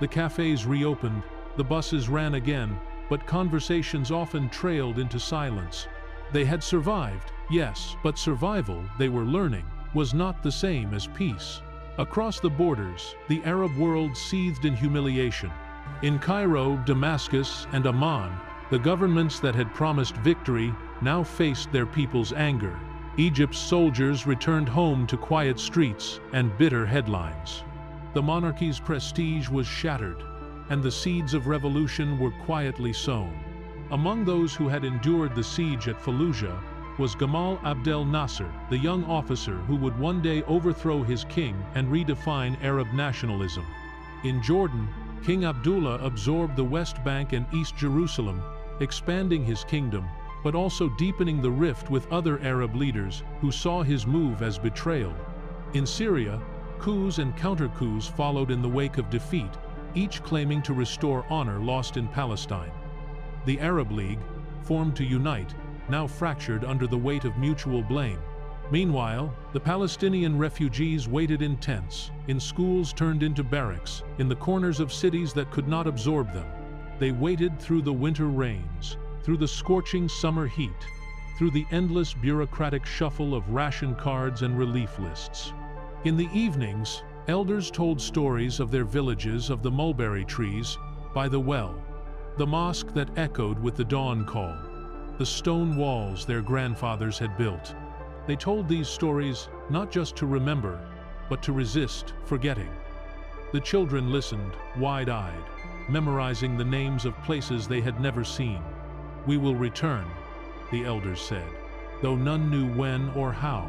The cafes reopened, the buses ran again, but conversations often trailed into silence. They had survived, yes, but survival, they were learning, was not the same as peace. Across the borders, the Arab world seethed in humiliation. In Cairo, Damascus, and Amman, the governments that had promised victory now faced their people's anger. Egypt's soldiers returned home to quiet streets and bitter headlines. The monarchy's prestige was shattered, and the seeds of revolution were quietly sown. Among those who had endured the siege at Fallujah was Gamal Abdel Nasser, the young officer who would one day overthrow his king and redefine Arab nationalism. In Jordan, King Abdullah absorbed the West Bank and East Jerusalem, expanding his kingdom, but also deepening the rift with other Arab leaders who saw his move as betrayal. In Syria, coups and counter-coups followed in the wake of defeat, each claiming to restore honor lost in Palestine. The Arab League, formed to unite, now fractured under the weight of mutual blame. Meanwhile, the Palestinian refugees waited in tents, in schools turned into barracks, in the corners of cities that could not absorb them. They waited through the winter rains, through the scorching summer heat, through the endless bureaucratic shuffle of ration cards and relief lists. In the evenings, elders told stories of their villages, of the mulberry trees by the well, the mosque that echoed with the dawn call, the stone walls their grandfathers had built. They told these stories not just to remember, but to resist forgetting. The children listened, wide-eyed, memorizing the names of places they had never seen. "We will return," the elders said, though none knew when or how.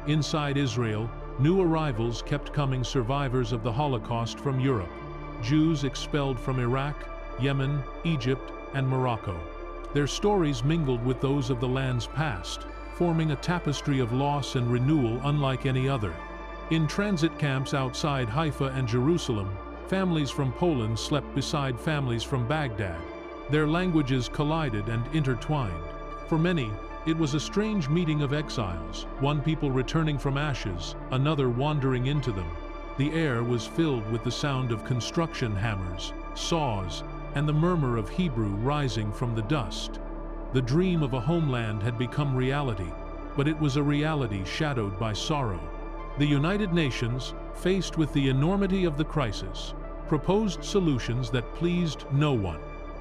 Inside Israel, new arrivals kept coming, survivors of the Holocaust from Europe, Jews expelled from Iraq, Yemen, Egypt, and Morocco. Their stories mingled with those of the land's past, forming a tapestry of loss and renewal unlike any other. In transit camps outside Haifa and Jerusalem, families from Poland slept beside families from Baghdad. Their languages collided and intertwined. For many, it was a strange meeting of exiles, one people returning from ashes, another wandering into them. The air was filled with the sound of construction hammers, saws, and the murmur of Hebrew rising from the dust. The dream of a homeland had become reality, but it was a reality shadowed by sorrow. The United Nations, faced with the enormity of the crisis, proposed solutions that pleased no one.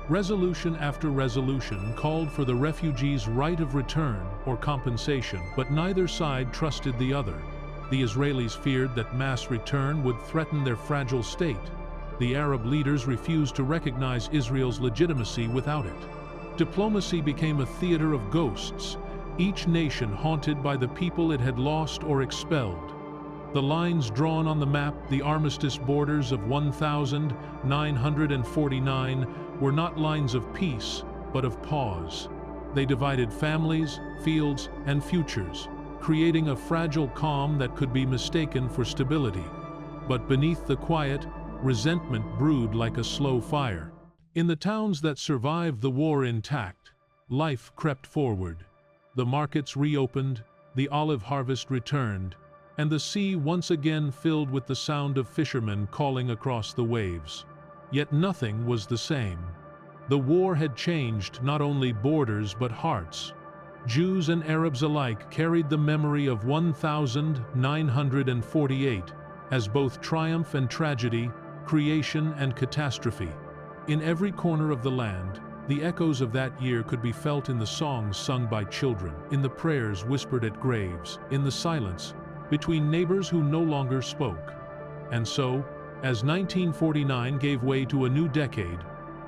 Resolution after resolution called for the refugees' right of return or compensation, but neither side trusted the other. The Israelis feared that mass return would threaten their fragile state. The Arab leaders refused to recognize Israel's legitimacy without it. Diplomacy became a theater of ghosts, each nation haunted by the people it had lost or expelled. The lines drawn on the map, the armistice borders of 1949, were not lines of peace, but of pause. They divided families, fields, and futures, creating a fragile calm that could be mistaken for stability. But beneath the quiet, resentment brewed like a slow fire. In the towns that survived the war intact, life crept forward. The markets reopened, the olive harvest returned, and the sea once again filled with the sound of fishermen calling across the waves. Yet nothing was the same. The war had changed not only borders but hearts. Jews and Arabs alike carried the memory of 1948 as both triumph and tragedy, creation and catastrophe. In every corner of the land, the echoes of that year could be felt in the songs sung by children, in the prayers whispered at graves, in the silence between neighbors who no longer spoke. And so, as 1949 gave way to a new decade,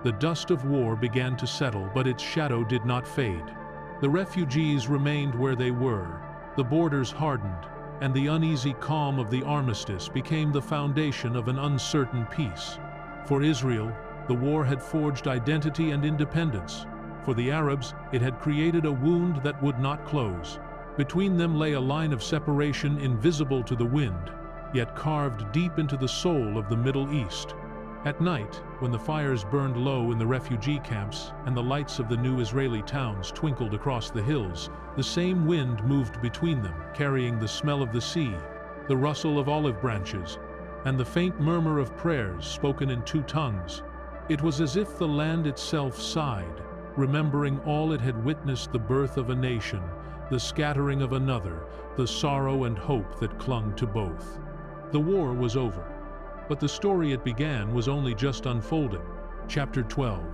the dust of war began to settle, but its shadow did not fade. The refugees remained where they were, the borders hardened, and the uneasy calm of the armistice became the foundation of an uncertain peace. For Israel, the war had forged identity and independence. For the Arabs, it had created a wound that would not close. Between them lay a line of separation invisible to the wind, yet carved deep into the soul of the Middle East. At night, when the fires burned low in the refugee camps and the lights of the new Israeli towns twinkled across the hills, the same wind moved between them, carrying the smell of the sea, the rustle of olive branches, and the faint murmur of prayers spoken in two tongues. It was as if the land itself sighed, remembering all it had witnessed: the birth of a nation, the scattering of another, the sorrow and hope that clung to both. The war was over, but the story it began was only just unfolding. Chapter 12.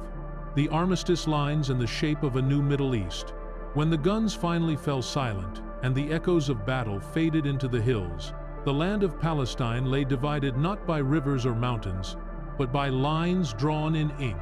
The armistice lines in the shape of a new Middle East. When the guns finally fell silent and the echoes of battle faded into the hills, the land of Palestine lay divided not by rivers or mountains, but by lines drawn in ink.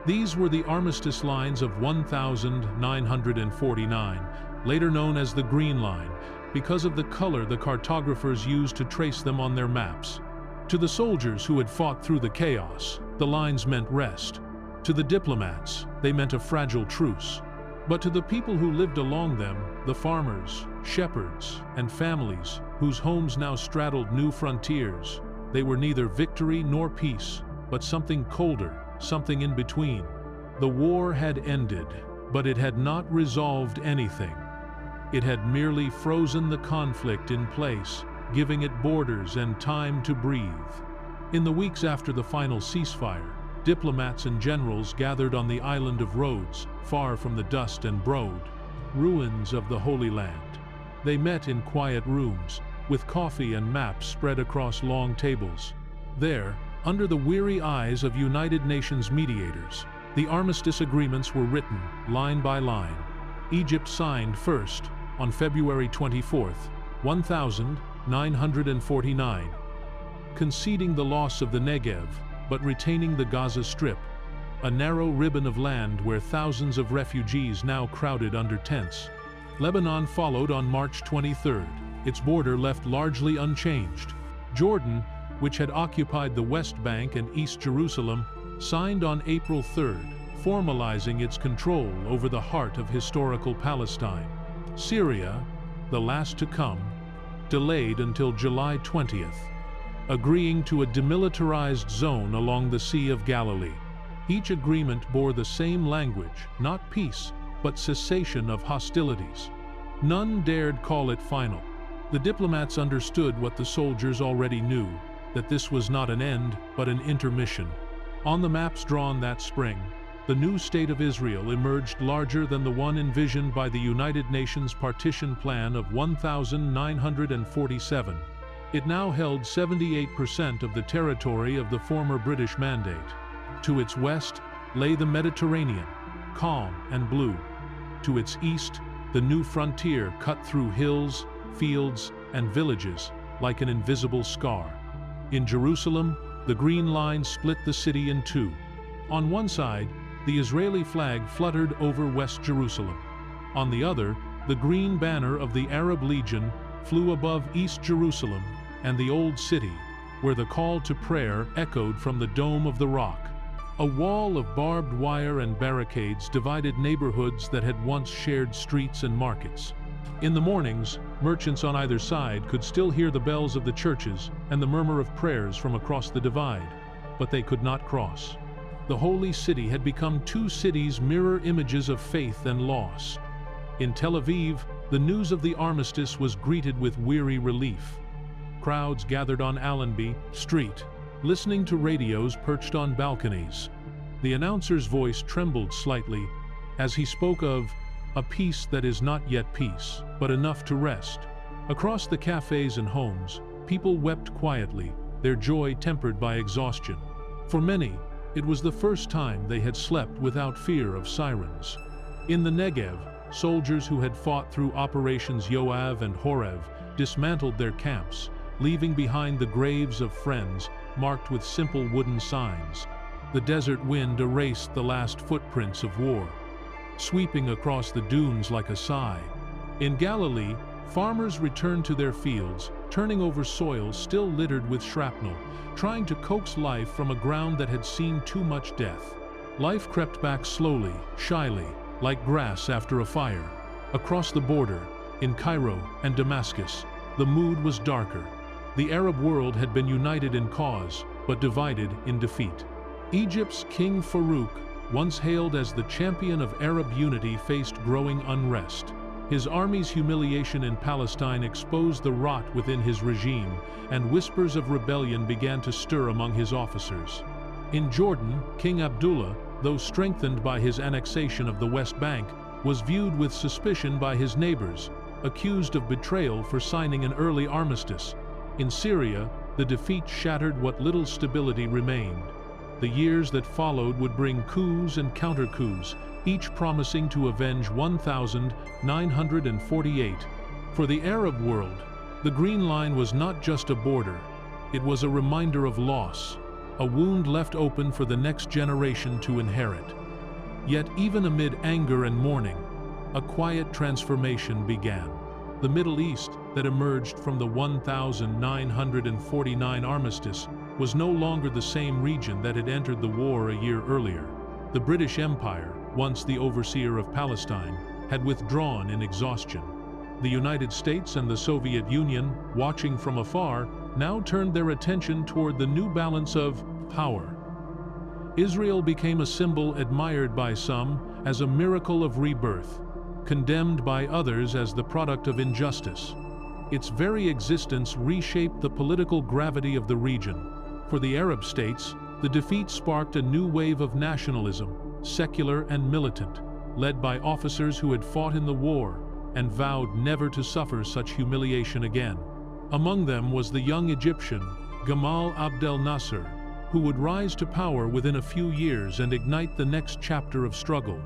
These were the armistice lines of 1949, later known as the Green Line, because of the color the cartographers used to trace them on their maps. To the soldiers who had fought through the chaos, the lines meant rest. To the diplomats, they meant a fragile truce. But to the people who lived along them, the farmers, shepherds, and families, whose homes now straddled new frontiers, they were neither victory nor peace, but something colder, something in between. The war had ended, but it had not resolved anything. It had merely frozen the conflict in place, giving it borders and time to breathe. In the weeks after the final ceasefire, diplomats and generals gathered on the island of Rhodes, far from the dust and broad ruins of the Holy Land. They met in quiet rooms, with coffee and maps spread across long tables. There, under the weary eyes of United Nations mediators, the armistice agreements were written, line by line. Egypt signed first, on February 24, 1949, conceding the loss of the Negev, but retaining the Gaza Strip, a narrow ribbon of land where thousands of refugees now crowded under tents. Lebanon followed on March 23, its border left largely unchanged. Jordan, which had occupied the West Bank and East Jerusalem, signed on April 3, formalizing its control over the heart of historical Palestine. Syria, the last to come, delayed until July 20, agreeing to a demilitarized zone along the Sea of Galilee. Each agreement bore the same language, not peace, but cessation of hostilities. None dared call it final. The diplomats understood what the soldiers already knew, that this was not an end, but an intermission. On the maps drawn that spring, the new state of Israel emerged larger than the one envisioned by the United Nations Partition Plan of 1947. It now held 78% of the territory of the former British Mandate. To its west lay the Mediterranean, calm and blue. To its east, the new frontier cut through hills, fields, and villages like an invisible scar. In Jerusalem, the green line split the city in two. On one side, the Israeli flag fluttered over West Jerusalem. On the other, the green banner of the Arab Legion flew above East Jerusalem and the Old City, where the call to prayer echoed from the Dome of the Rock. A wall of barbed wire and barricades divided neighborhoods that had once shared streets and markets. In the mornings, merchants on either side could still hear the bells of the churches and the murmur of prayers from across the divide, but they could not cross. The Holy City had become two cities' mirror images of faith and loss. In Tel Aviv, the news of the armistice was greeted with weary relief. Crowds gathered on Allenby Street, listening to radios perched on balconies. The announcer's voice trembled slightly as he spoke of a peace that is not yet peace, but enough to rest. Across the cafes and homes, people wept quietly, their joy tempered by exhaustion. For many, it was the first time they had slept without fear of sirens. In the Negev, soldiers who had fought through Operations Yoav and Horev dismantled their camps, leaving behind the graves of friends marked with simple wooden signs. The desert wind erased the last footprints of war, sweeping across the dunes like a sigh. In Galilee, farmers returned to their fields, turning over soil still littered with shrapnel, trying to coax life from a ground that had seen too much death. Life crept back slowly, shyly, like grass after a fire. Across the border, in Cairo and Damascus, the mood was darker. The Arab world had been united in cause, but divided in defeat. Egypt's King Farouk, once hailed as the champion of Arab unity, faced growing unrest. His army's humiliation in Palestine exposed the rot within his regime, and whispers of rebellion began to stir among his officers. In Jordan, King Abdullah, though strengthened by his annexation of the West Bank, was viewed with suspicion by his neighbors, accused of betrayal for signing an early armistice. In Syria, the defeat shattered what little stability remained. The years that followed would bring coups and counter-coups, each promising to avenge 1948. For the Arab world, the Green Line was not just a border, it was a reminder of loss, a wound left open for the next generation to inherit. Yet even amid anger and mourning, a quiet transformation began. The Middle East, that emerged from the 1949 armistice, was no longer the same region that had entered the war a year earlier. The British Empire, once the overseer of Palestine, had withdrawn in exhaustion. The United States and the Soviet Union, watching from afar, now turned their attention toward the new balance of power. Israel became a symbol admired by some as a miracle of rebirth, condemned by others as the product of injustice. Its very existence reshaped the political gravity of the region. For the Arab states, the defeat sparked a new wave of nationalism, secular and militant, led by officers who had fought in the war and vowed never to suffer such humiliation again. Among them was the young Egyptian, Gamal Abdel Nasser, who would rise to power within a few years and ignite the next chapter of struggle.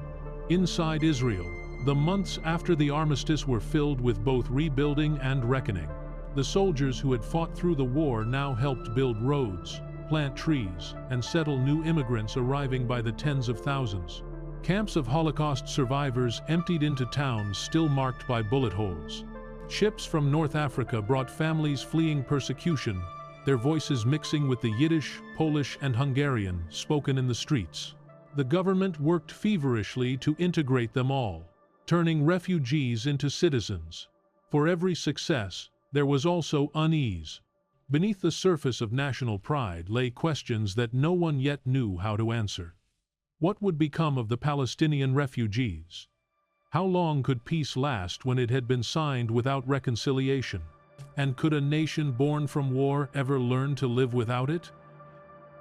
Inside Israel, the months after the armistice were filled with both rebuilding and reckoning. The soldiers who had fought through the war now helped build roads, plant trees, and settle new immigrants arriving by the tens of thousands. Camps of Holocaust survivors emptied into towns still marked by bullet holes. Ships from North Africa brought families fleeing persecution, their voices mixing with the Yiddish, Polish, and Hungarian spoken in the streets. The government worked feverishly to integrate them all, turning refugees into citizens. For every success, there was also unease. Beneath the surface of national pride lay questions that no one yet knew how to answer. What would become of the Palestinian refugees? How long could peace last when it had been signed without reconciliation? And could a nation born from war ever learn to live without it?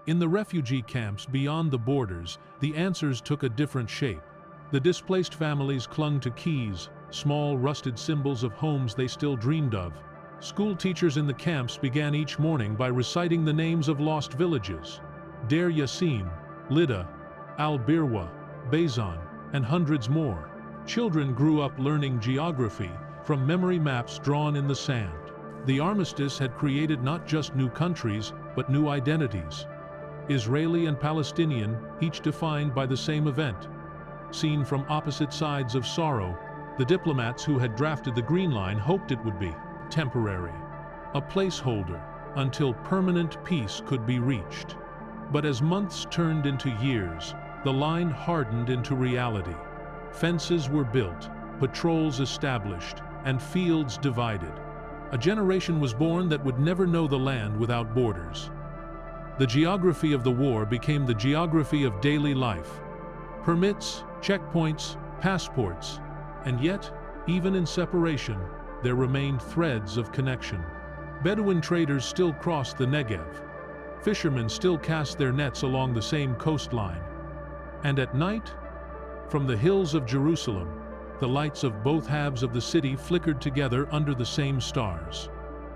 In the refugee camps beyond the borders, the answers took a different shape. The displaced families clung to keys, small rusted symbols of homes they still dreamed of. School teachers in the camps began each morning by reciting the names of lost villages: Deir Yassin, Lida, Al-Birwa, Bazan, and hundreds more. Children grew up learning geography from memory maps drawn in the sand. The armistice had created not just new countries, but new identities. Israeli and Palestinian, each defined by the same event. Seen from opposite sides of sorrow, the diplomats who had drafted the Green Line hoped it would be temporary, a placeholder, until permanent peace could be reached. But as months turned into years, the line hardened into reality. Fences were built, patrols established, and fields divided. A generation was born that would never know the land without borders. The geography of the war became the geography of daily life. Permits, checkpoints, passports, and yet, even in separation, there remained threads of connection. Bedouin traders still crossed the Negev. Fishermen still cast their nets along the same coastline. And at night, from the hills of Jerusalem, the lights of both halves of the city flickered together under the same stars.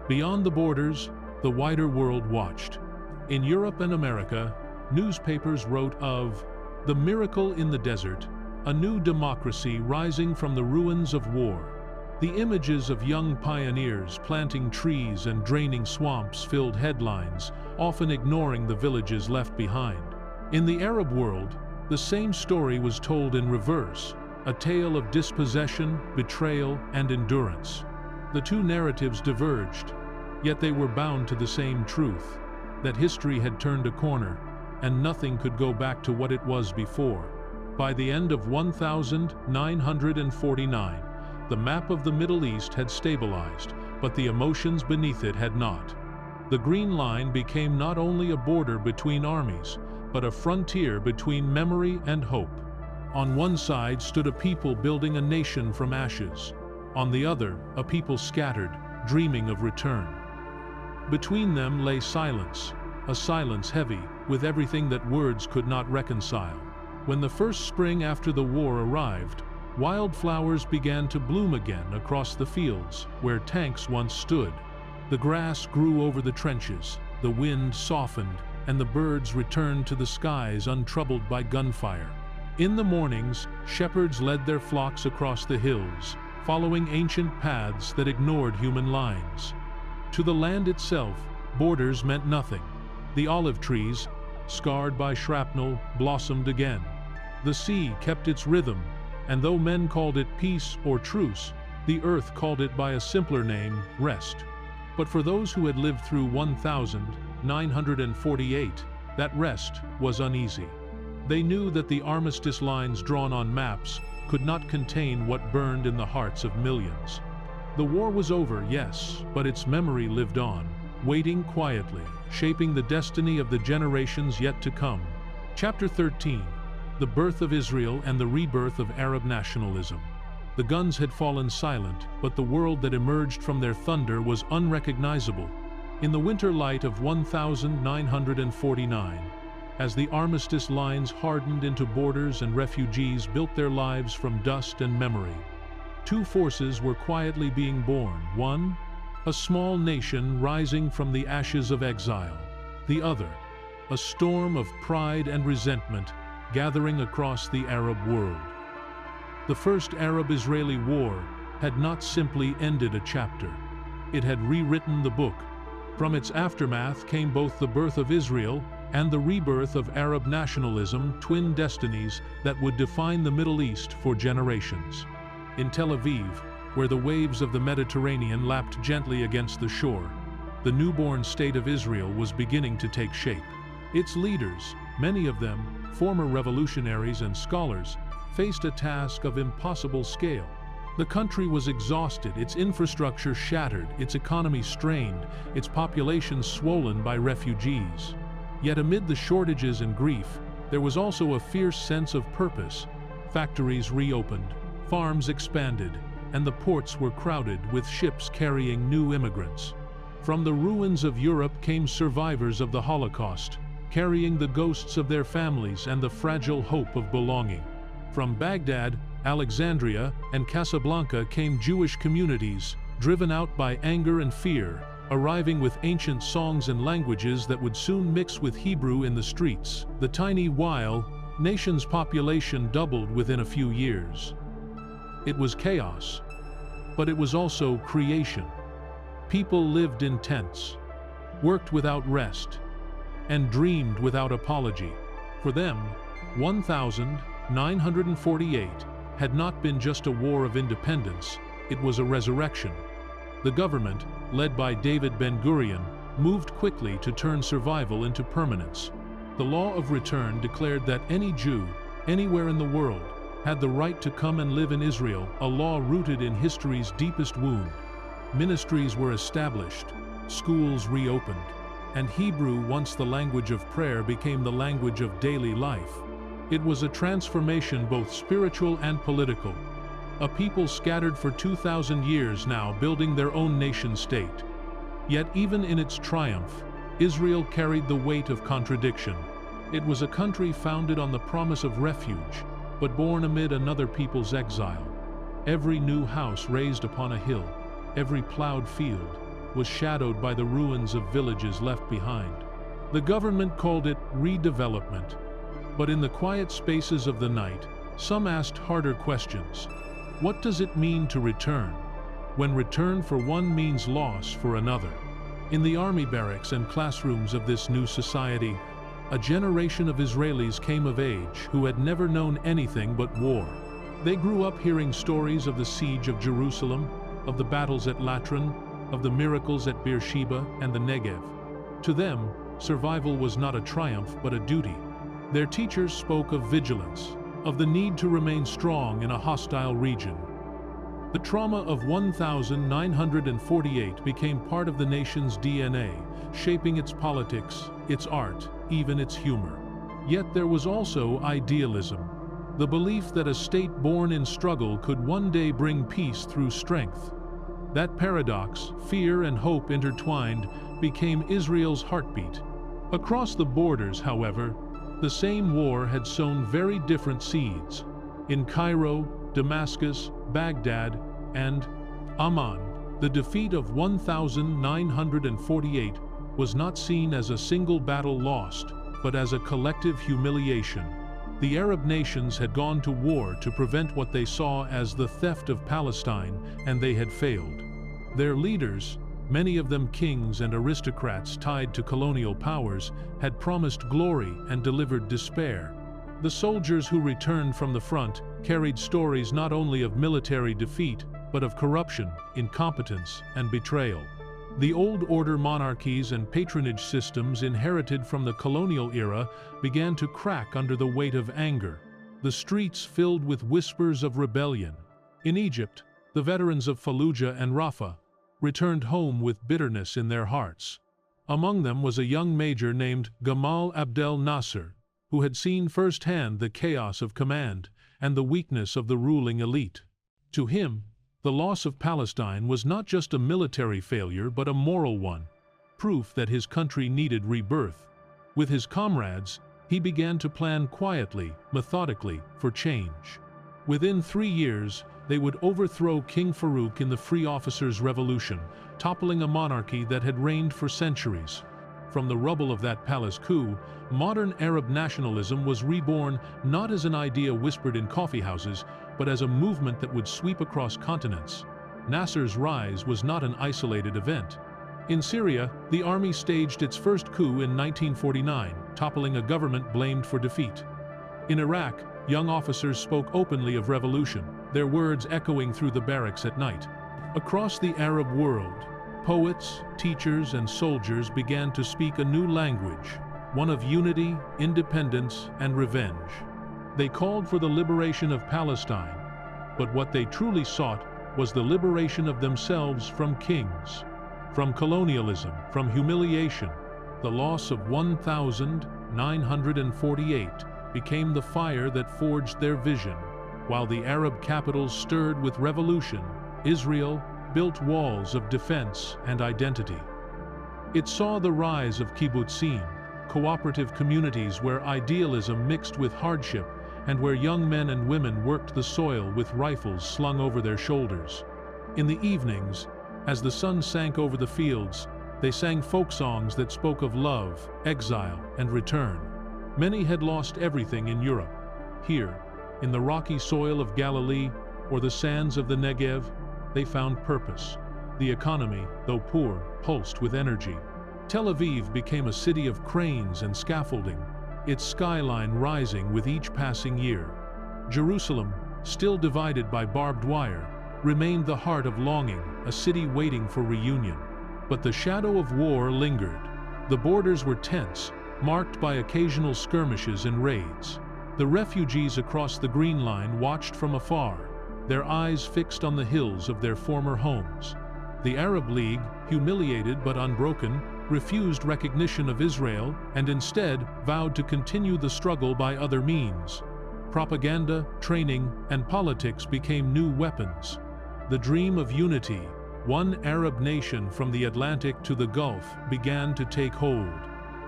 Beyond the borders, the wider world watched. In Europe and America, newspapers wrote of the miracle in the desert, a new democracy rising from the ruins of war. The images of young pioneers planting trees and draining swamps filled headlines, often ignoring the villages left behind. In the Arab world, the same story was told in reverse, a tale of dispossession, betrayal, and endurance. The two narratives diverged, yet they were bound to the same truth, that history had turned a corner, and nothing could go back to what it was before. By the end of 1949, the map of the Middle East had stabilized, but the emotions beneath it had not. The Green Line became not only a border between armies, but a frontier between memory and hope. On one side stood a people building a nation from ashes. On the other, a people scattered, dreaming of return. Between them lay silence, a silence heavy with everything that words could not reconcile. When the first spring after the war arrived, wildflowers began to bloom again across the fields where tanks once stood. The grass grew over the trenches, the wind softened, and the birds returned to the skies untroubled by gunfire. In the mornings, shepherds led their flocks across the hills, following ancient paths that ignored human lines. To the land itself, borders meant nothing. The olive trees, scarred by shrapnel, blossomed again. The sea kept its rhythm, and though men called it peace or truce, the earth called it by a simpler name, rest. But for those who had lived through 1948, that rest was uneasy. They knew that the armistice lines drawn on maps could not contain what burned in the hearts of millions. The war was over, yes, but its memory lived on, waiting quietly, shaping the destiny of the generations yet to come. Chapter 13. The birth of Israel and the rebirth of Arab nationalism. The guns had fallen silent, but the world that emerged from their thunder was unrecognizable. In the winter light of 1949, as the armistice lines hardened into borders and refugees built their lives from dust and memory, two forces were quietly being born. One, a small nation rising from the ashes of exile. The other, a storm of pride and resentment gathering across the Arab world. The first Arab-Israeli war had not simply ended a chapter. It had rewritten the book. From its aftermath came both the birth of Israel and the rebirth of Arab nationalism, twin destinies that would define the Middle East for generations. In Tel Aviv, where the waves of the Mediterranean lapped gently against the shore, the newborn state of Israel was beginning to take shape. Its leaders, many of them former revolutionaries and scholars, faced a task of impossible scale. The country was exhausted, its infrastructure shattered, its economy strained, its population swollen by refugees. Yet amid the shortages and grief, There was also a fierce sense of purpose. Factories reopened, farms expanded, and the ports were crowded with ships carrying new immigrants. From the ruins of Europe came survivors of the Holocaust, carrying the ghosts of their families and the fragile hope of belonging. From Baghdad, Alexandria, and Casablanca came Jewish communities, driven out by anger and fear, arriving with ancient songs and languages that would soon mix with Hebrew in the streets. The tiny nation's population doubled within a few years. It was chaos, but it was also creation. People lived in tents, worked without rest, and dreamed without apology. For them, 1948 had not been just a war of independence, it was a resurrection. The government, led by David Ben-Gurion, moved quickly to turn survival into permanence. The law of return declared that any Jew, anywhere in the world, had the right to come and live in Israel, a law rooted in history's deepest wound. Ministries were established, schools reopened, and Hebrew, once the language of prayer, became the language of daily life. It was a transformation both spiritual and political. A people scattered for 2,000 years now building their own nation-state. Yet even in its triumph, Israel carried the weight of contradiction. It was a country founded on the promise of refuge, but born amid another people's exile. Every new house raised upon a hill, every plowed field, was shadowed by the ruins of villages left behind. The government called it redevelopment, but in the quiet spaces of the night, some asked harder questions. What does it mean to return, when return for one means loss for another? In the army barracks and classrooms of this new society, a generation of Israelis came of age who had never known anything but war. They grew up hearing stories of the siege of Jerusalem, of the battles at Latran, of the miracles at Beersheba and the Negev. To them, survival was not a triumph but a duty. Their teachers spoke of vigilance, of the need to remain strong in a hostile region. The trauma of 1948 became part of the nation's DNA, shaping its politics, its art, even its humor. Yet there was also idealism, the belief that a state born in struggle could one day bring peace through strength. That paradox, fear and hope intertwined, became Israel's heartbeat. Across the borders, however, the same war had sown very different seeds. In Cairo, Damascus, Baghdad, and Amman, the defeat of 1948 was not seen as a single battle lost, but as a collective humiliation. The Arab nations had gone to war to prevent what they saw as the theft of Palestine, and they had failed. Their leaders, many of them kings and aristocrats tied to colonial powers, had promised glory and delivered despair. The soldiers who returned from the front carried stories not only of military defeat, but of corruption, incompetence, and betrayal. The old order monarchies and patronage systems inherited from the colonial era began to crack under the weight of anger, the streets filled with whispers of rebellion. In Egypt, the veterans of Fallujah and Rafah returned home with bitterness in their hearts. Among them was a young major named Gamal Abdel Nasser, who had seen firsthand the chaos of command and the weakness of the ruling elite. To him, the loss of Palestine was not just a military failure but a moral one, proof that his country needed rebirth. With his comrades, he began to plan quietly, methodically, for change. Within 3 years, they would overthrow King Farouk in the Free Officers' Revolution, toppling a monarchy that had reigned for centuries. From the rubble of that palace coup, modern Arab nationalism was reborn not as an idea whispered in coffeehouses, but as a movement that would sweep across continents. Nasser's rise was not an isolated event. In Syria, the army staged its first coup in 1949, toppling a government blamed for defeat. In Iraq, young officers spoke openly of revolution, their words echoing through the barracks at night. Across the Arab world, poets, teachers, and soldiers began to speak a new language, one of unity, independence, and revenge. They called for the liberation of Palestine, but what they truly sought was the liberation of themselves from kings, from colonialism, from humiliation. The loss of 1948 became the fire that forged their vision. While the Arab capitals stirred with revolution, Israel built walls of defense and identity. It saw the rise of kibbutzim, cooperative communities where idealism mixed with hardship and where young men and women worked the soil with rifles slung over their shoulders. In the evenings, as the sun sank over the fields, they sang folk songs that spoke of love, exile, and return. Many had lost everything in Europe. Here, in the rocky soil of Galilee or the sands of the Negev, they found purpose. The economy, though poor, pulsed with energy. Tel Aviv became a city of cranes and scaffolding, its skyline rising with each passing year. Jerusalem, still divided by barbed wire, remained the heart of longing, a city waiting for reunion. But the shadow of war lingered. The borders were tense, marked by occasional skirmishes and raids. The refugees across the Green Line watched from afar, their eyes fixed on the hills of their former homes. The Arab League, humiliated but unbroken, refused recognition of Israel and instead vowed to continue the struggle by other means. Propaganda, training, and politics became new weapons. The dream of unity, one Arab nation from the Atlantic to the Gulf, began to take hold.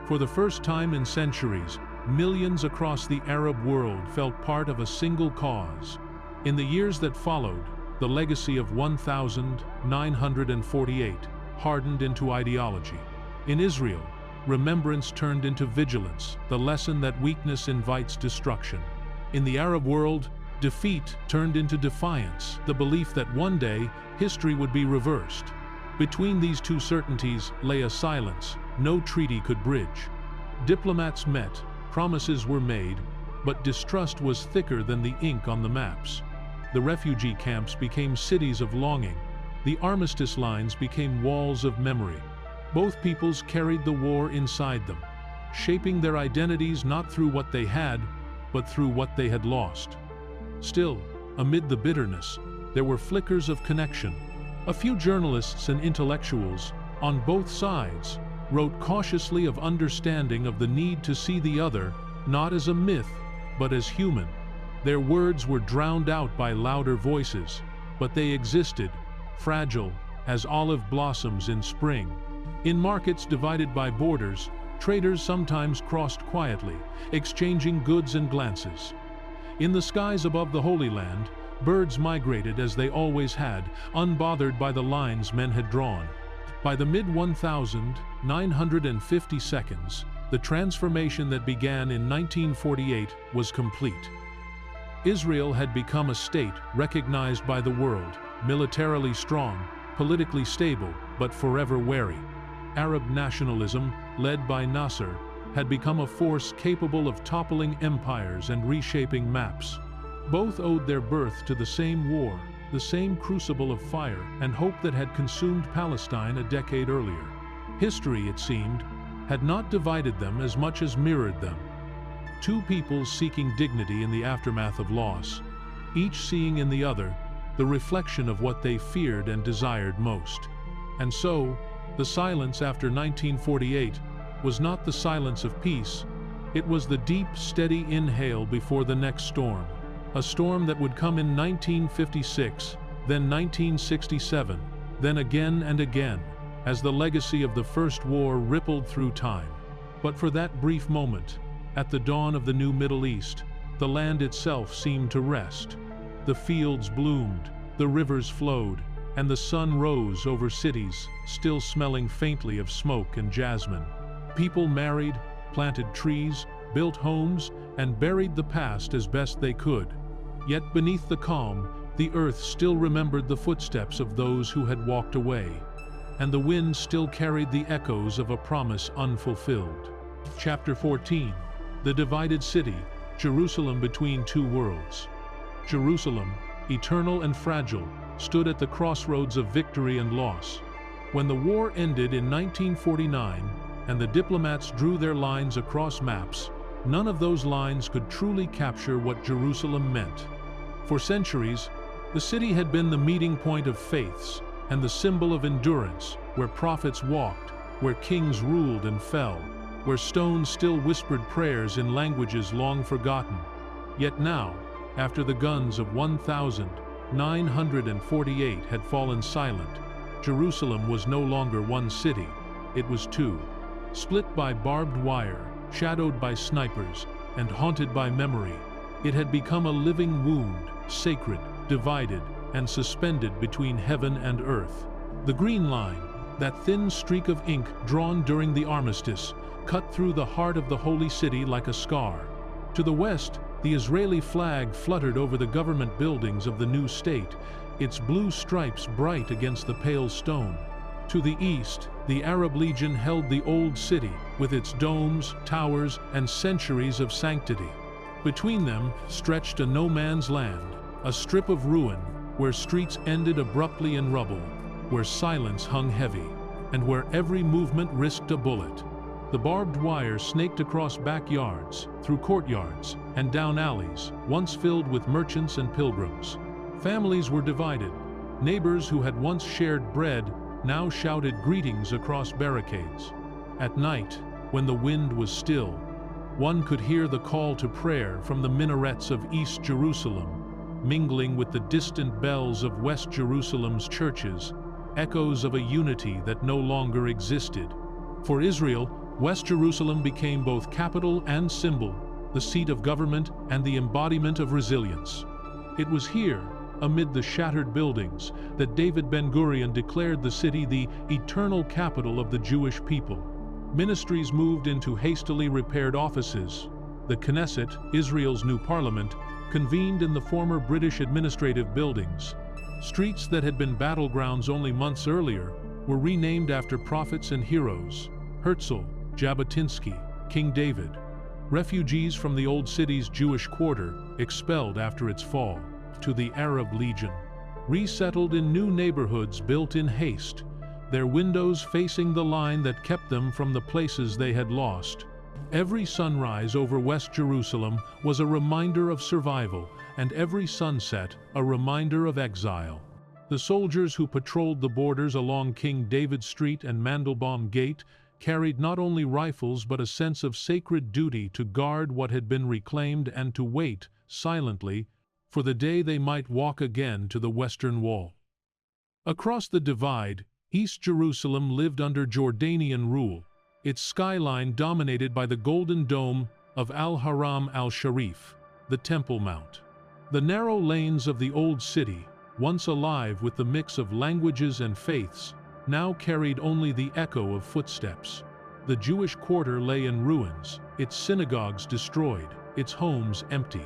For the first time in centuries, millions across the Arab world felt part of a single cause. In the years that followed, the legacy of 1948 hardened into ideology. In Israel, remembrance turned into vigilance, the lesson that weakness invites destruction. In the Arab world, defeat turned into defiance, the belief that one day history would be reversed. Between these two certainties lay a silence no treaty could bridge. Diplomats met, promises were made, but distrust was thicker than the ink on the maps. The refugee camps became cities of longing. The armistice lines became walls of memory. Both peoples carried the war inside them, shaping their identities not through what they had, but through what they had lost. Still, amid the bitterness, there were flickers of connection. A few journalists and intellectuals, on both sides, wrote cautiously of understanding of the need to see the other, not as a myth, but as human. Their words were drowned out by louder voices, but they existed, fragile as olive blossoms in spring. In markets divided by borders, traders sometimes crossed quietly, exchanging goods and glances. In the skies above the Holy Land, birds migrated as they always had, unbothered by the lines men had drawn. By the mid-1950s, the transformation that began in 1948 was complete. Israel had become a state recognized by the world, militarily strong, politically stable, but forever wary. Arab nationalism, led by Nasser, had become a force capable of toppling empires and reshaping maps. Both owed their birth to the same war, the same crucible of fire and hope that had consumed Palestine a decade earlier. History, it seemed, had not divided them as much as mirrored them. Two peoples seeking dignity in the aftermath of loss, each seeing in the other the reflection of what they feared and desired most. And so, the silence after 1948 was not the silence of peace, it was the deep, steady inhale before the next storm. A storm that would come in 1956, then 1967, then again and again, as the legacy of the First War rippled through time. But for that brief moment, at the dawn of the new Middle East, the land itself seemed to rest. The fields bloomed, the rivers flowed, and the sun rose over cities, still smelling faintly of smoke and jasmine. People married, planted trees, built homes, and buried the past as best they could. Yet beneath the calm, the earth still remembered the footsteps of those who had walked away, and the wind still carried the echoes of a promise unfulfilled. Chapter 14. The Divided City, Jerusalem Between Two Worlds. Jerusalem, eternal and fragile, stood at the crossroads of victory and loss. When the war ended in 1949 and the diplomats drew their lines across maps, none of those lines could truly capture what Jerusalem meant. For centuries, the city had been the meeting point of faiths and the symbol of endurance, where prophets walked, where kings ruled and fell. where stones still whispered prayers in languages long forgotten. Yet now, after the guns of 1948 had fallen silent, Jerusalem was no longer one city, it was two. Split by barbed wire, shadowed by snipers, and haunted by memory, it had become a living wound, sacred, divided, and suspended between heaven and earth. The Green Line, that thin streak of ink drawn during the armistice, cut through the heart of the holy city like a scar. To the west, the Israeli flag fluttered over the government buildings of the new state, its blue stripes bright against the pale stone. To the east, the Arab Legion held the old city, with its domes, towers, and centuries of sanctity. Between them stretched a no-man's land, a strip of ruin, where streets ended abruptly in rubble, where silence hung heavy, and where every movement risked a bullet. The barbed wire snaked across backyards, through courtyards, and down alleys, once filled with merchants and pilgrims. Families were divided. Neighbors who had once shared bread now shouted greetings across barricades. At night, when the wind was still, one could hear the call to prayer from the minarets of East Jerusalem, mingling with the distant bells of West Jerusalem's churches, echoes of a unity that no longer existed. For Israel, West Jerusalem became both capital and symbol, the seat of government and the embodiment of resilience. It was here, amid the shattered buildings, that David Ben-Gurion declared the city the eternal capital of the Jewish people. Ministries moved into hastily repaired offices. The Knesset, Israel's new parliament, convened in the former British administrative buildings. Streets that had been battlegrounds only months earlier were renamed after prophets and heroes: Herzl, Jabotinsky, King David. Refugees from the old city's Jewish quarter, expelled after its fall, to the Arab Legion, resettled in new neighborhoods built in haste, their windows facing the line that kept them from the places they had lost. Every sunrise over West Jerusalem was a reminder of survival, and every sunset a reminder of exile. The soldiers who patrolled the borders along King David Street and Mandelbaum Gate carried not only rifles but a sense of sacred duty to guard what had been reclaimed and to wait, silently, for the day they might walk again to the Western Wall. Across the divide, East Jerusalem lived under Jordanian rule, its skyline dominated by the golden dome of Al-Haram al-Sharif, the Temple Mount. The narrow lanes of the old city, once alive with the mix of languages and faiths, now carried only the echo of footsteps. The Jewish quarter lay in ruins, its synagogues destroyed, its homes empty.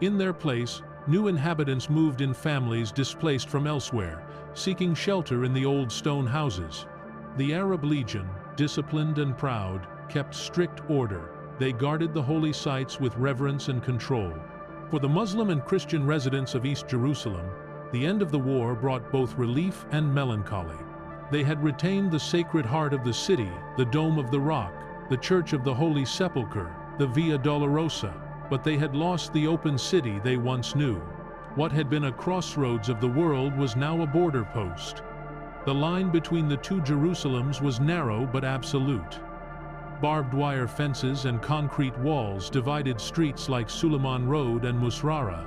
In their place, new inhabitants moved in families displaced from elsewhere, seeking shelter in the old stone houses. The Arab Legion, disciplined and proud, kept strict order. They guarded the holy sites with reverence and control. For the Muslim and Christian residents of East Jerusalem, the end of the war brought both relief and melancholy. They had retained the sacred heart of the city, the Dome of the Rock, the Church of the Holy Sepulchre, the Via Dolorosa, but they had lost the open city they once knew. What had been a crossroads of the world was now a border post. The line between the two Jerusalems was narrow but absolute. Barbed wire fences and concrete walls divided streets like Suleiman Road and Musrara.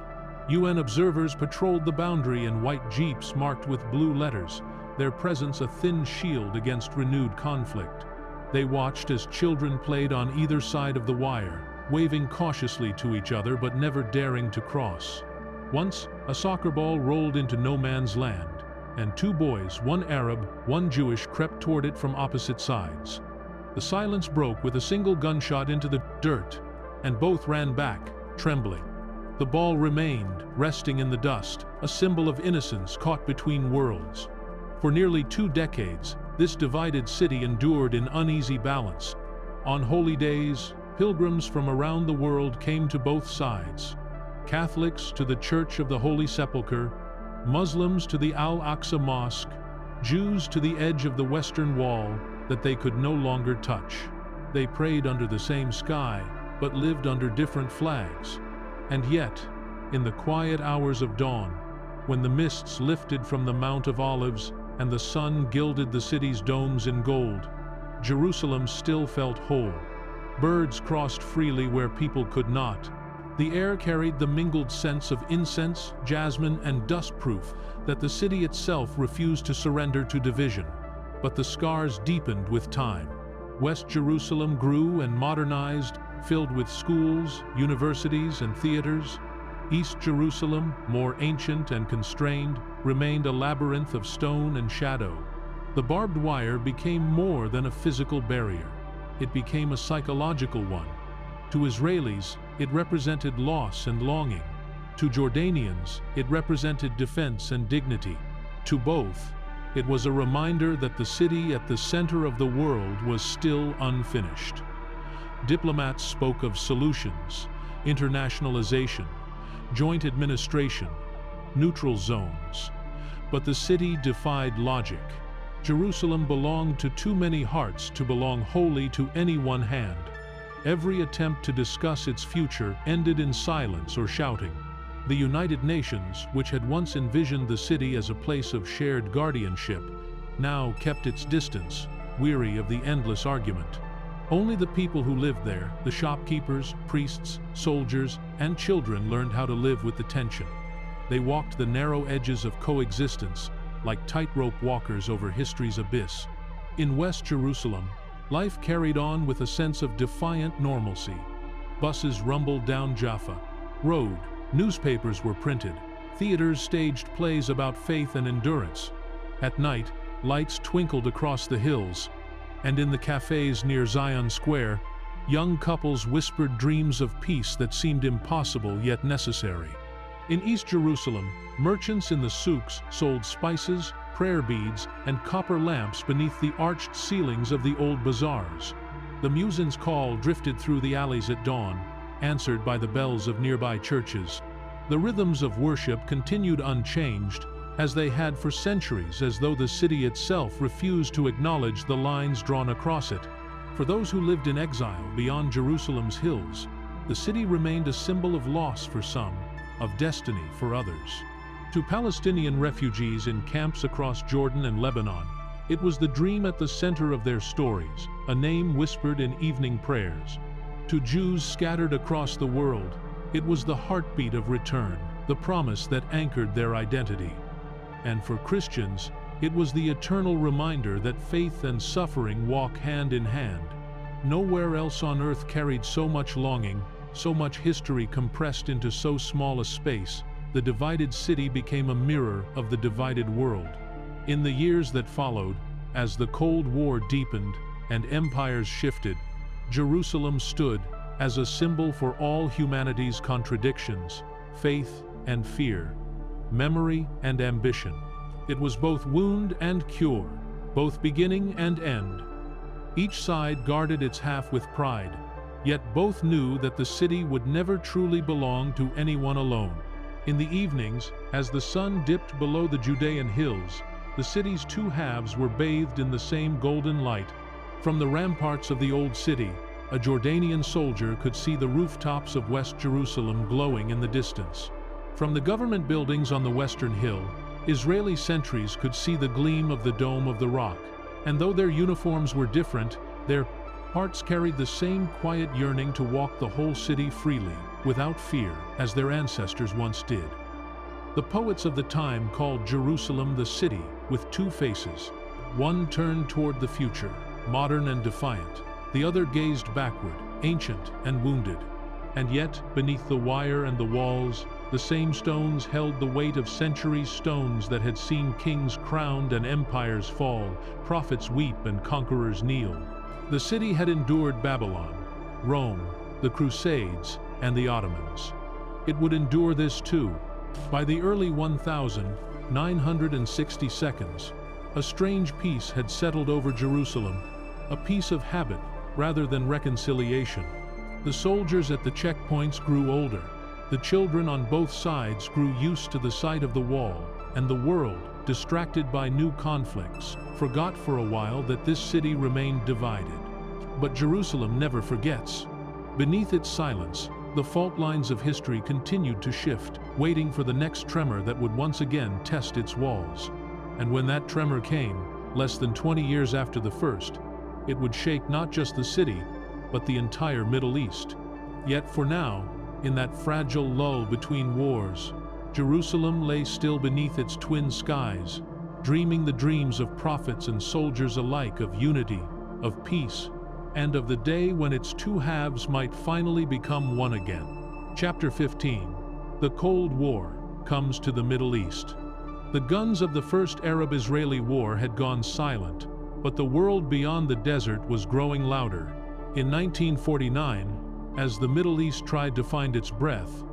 UN observers patrolled the boundary in white jeeps marked with blue letters, their presence a thin shield against renewed conflict. They watched as children played on either side of the wire, waving cautiously to each other but never daring to cross. Once, a soccer ball rolled into no man's land, and two boys, one Arab, one Jewish, crept toward it from opposite sides. The silence broke with a single gunshot into the dirt, and both ran back, trembling. The ball remained, resting in the dust, a symbol of innocence caught between worlds. For nearly 2 decades, this divided city endured in uneasy balance. On holy days, pilgrims from around the world came to both sides. Catholics to the Church of the Holy Sepulchre, Muslims to the Al-Aqsa Mosque, Jews to the edge of the Western Wall that they could no longer touch. They prayed under the same sky, but lived under different flags. And yet, in the quiet hours of dawn, when the mists lifted from the Mount of Olives and the sun gilded the city's domes in gold, Jerusalem still felt whole. Birds crossed freely where people could not. The air carried the mingled scents of incense, jasmine, and dust, proof that the city itself refused to surrender to division. But the scars deepened with time. West Jerusalem grew and modernized, filled with schools, universities, and theaters. East Jerusalem, more ancient and constrained, remained a labyrinth of stone and shadow. The barbed wire became more than a physical barrier. It became a psychological one. To Israelis, it represented loss and longing. To Jordanians, it represented defense and dignity. To both, it was a reminder that the city at the center of the world was still unfinished. Diplomats spoke of solutions, internationalization, joint administration, neutral zones. But the city defied logic. Jerusalem belonged to too many hearts to belong wholly to any one hand. Every attempt to discuss its future ended in silence or shouting. The United Nations, which had once envisioned the city as a place of shared guardianship, now kept its distance, weary of the endless argument. Only the people who lived there, the shopkeepers, priests, soldiers, and children, learned how to live with the tension. They walked the narrow edges of coexistence, like tightrope walkers over history's abyss. In West Jerusalem, life carried on with a sense of defiant normalcy. Buses rumbled down Jaffa Road, newspapers were printed, theaters staged plays about faith and endurance. At night, lights twinkled across the hills, and in the cafes near Zion Square, young couples whispered dreams of peace that seemed impossible yet necessary. In East Jerusalem, merchants in the souks sold spices, prayer beads, and copper lamps beneath the arched ceilings of the old bazaars. The muezzin's call drifted through the alleys at dawn, answered by the bells of nearby churches. The rhythms of worship continued unchanged, as they had for centuries, as though the city itself refused to acknowledge the lines drawn across it. For those who lived in exile beyond Jerusalem's hills, the city remained a symbol of loss for some, of destiny for others. To Palestinian refugees in camps across Jordan and Lebanon, it was the dream at the center of their stories, a name whispered in evening prayers. To Jews scattered across the world, it was the heartbeat of return, the promise that anchored their identity. And for Christians, it was the eternal reminder that faith and suffering walk hand in hand. Nowhere else on earth carried so much longing, so much history compressed into so small a space. The divided city became a mirror of the divided world. In the years that followed, as the Cold War deepened and empires shifted, Jerusalem stood as a symbol for all humanity's contradictions, faith and fear, memory and ambition. It was both wound and cure, both beginning and end. Each side guarded its half with pride, yet both knew that the city would never truly belong to anyone alone. In the evenings, as the sun dipped below the Judean hills, the city's two halves were bathed in the same golden light. From the ramparts of the old city, a Jordanian soldier could see the rooftops of West Jerusalem glowing in the distance. From the government buildings on the western hill, Israeli sentries could see the gleam of the Dome of the Rock, and though their uniforms were different, their hearts carried the same quiet yearning to walk the whole city freely, without fear, as their ancestors once did. The poets of the time called Jerusalem the city with two faces. One turned toward the future, modern and defiant. The other gazed backward, ancient and wounded. And yet, beneath the wire and the walls, the same stones held the weight of centuries, stones that had seen kings crowned and empires fall, prophets weep and conquerors kneel. The city had endured Babylon, Rome, the Crusades, and the Ottomans. It would endure this too. By the early 1962, a strange peace had settled over Jerusalem, a peace of habit rather than reconciliation. The soldiers at the checkpoints grew older. The children on both sides grew used to the sight of the wall, and the world, distracted by new conflicts, forgot for a while that this city remained divided. But Jerusalem never forgets. Beneath its silence, the fault lines of history continued to shift, waiting for the next tremor that would once again test its walls. And when that tremor came, less than 20 years after the first, it would shake not just the city, but the entire Middle East. Yet for now, in that fragile lull between wars, Jerusalem lay still beneath its twin skies, dreaming the dreams of prophets and soldiers alike of unity, of peace, and of the day when its two halves might finally become one again. Chapter 15. The Cold War comes to the Middle East. The guns of the First Arab-Israeli War had gone silent, but the world beyond the desert was growing louder. In 1949, as the Middle East tried to find its breath,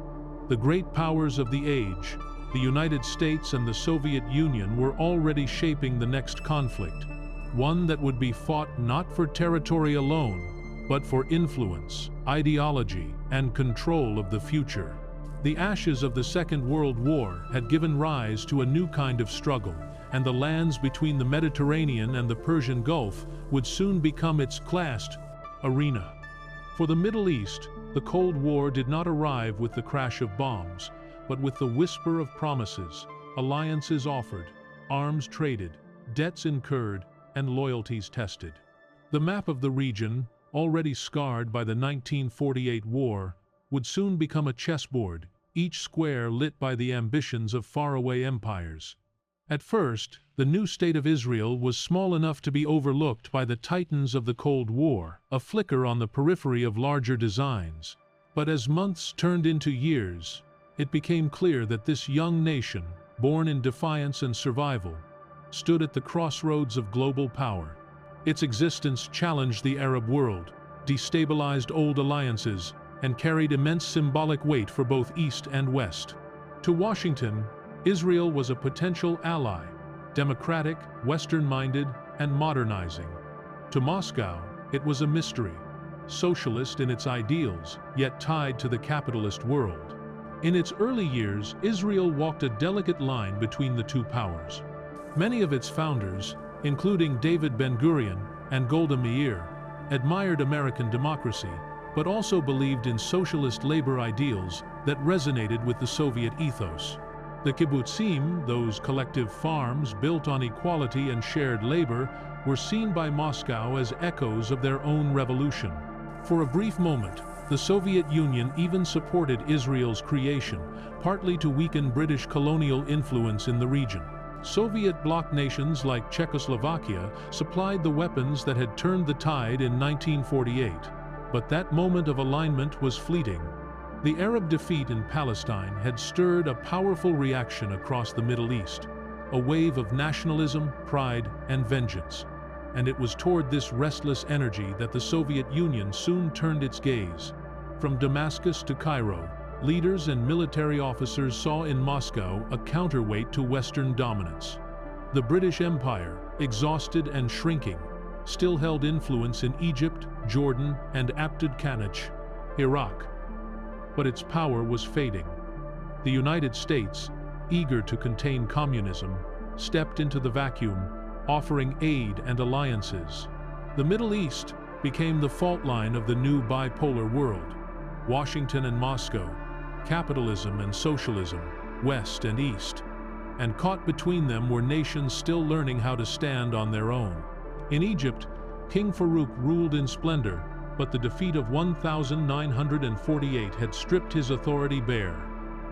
the great powers of the age, the United States and the Soviet Union, were already shaping the next conflict, one that would be fought not for territory alone, but for influence, ideology, and control of the future. The ashes of the Second World War had given rise to a new kind of struggle, and the lands between the Mediterranean and the Persian Gulf would soon become its classed arena. For the Middle East, the Cold War did not arrive with the crash of bombs, but with the whisper of promises, alliances offered, arms traded, debts incurred, and loyalties tested. The map of the region, already scarred by the 1948 war, would soon become a chessboard, each square lit by the ambitions of faraway empires. At first, the new state of Israel was small enough to be overlooked by the titans of the Cold War, a flicker on the periphery of larger designs. But as months turned into years, it became clear that this young nation, born in defiance and survival, stood at the crossroads of global power. Its existence challenged the Arab world, destabilized old alliances, and carried immense symbolic weight for both East and West. To Washington, Israel was a potential ally, democratic, Western-minded, and modernizing. To Moscow, it was a mystery, socialist in its ideals, yet tied to the capitalist world. In its early years, Israel walked a delicate line between the two powers. Many of its founders, including David Ben-Gurion and Golda Meir, admired American democracy, but also believed in socialist labor ideals that resonated with the Soviet ethos. The kibbutzim, those collective farms built on equality and shared labor, were seen by Moscow as echoes of their own revolution. For a brief moment, the Soviet Union even supported Israel's creation, partly to weaken British colonial influence in the region. Soviet bloc nations like Czechoslovakia supplied the weapons that had turned the tide in 1948. But that moment of alignment was fleeting. The Arab defeat in Palestine had stirred a powerful reaction across the Middle East, a wave of nationalism, pride, and vengeance. And it was toward this restless energy that the Soviet Union soon turned its gaze. From Damascus to Cairo, leaders and military officers saw in Moscow a counterweight to Western dominance. The British Empire, exhausted and shrinking, still held influence in Egypt, Jordan, and Abd Khanich, Iraq. But its power was fading. The United States, eager to contain communism, stepped into the vacuum, offering aid and alliances. The Middle East became the fault line of the new bipolar world. Washington and Moscow, capitalism and socialism, West and East. And caught between them were nations still learning how to stand on their own. In Egypt, King Farouk ruled in splendor, but the defeat of 1948 had stripped his authority bare.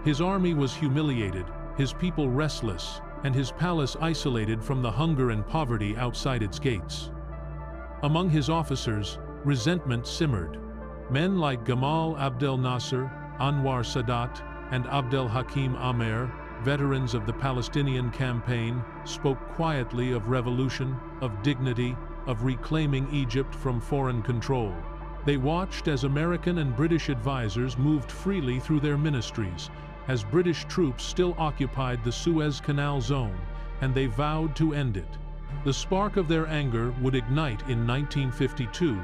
His army was humiliated, his people restless, and his palace isolated from the hunger and poverty outside its gates. Among his officers, resentment simmered. Men like Gamal Abdel Nasser, Anwar Sadat, and Abdel Hakim Amer, veterans of the Palestinian campaign, spoke quietly of revolution, of dignity, of reclaiming Egypt from foreign control. They watched as American and British advisors moved freely through their ministries, as British troops still occupied the Suez Canal zone, and they vowed to end it. The spark of their anger would ignite in 1952.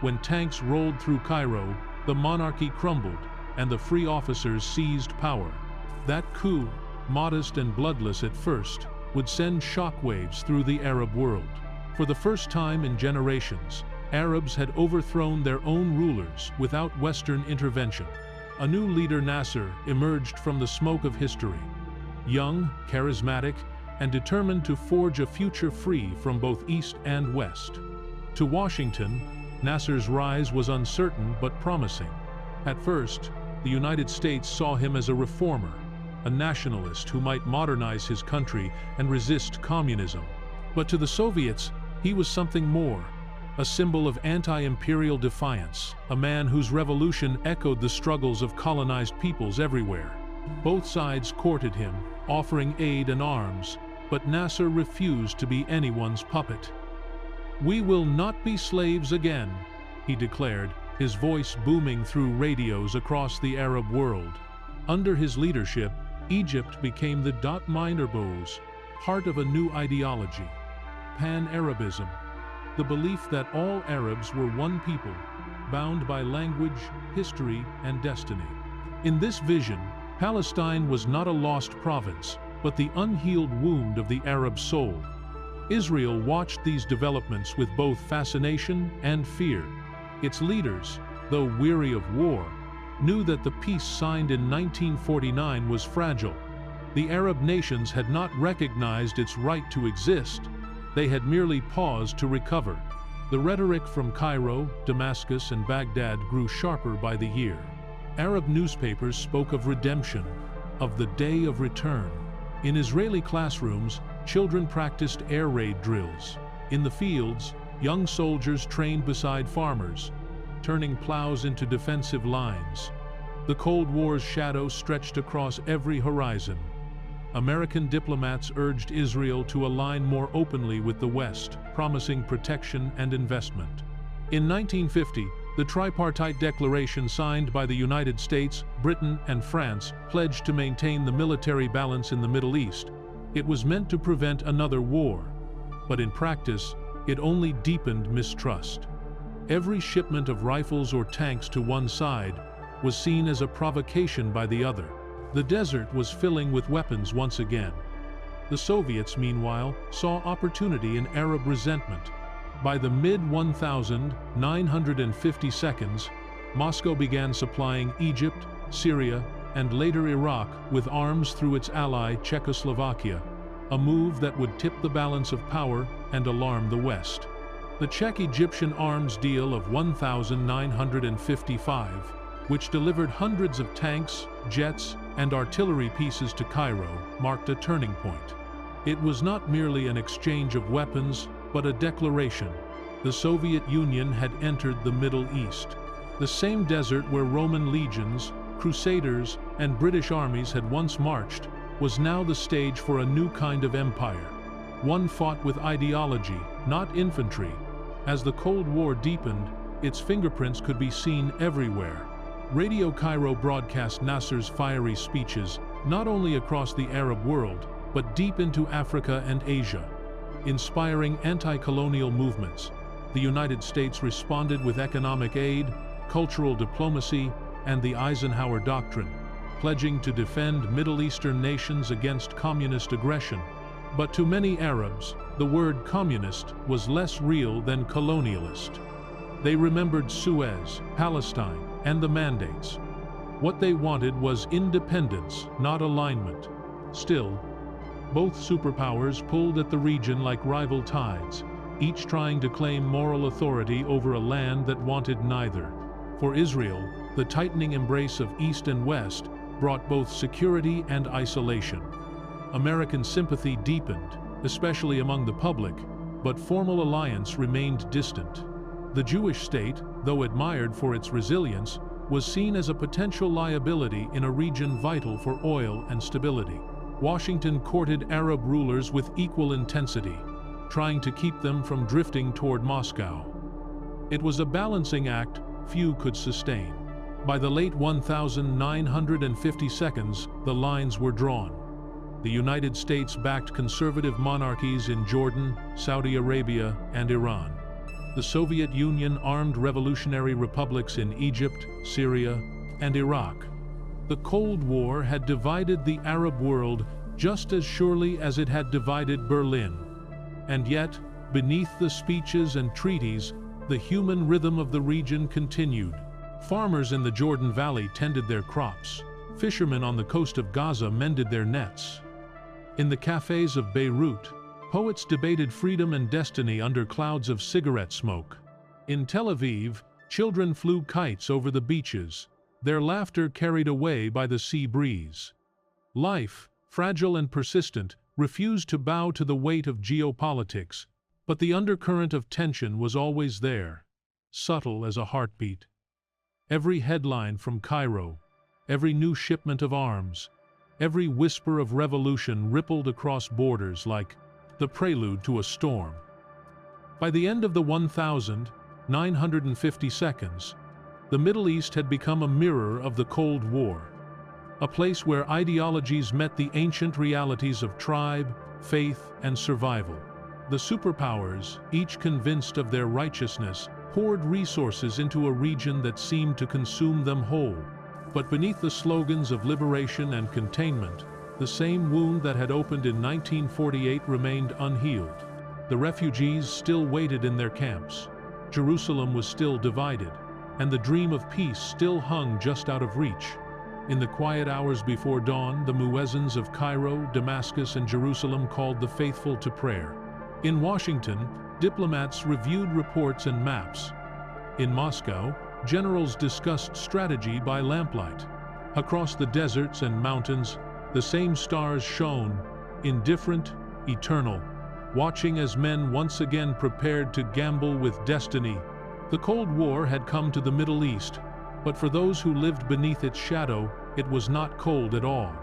When tanks rolled through Cairo, the monarchy crumbled, and the free officers seized power. That coup, modest and bloodless at first, would send shockwaves through the Arab world. For the first time in generations, Arabs had overthrown their own rulers without Western intervention. A new leader, Nasser, emerged from the smoke of history. Young, charismatic, and determined to forge a future free from both East and West. To Washington, Nasser's rise was uncertain but promising. At first, the United States saw him as a reformer, a nationalist who might modernize his country and resist communism. But to the Soviets, he was something more, a symbol of anti-imperial defiance, a man whose revolution echoed the struggles of colonized peoples everywhere. Both sides courted him, offering aid and arms, but Nasser refused to be anyone's puppet. "We will not be slaves again," he declared, his voice booming through radios across the Arab world. Under his leadership, Egypt became the Minderboos, heart of a new ideology, Pan-Arabism, the belief that all Arabs were one people, bound by language, history, and destiny. In this vision, Palestine was not a lost province, but the unhealed wound of the Arab soul. Israel watched these developments with both fascination and fear. Its leaders, though weary of war, knew that the peace signed in 1949 was fragile. The Arab nations had not recognized its right to exist. They had merely paused to recover. The rhetoric from Cairo, Damascus, and Baghdad grew sharper by the year. Arab newspapers spoke of redemption, of the day of return. In Israeli classrooms, children practiced air raid drills. In the fields, young soldiers trained beside farmers, turning plows into defensive lines. The Cold War's shadow stretched across every horizon. American diplomats urged Israel to align more openly with the West, promising protection and investment. In 1950, the tripartite declaration signed by the United States, Britain, and France pledged to maintain the military balance in the Middle East. It was meant to prevent another war, but in practice, it only deepened mistrust. Every shipment of rifles or tanks to one side was seen as a provocation by the other. The desert was filling with weapons once again. The Soviets, meanwhile, saw opportunity in Arab resentment. By the mid-1952s, Moscow began supplying Egypt, Syria, and later Iraq with arms through its ally Czechoslovakia, a move that would tip the balance of power and alarm the West. The Czech-Egyptian arms deal of 1955, which delivered hundreds of tanks, jets, and artillery pieces to Cairo, marked a turning point. It was not merely an exchange of weapons, but a declaration. The Soviet Union had entered the Middle East. The same desert where Roman legions, crusaders, and British armies had once marched was now the stage for a new kind of empire. One fought with ideology, not infantry. As the Cold War deepened, its fingerprints could be seen everywhere. Radio Cairo broadcast Nasser's fiery speeches, not only across the Arab world, but deep into Africa and Asia. Inspiring anti-colonial movements, the United States responded with economic aid, cultural diplomacy, and the Eisenhower Doctrine, pledging to defend Middle Eastern nations against communist aggression. But to many Arabs, the word communist was less real than colonialist. They remembered Suez, Palestine, and the mandates. What they wanted was independence, not alignment. Still, both superpowers pulled at the region like rival tides, each trying to claim moral authority over a land that wanted neither. For Israel, the tightening embrace of East and West brought both security and isolation. American sympathy deepened, especially among the public, but formal alliance remained distant. The Jewish state, though admired for its resilience, was seen as a potential liability in a region vital for oil and stability. Washington courted Arab rulers with equal intensity, trying to keep them from drifting toward Moscow. It was a balancing act few could sustain. By the late 1952s, the lines were drawn. The United States backed conservative monarchies in Jordan, Saudi Arabia, and Iran. The Soviet Union armed revolutionary republics in Egypt, Syria, and Iraq. The Cold War had divided the Arab world just as surely as it had divided Berlin. And yet, beneath the speeches and treaties, the human rhythm of the region continued. Farmers in the Jordan Valley tended their crops. Fishermen on the coast of Gaza mended their nets. In the cafes of Beirut, poets debated freedom and destiny under clouds of cigarette smoke. In Tel Aviv, children flew kites over the beaches, their laughter carried away by the sea breeze. Life, fragile and persistent, refused to bow to the weight of geopolitics, but the undercurrent of tension was always there, subtle as a heartbeat. Every headline from Cairo, every new shipment of arms, every whisper of revolution rippled across borders like the prelude to a storm. By the end of the 1,950 seconds, the Middle East had become a mirror of the Cold War, a place where ideologies met the ancient realities of tribe, faith, and survival. The superpowers, each convinced of their righteousness, poured resources into a region that seemed to consume them whole. But beneath the slogans of liberation and containment, the same wound that had opened in 1948 remained unhealed. The refugees still waited in their camps. Jerusalem was still divided, and the dream of peace still hung just out of reach. In the quiet hours before dawn, the muezzins of Cairo, Damascus, and Jerusalem called the faithful to prayer. In Washington, diplomats reviewed reports and maps. In Moscow, generals discussed strategy by lamplight. Across the deserts and mountains, the same stars shone, indifferent, eternal, watching as men once again prepared to gamble with destiny. The Cold War had come to the Middle East, but for those who lived beneath its shadow, it was not cold at all.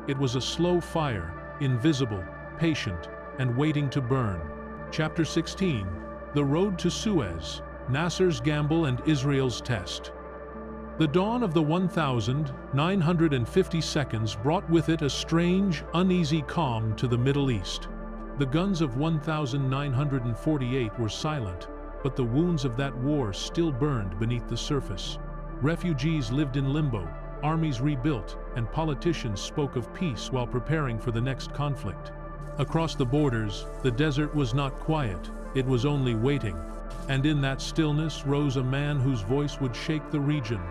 It was a slow fire, invisible, patient, and waiting to burn. Chapter 16: The Road to Suez, Nasser's Gamble and Israel's Test. The dawn of the 1,950 seconds brought with it a strange, uneasy calm to the Middle East. The guns of 1,948 were silent, but the wounds of that war still burned beneath the surface. Refugees lived in limbo, armies rebuilt, and politicians spoke of peace while preparing for the next conflict. Across the borders, the desert was not quiet, it was only waiting. And in that stillness rose a man whose voice would shake the region,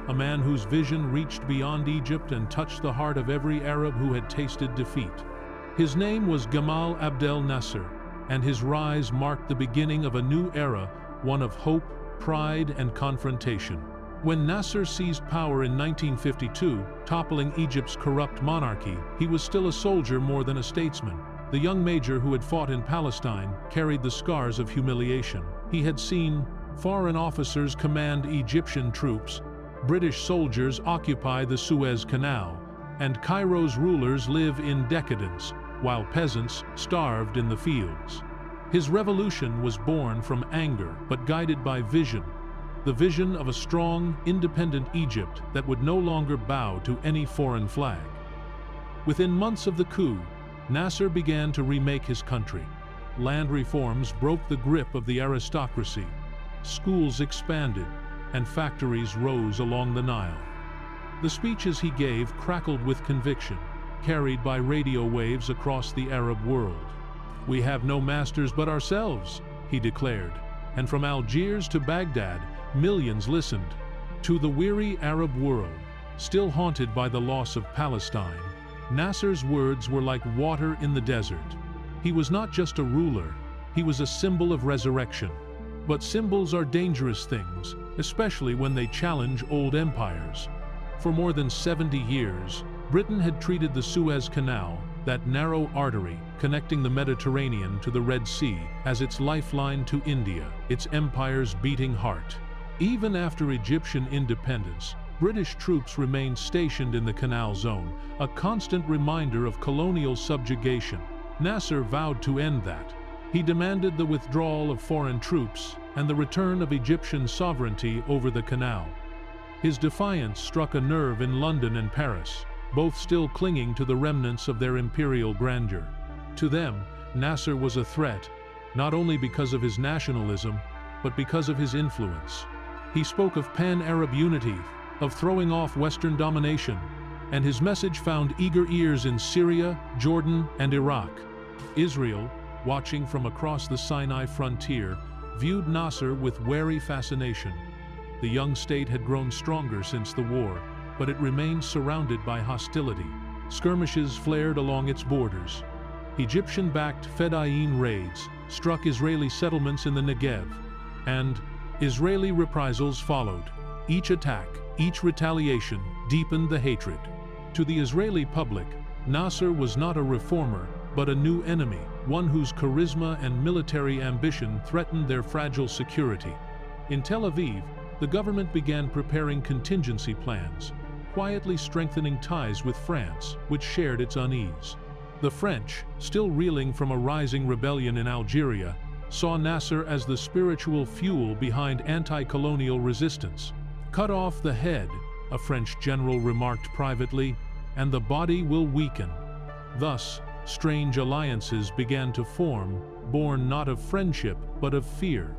a man whose vision reached beyond Egypt and touched the heart of every Arab who had tasted defeat. His name was Gamal Abdel Nasser, and his rise marked the beginning of a new era, one of hope, pride, and confrontation. When Nasser seized power in 1952, toppling Egypt's corrupt monarchy, he was still a soldier more than a statesman. The young major who had fought in Palestine carried the scars of humiliation. He had seen foreign officers command Egyptian troops, British soldiers occupy the Suez Canal, and Cairo's rulers live in decadence, while peasants starved in the fields. His revolution was born from anger, but guided by vision. The vision of a strong, independent Egypt that would no longer bow to any foreign flag. Within months of the coup, Nasser began to remake his country. Land reforms broke the grip of the aristocracy. Schools expanded, and factories rose along the Nile. The speeches he gave crackled with conviction, carried by radio waves across the Arab world. "We have no masters but ourselves," he declared, and from Algiers to Baghdad, millions listened. To the weary Arab world, still haunted by the loss of Palestine, Nasser's words were like water in the desert. He was not just a ruler, he was a symbol of resurrection. But symbols are dangerous things, especially when they challenge old empires. For more than 70 years, Britain had treated the Suez Canal, that narrow artery connecting the Mediterranean to the Red Sea, as its lifeline to India, its empire's beating heart. Even after Egyptian independence, British troops remained stationed in the Canal Zone, a constant reminder of colonial subjugation. Nasser vowed to end that. He demanded the withdrawal of foreign troops and the return of Egyptian sovereignty over the canal. His defiance struck a nerve in London and Paris, both still clinging to the remnants of their imperial grandeur. To them, Nasser was a threat, not only because of his nationalism, but because of his influence. He spoke of pan-Arab unity, of throwing off Western domination, and his message found eager ears in Syria, Jordan, and Iraq. Israel, watching from across the Sinai frontier, viewed Nasser with wary fascination. The young state had grown stronger since the war, but it remained surrounded by hostility. Skirmishes flared along its borders. Egyptian-backed Fedayeen raids struck Israeli settlements in the Negev, and, Israeli reprisals followed. Each attack, each retaliation deepened the hatred. To the Israeli public, Nasser was not a reformer, but a new enemy, one whose charisma and military ambition threatened their fragile security. In Tel Aviv, the government began preparing contingency plans, quietly strengthening ties with France, which shared its unease. The French, still reeling from a rising rebellion in Algeria, saw Nasser as the spiritual fuel behind anti-colonial resistance. "Cut off the head," a French general remarked privately, "and the body will weaken." Thus, strange alliances began to form, born not of friendship but of fear.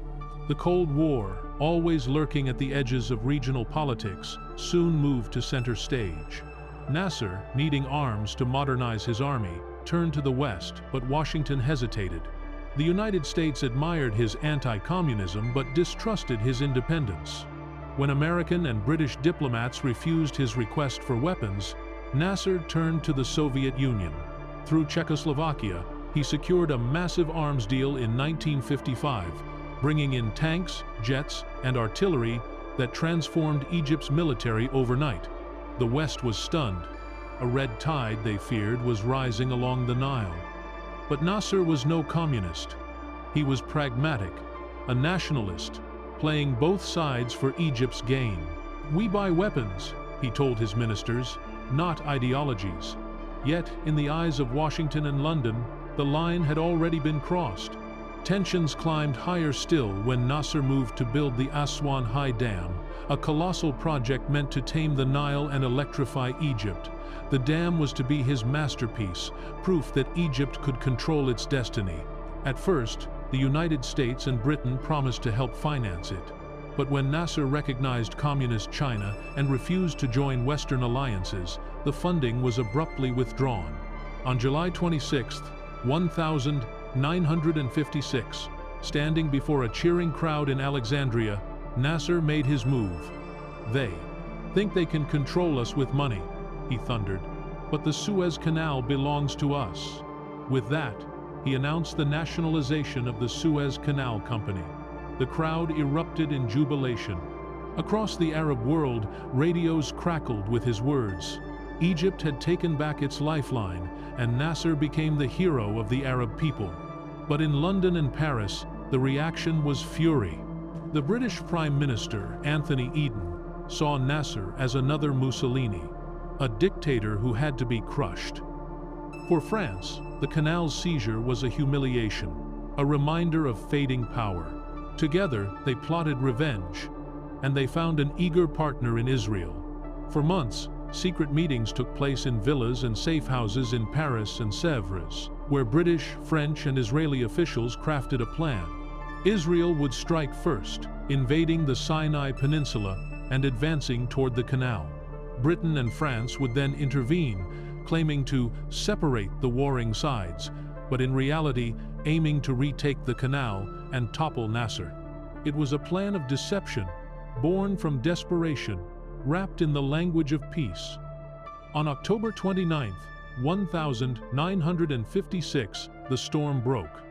The Cold War, always lurking at the edges of regional politics, soon moved to center stage. Nasser, needing arms to modernize his army, turned to the West, but Washington hesitated. The United States admired his anti-communism but distrusted his independence. When American and British diplomats refused his request for weapons, Nasser turned to the Soviet Union. Through Czechoslovakia, he secured a massive arms deal in 1955, bringing in tanks, jets, and artillery that transformed Egypt's military overnight. The West was stunned. A red tide, they feared, was rising along the Nile. But Nasser was no communist. He was pragmatic, a nationalist, playing both sides for Egypt's gain. "We buy weapons," he told his ministers, "not ideologies." Yet, in the eyes of Washington and London, the line had already been crossed. Tensions climbed higher still when Nasser moved to build the Aswan High Dam, a colossal project meant to tame the Nile and electrify Egypt. The dam was to be his masterpiece, proof that Egypt could control its destiny. At first, the United States and Britain promised to help finance it. But when Nasser recognized communist China and refused to join Western alliances, the funding was abruptly withdrawn. On July 26, 1956, standing before a cheering crowd in Alexandria, Nasser made his move. "They think they can control us with money," he thundered, "but the Suez Canal belongs to us." With that, he announced the nationalization of the Suez Canal Company. The crowd erupted in jubilation. Across the Arab world, radios crackled with his words. Egypt had taken back its lifeline, and Nasser became the hero of the Arab people. But in London and Paris, the reaction was fury. The British Prime Minister, Anthony Eden, saw Nasser as another Mussolini, a dictator who had to be crushed. For France, the canal's seizure was a humiliation, a reminder of fading power. Together, they plotted revenge, and they found an eager partner in Israel. For months, secret meetings took place in villas and safe houses in Paris and Sèvres, where British, French, and Israeli officials crafted a plan. Israel would strike first, invading the Sinai Peninsula and advancing toward the canal. Britain and France would then intervene, claiming to separate the warring sides, but in reality aiming to retake the canal and topple Nasser. It was a plan of deception, born from desperation, wrapped in the language of peace. On October 29, 1956, the storm broke.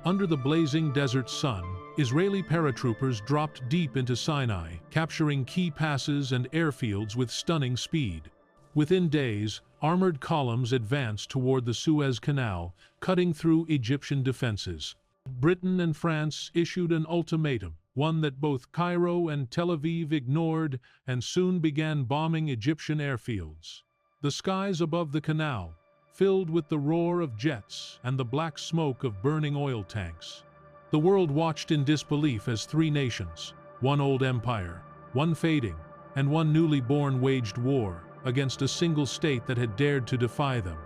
Under the blazing desert sun, Israeli paratroopers dropped deep into Sinai, capturing key passes and airfields with stunning speed. Within days, armored columns advanced toward the Suez Canal, cutting through Egyptian defenses. Britain and France issued an ultimatum, one that both Cairo and Tel Aviv ignored, and soon began bombing Egyptian airfields. The skies above the canal, filled with the roar of jets and the black smoke of burning oil tanks. The world watched in disbelief as three nations, one old empire, one fading, and one newly born, waged war against a single state that had dared to defy them.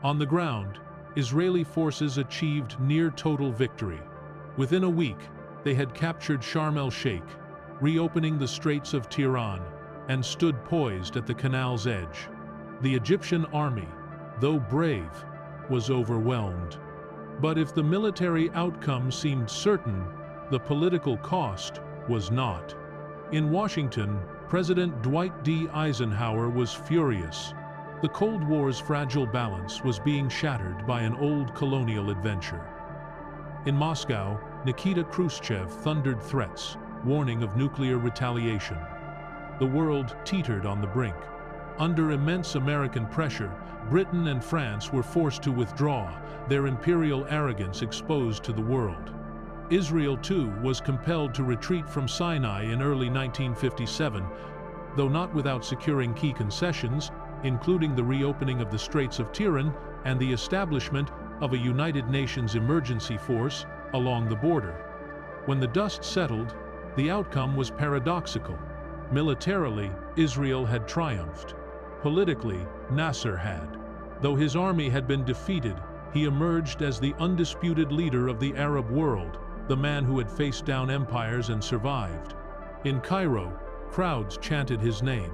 On the ground, Israeli forces achieved near-total victory. Within a week, they had captured Sharm el-Sheikh, reopening the Straits of Tiran, and stood poised at the canal's edge. The Egyptian army, though brave, was overwhelmed. But if the military outcome seemed certain, the political cost was not. In Washington, President Dwight D. Eisenhower was furious. The Cold War's fragile balance was being shattered by an old colonial adventure. In Moscow, Nikita Khrushchev thundered threats. warning of nuclear retaliation. The world teetered on the brink. Under immense American pressure, Britain and France were forced to withdraw, their imperial arrogance exposed to the world. Israel, too, was compelled to retreat from Sinai in early 1957, though not without securing key concessions, including the reopening of the Straits of Tiran and the establishment of a United Nations emergency force along the border. When the dust settled, the outcome was paradoxical. Militarily, Israel had triumphed. Politically, Nasser had. Though his army had been defeated, he emerged as the undisputed leader of the Arab world, the man who had faced down empires and survived. In Cairo, crowds chanted his name.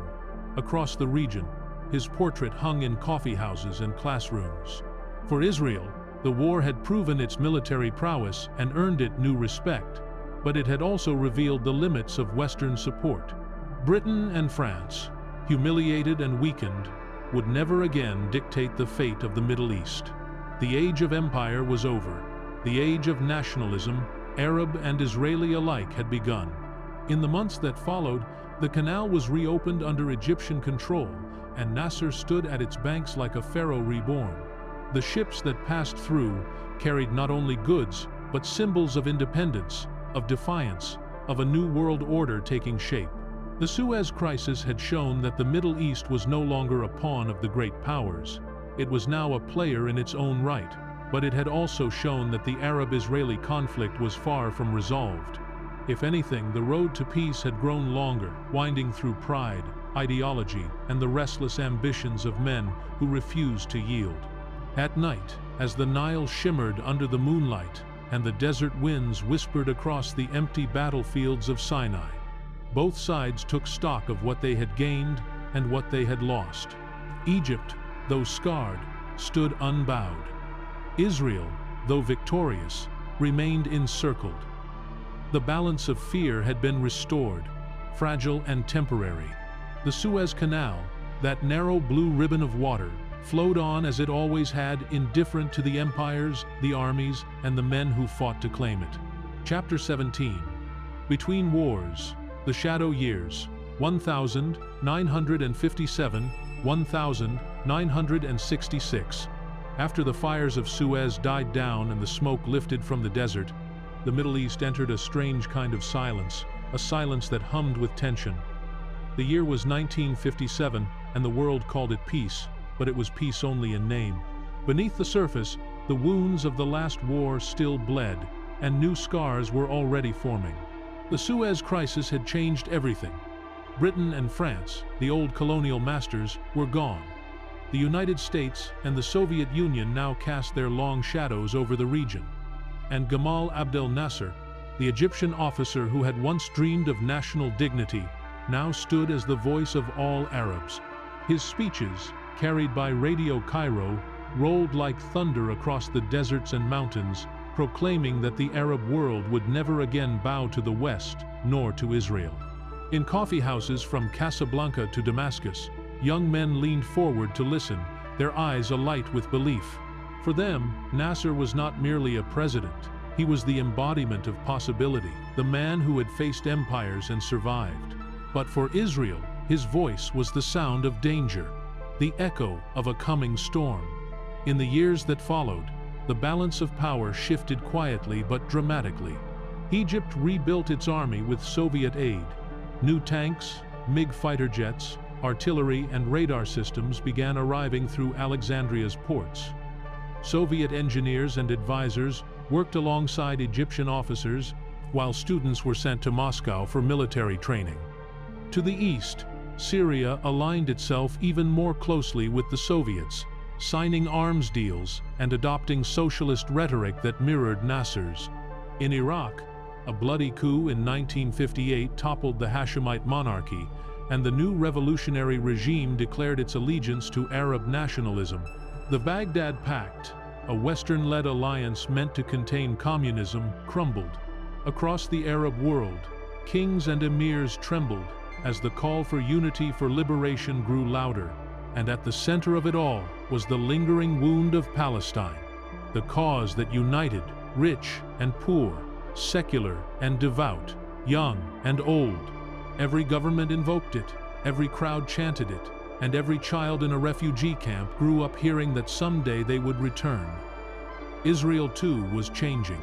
Across the region, his portrait hung in coffeehouses and classrooms. For Israel, the war had proven its military prowess and earned it new respect, but it had also revealed the limits of Western support. Britain and France, humiliated and weakened, would never again dictate the fate of the Middle East. The age of empire was over. The age of nationalism, Arab and Israeli alike, had begun. In the months that followed, the canal was reopened under Egyptian control, and Nasser stood at its banks like a pharaoh reborn. The ships that passed through carried not only goods, but symbols of independence, of defiance, of a new world order taking shape. The Suez Crisis had shown that the Middle East was no longer a pawn of the great powers. It was now a player in its own right, but it had also shown that the Arab-Israeli conflict was far from resolved. If anything, the road to peace had grown longer, winding through pride, ideology, and the restless ambitions of men who refused to yield. At night, as the Nile shimmered under the moonlight and the desert winds whispered across the empty battlefields of Sinai, both sides took stock of what they had gained and what they had lost. Egypt, though scarred, stood unbowed. Israel, though victorious, remained encircled. The balance of fear had been restored, fragile and temporary. The Suez Canal, that narrow blue ribbon of water, flowed on as it always had, indifferent to the empires, the armies, and the men who fought to claim it. Chapter 17. Between Wars, the Shadow Years, 1957–1966. After the fires of Suez died down and the smoke lifted from the desert, the Middle East entered a strange kind of silence, a silence that hummed with tension. The year was 1957, and the world called it peace, but it was peace only in name. Beneath the surface, the wounds of the last war still bled, and new scars were already forming. The Suez Crisis had changed everything. Britain and France, the old colonial masters, were gone. The United States and the Soviet Union now cast their long shadows over the region. And Gamal Abdel Nasser, the Egyptian officer who had once dreamed of national dignity, now stood as the voice of all Arabs. His speeches, carried by Radio Cairo, rolled like thunder across the deserts and mountains, proclaiming that the Arab world would never again bow to the West, nor to Israel. In coffeehouses from Casablanca to Damascus, young men leaned forward to listen, their eyes alight with belief. For them, Nasser was not merely a president. He was the embodiment of possibility, the man who had faced empires and survived. But for Israel, his voice was the sound of danger, the echo of a coming storm. In the years that followed, the balance of power shifted quietly but dramatically. Egypt rebuilt its army with Soviet aid. New tanks, MiG fighter jets, artillery and radar systems began arriving through Alexandria's ports. Soviet engineers and advisors worked alongside Egyptian officers, while students were sent to Moscow for military training. To the east, Syria aligned itself even more closely with the Soviets, signing arms deals and adopting socialist rhetoric that mirrored Nasser's. In Iraq, a bloody coup in 1958 toppled the Hashemite monarchy, and the new revolutionary regime declared its allegiance to Arab nationalism. The Baghdad Pact, a Western-led alliance meant to contain communism, crumbled. Across the Arab world, kings and emirs trembled as the call for unity for liberation grew louder, and at the center of it all was the lingering wound of Palestine, the cause that united rich and poor, secular and devout, young and old. Every government invoked it, every crowd chanted it, and every child in a refugee camp grew up hearing that someday they would return. Israel, too, was changing.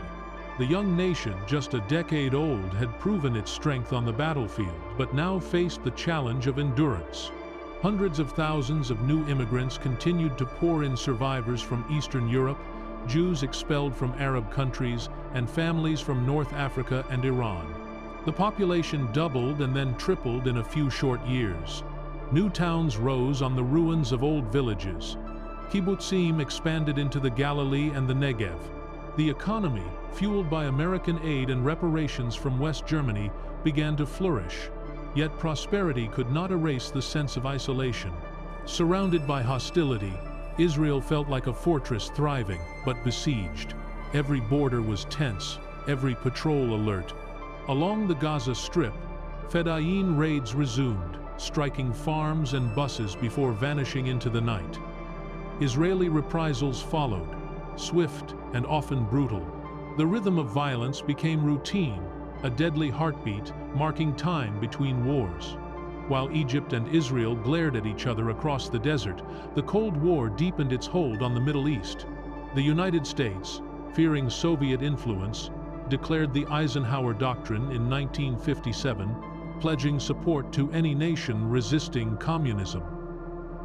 The young nation, just a decade old, had proven its strength on the battlefield, but now faced the challenge of endurance. Hundreds of thousands of new immigrants continued to pour in, survivors from Eastern Europe, Jews expelled from Arab countries, and families from North Africa and Iran. The population doubled and then tripled in a few short years. New towns rose on the ruins of old villages. Kibbutzim expanded into the Galilee and the Negev. The economy, fueled by American aid and reparations from West Germany, began to flourish. Yet prosperity could not erase the sense of isolation. Surrounded by hostility, Israel felt like a fortress thriving, but besieged. Every border was tense, every patrol alert. Along the Gaza Strip, Fedayeen raids resumed, striking farms and buses before vanishing into the night. Israeli reprisals followed, swift and often brutal. The rhythm of violence became routine, a deadly heartbeat marking time between wars. While Egypt and Israel glared at each other across the desert, the Cold War deepened its hold on the Middle East. The United States, fearing Soviet influence, declared the Eisenhower Doctrine in 1957, pledging support to any nation resisting communism.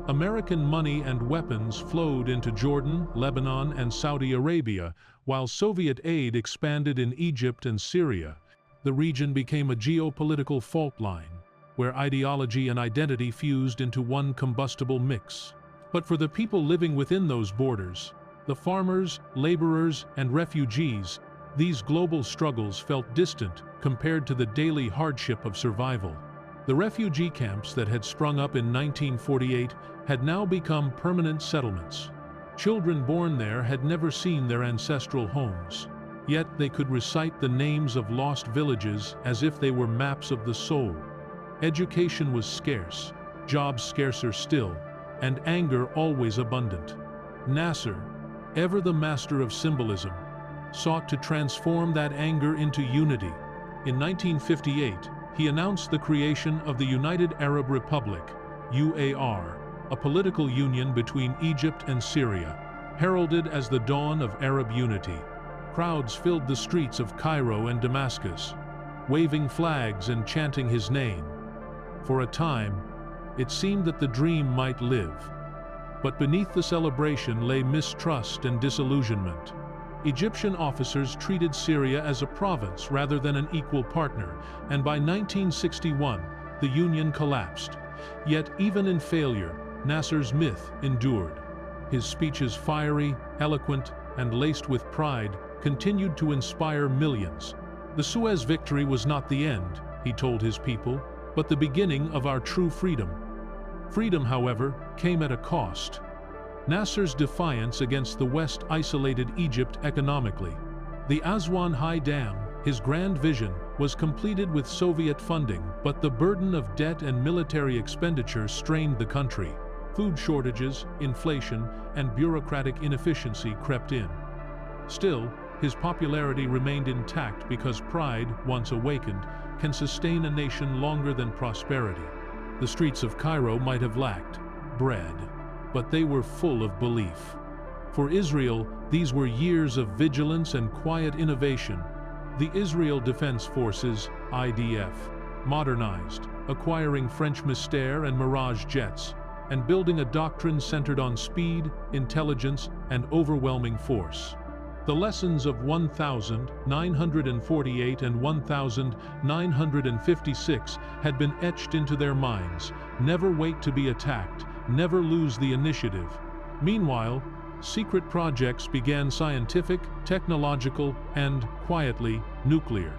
American money and weapons flowed into Jordan, Lebanon, and Saudi Arabia, while Soviet aid expanded in Egypt and Syria. The region became a geopolitical fault line, where ideology and identity fused into one combustible mix. But for the people living within those borders, the farmers, laborers, and refugees, these global struggles felt distant compared to the daily hardship of survival. The refugee camps that had sprung up in 1948 had now become permanent settlements. Children born there had never seen their ancestral homes, yet they could recite the names of lost villages as if they were maps of the soul. Education was scarce, jobs scarcer still, and anger always abundant. Nasser, ever the master of symbolism, sought to transform that anger into unity. In 1958, he announced the creation of the United Arab Republic, UAR, a political union between Egypt and Syria, heralded as the dawn of Arab unity. Crowds filled the streets of Cairo and Damascus, waving flags and chanting his name. For a time, it seemed that the dream might live. But beneath the celebration lay mistrust and disillusionment. Egyptian officers treated Syria as a province rather than an equal partner, and by 1961, the union collapsed. Yet, even in failure, Nasser's myth endured. His speeches, fiery, eloquent, and laced with pride, continued to inspire millions. The Suez victory was not the end, he told his people, but the beginning of our true freedom. Freedom, however, came at a cost. Nasser's defiance against the West isolated Egypt economically. The Aswan High Dam, his grand vision, was completed with Soviet funding, but the burden of debt and military expenditure strained the country. Food shortages, inflation, and bureaucratic inefficiency crept in. Still, his popularity remained intact because pride, once awakened, can sustain a nation longer than prosperity. The streets of Cairo might have lacked bread, but they were full of belief. For Israel, these were years of vigilance and quiet innovation. The Israel Defense Forces, IDF, modernized, acquiring French Mystère and Mirage jets, and building a doctrine centered on speed, intelligence, and overwhelming force. The lessons of 1948 and 1956 had been etched into their minds. Never wait to be attacked, never lose the initiative. Meanwhile, secret projects began: scientific, technological, and, quietly, nuclear.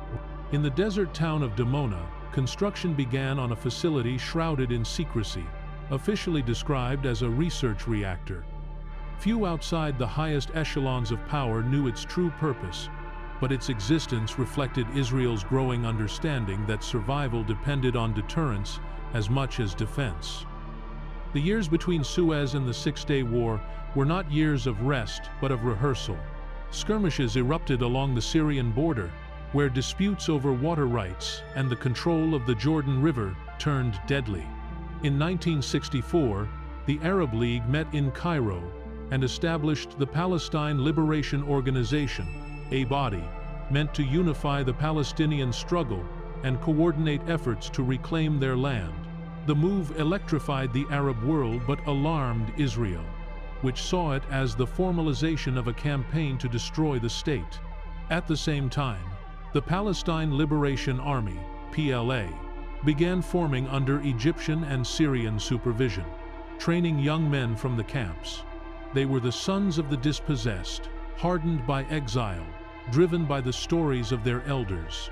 In the desert town of Dimona, construction began on a facility shrouded in secrecy, officially described as a research reactor. Few outside the highest echelons of power knew its true purpose, but its existence reflected Israel's growing understanding that survival depended on deterrence as much as defense. The years between Suez and the Six-Day War were not years of rest but of rehearsal. Skirmishes erupted along the Syrian border, where disputes over water rights and the control of the Jordan River turned deadly. In 1964, the Arab League met in Cairo and established the Palestine Liberation Organization, a body meant to unify the Palestinian struggle and coordinate efforts to reclaim their land. The move electrified the Arab world but alarmed Israel, which saw it as the formalization of a campaign to destroy the state. At the same time, the Palestine Liberation Army, PLA, began forming under Egyptian and Syrian supervision, training young men from the camps. They were the sons of the dispossessed, hardened by exile, driven by the stories of their elders.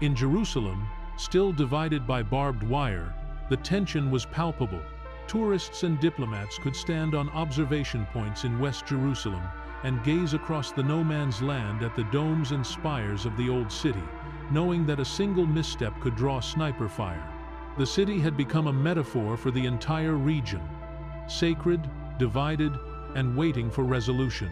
In Jerusalem, still divided by barbed wire, the tension was palpable. Tourists and diplomats could stand on observation points in West Jerusalem and gaze across the no-man's land at the domes and spires of the old city, knowing that a single misstep could draw sniper fire. The city had become a metaphor for the entire region, sacred, divided, and waiting for resolution.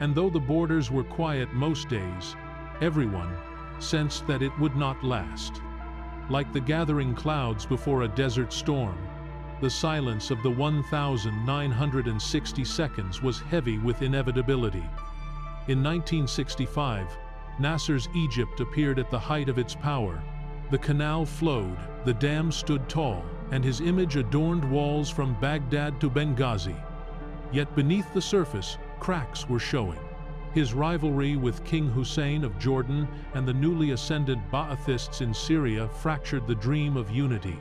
And though the borders were quiet most days, everyone sensed that it would not last. Like the gathering clouds before a desert storm, the silence of the 1,960 seconds was heavy with inevitability. In 1965, Nasser's Egypt appeared at the height of its power. The canal flowed, the dam stood tall, and his image adorned walls from Baghdad to Benghazi. Yet beneath the surface, cracks were showing. His rivalry with King Hussein of Jordan and the newly ascended Ba'athists in Syria fractured the dream of unity.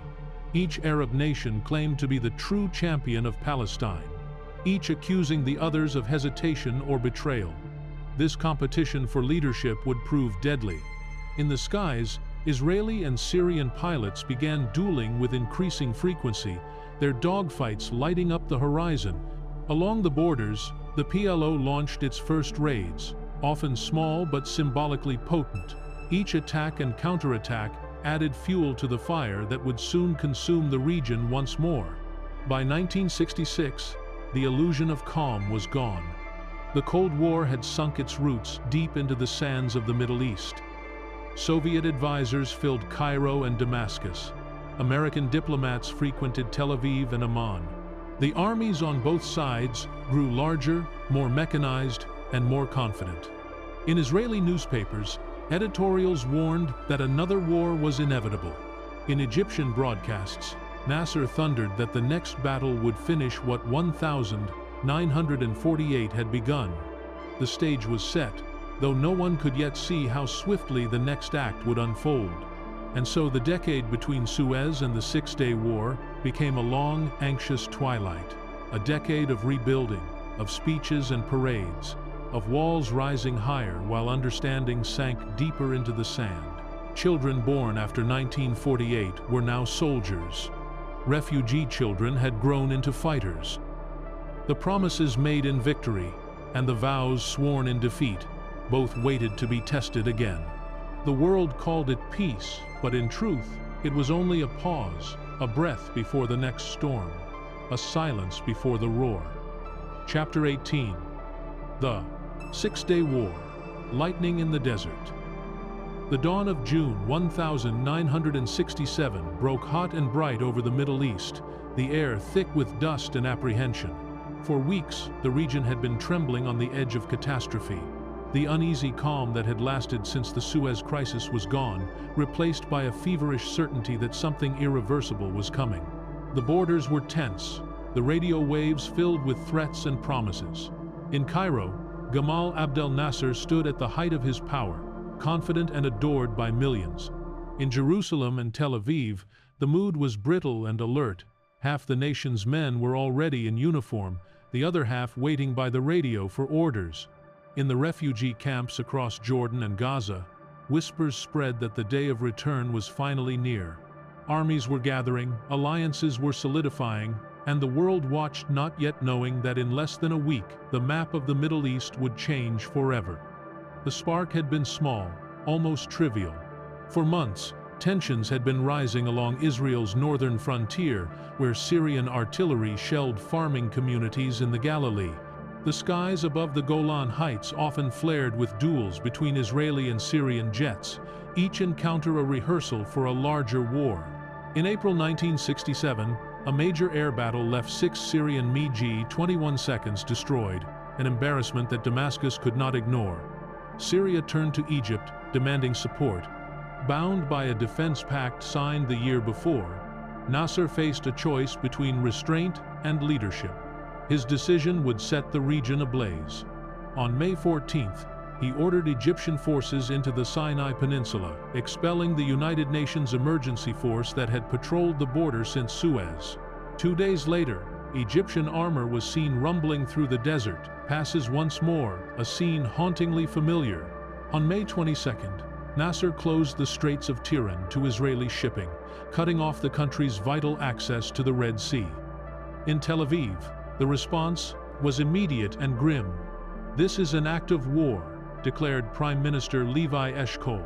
Each Arab nation claimed to be the true champion of Palestine, each accusing the others of hesitation or betrayal. This competition for leadership would prove deadly. In the skies, Israeli and Syrian pilots began dueling with increasing frequency, their dogfights lighting up the horizon. Along the borders, the PLO launched its first raids, often small but symbolically potent. Each attack and counterattack added fuel to the fire that would soon consume the region once more. By 1966, the illusion of calm was gone. The Cold War had sunk its roots deep into the sands of the Middle East. Soviet advisors filled Cairo and Damascus. American diplomats frequented Tel Aviv and Amman. The armies on both sides grew larger, more mechanized, and more confident. In Israeli newspapers, editorials warned that another war was inevitable. In Egyptian broadcasts, Nasser thundered that the next battle would finish what 1948 had begun. The stage was set, though no one could yet see how swiftly the next act would unfold. And so the decade between Suez and the Six-Day War became a long, anxious twilight, a decade of rebuilding, of speeches and parades, of walls rising higher while understanding sank deeper into the sand. Children born after 1948 were now soldiers. Refugee children had grown into fighters. The promises made in victory and the vows sworn in defeat both waited to be tested again. The world called it peace, but in truth, it was only a pause, a breath before the next storm, a silence before the roar. Chapter 18. The Six-Day War, Lightning in the Desert. The dawn of June 1967 broke hot and bright over the Middle East, the air thick with dust and apprehension. For weeks, the region had been trembling on the edge of catastrophe. The uneasy calm that had lasted since the Suez Crisis was gone, replaced by a feverish certainty that something irreversible was coming. The borders were tense, the radio waves filled with threats and promises. In Cairo, Gamal Abdel Nasser stood at the height of his power, confident and adored by millions. In Jerusalem and Tel Aviv, the mood was brittle and alert. Half the nation's men were already in uniform, the other half waiting by the radio for orders. In the refugee camps across Jordan and Gaza, whispers spread that the day of return was finally near. Armies were gathering, alliances were solidifying, and the world watched, not yet knowing that in less than a week, the map of the Middle East would change forever. The spark had been small, almost trivial. For months, tensions had been rising along Israel's northern frontier, where Syrian artillery shelled farming communities in the Galilee. The skies above the Golan Heights often flared with duels between Israeli and Syrian jets, each encounter a rehearsal for a larger war. In April 1967, a major air battle left 6 Syrian MiG-21 destroyed, an embarrassment that Damascus could not ignore. Syria turned to Egypt, demanding support. Bound by a defense pact signed the year before, Nasser faced a choice between restraint and leadership. His decision would set the region ablaze. On May 14th, he ordered Egyptian forces into the Sinai Peninsula, expelling the United Nations emergency force that had patrolled the border since Suez. 2 days later, Egyptian armor was seen rumbling through the desert, passes once more, a scene hauntingly familiar. On May 22nd, Nasser closed the Straits of Tiran to Israeli shipping, cutting off the country's vital access to the Red Sea. In Tel Aviv, the response was immediate and grim. "This is an act of war," declared Prime Minister Levi Eshkol.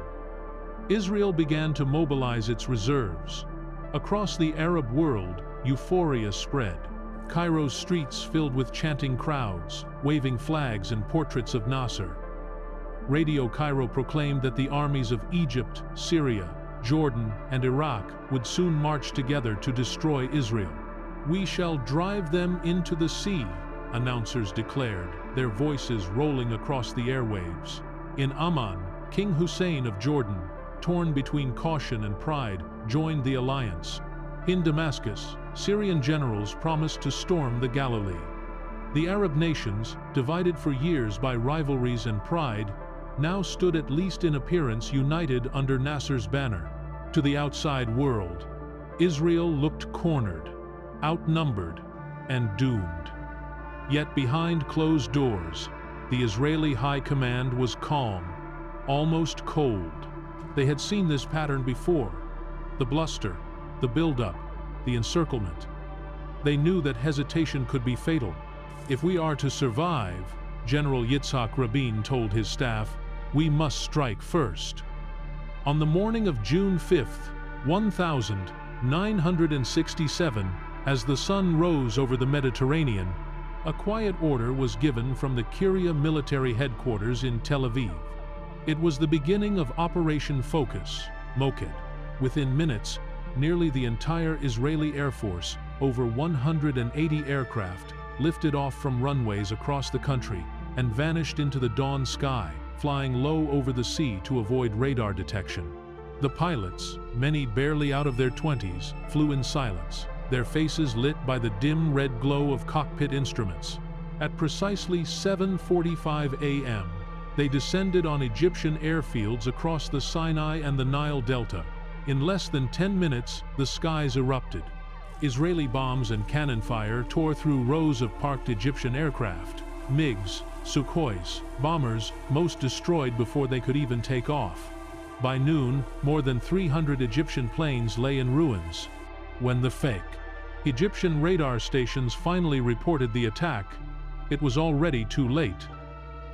Israel began to mobilize its reserves. Across the Arab world, euphoria spread. Cairo's streets filled with chanting crowds, waving flags and portraits of Nasser. Radio Cairo proclaimed that the armies of Egypt, Syria, Jordan, and Iraq would soon march together to destroy Israel. "We shall drive them into the sea," announcers declared, their voices rolling across the airwaves. In Amman, King Hussein of Jordan, torn between caution and pride, joined the alliance. In Damascus, Syrian generals promised to storm the Galilee. The Arab nations, divided for years by rivalries and pride, now stood at least in appearance united under Nasser's banner. To the outside world, Israel looked cornered, outnumbered, and doomed. Yet behind closed doors, the Israeli high command was calm, almost cold. They had seen this pattern before: the bluster, the build-up, the encirclement. They knew that hesitation could be fatal. "If we are to survive," General Yitzhak Rabin told his staff, "we must strike first." On the morning of June 5, 1967, as the sun rose over the Mediterranean, a quiet order was given from the Kiryat military headquarters in Tel Aviv. It was the beginning of Operation Focus, Moked. Within minutes, nearly the entire Israeli Air Force, over 180 aircraft, lifted off from runways across the country and vanished into the dawn sky, flying low over the sea to avoid radar detection. The pilots, many barely out of their 20s, flew in silence, their faces lit by the dim red glow of cockpit instruments. At precisely 7:45 a.m., they descended on Egyptian airfields across the Sinai and the Nile Delta. In less than 10 minutes, the skies erupted. Israeli bombs and cannon fire tore through rows of parked Egyptian aircraft. MiGs, Sukhois, bombers, most destroyed before they could even take off. By noon, more than 300 Egyptian planes lay in ruins. When the fake Egyptian radar stations finally reported the attack, it was already too late.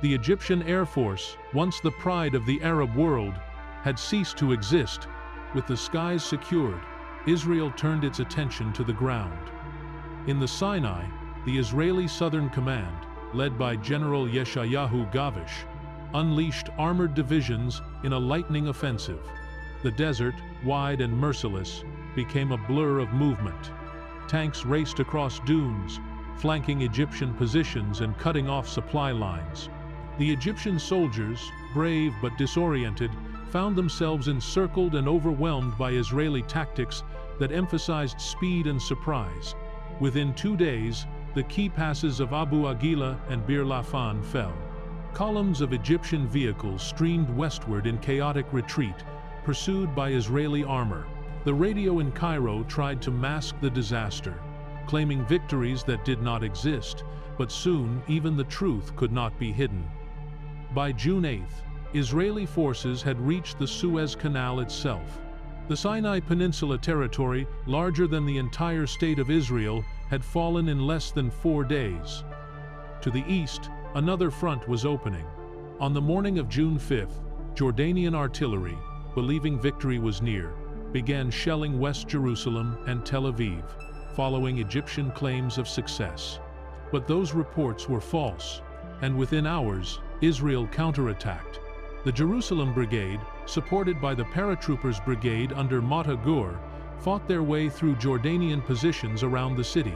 The Egyptian Air Force, once the pride of the Arab world, had ceased to exist. With the skies secured, Israel turned its attention to the ground. In the Sinai, the Israeli Southern Command, led by General Yeshayahu Gavish, unleashed armored divisions in a lightning offensive. The desert, wide and merciless, became a blur of movement. Tanks raced across dunes, flanking Egyptian positions and cutting off supply lines. The Egyptian soldiers, brave but disoriented, found themselves encircled and overwhelmed by Israeli tactics that emphasized speed and surprise. Within 2 days, the key passes of Abu Aguila and Bir Lafan fell. Columns of Egyptian vehicles streamed westward in chaotic retreat, pursued by Israeli armor. The radio in Cairo tried to mask the disaster, claiming victories that did not exist, but soon even the truth could not be hidden. By June 8th, Israeli forces had reached the Suez Canal itself. The Sinai Peninsula territory, larger than the entire state of Israel, had fallen in less than 4 days. To the east, another front was opening. On the morning of June 5th, Jordanian artillery, believing victory was near, began shelling West Jerusalem and Tel Aviv, following Egyptian claims of success. But those reports were false, and within hours, Israel counterattacked. The Jerusalem Brigade, supported by the Paratroopers Brigade under Mata Gur, fought their way through Jordanian positions around the city.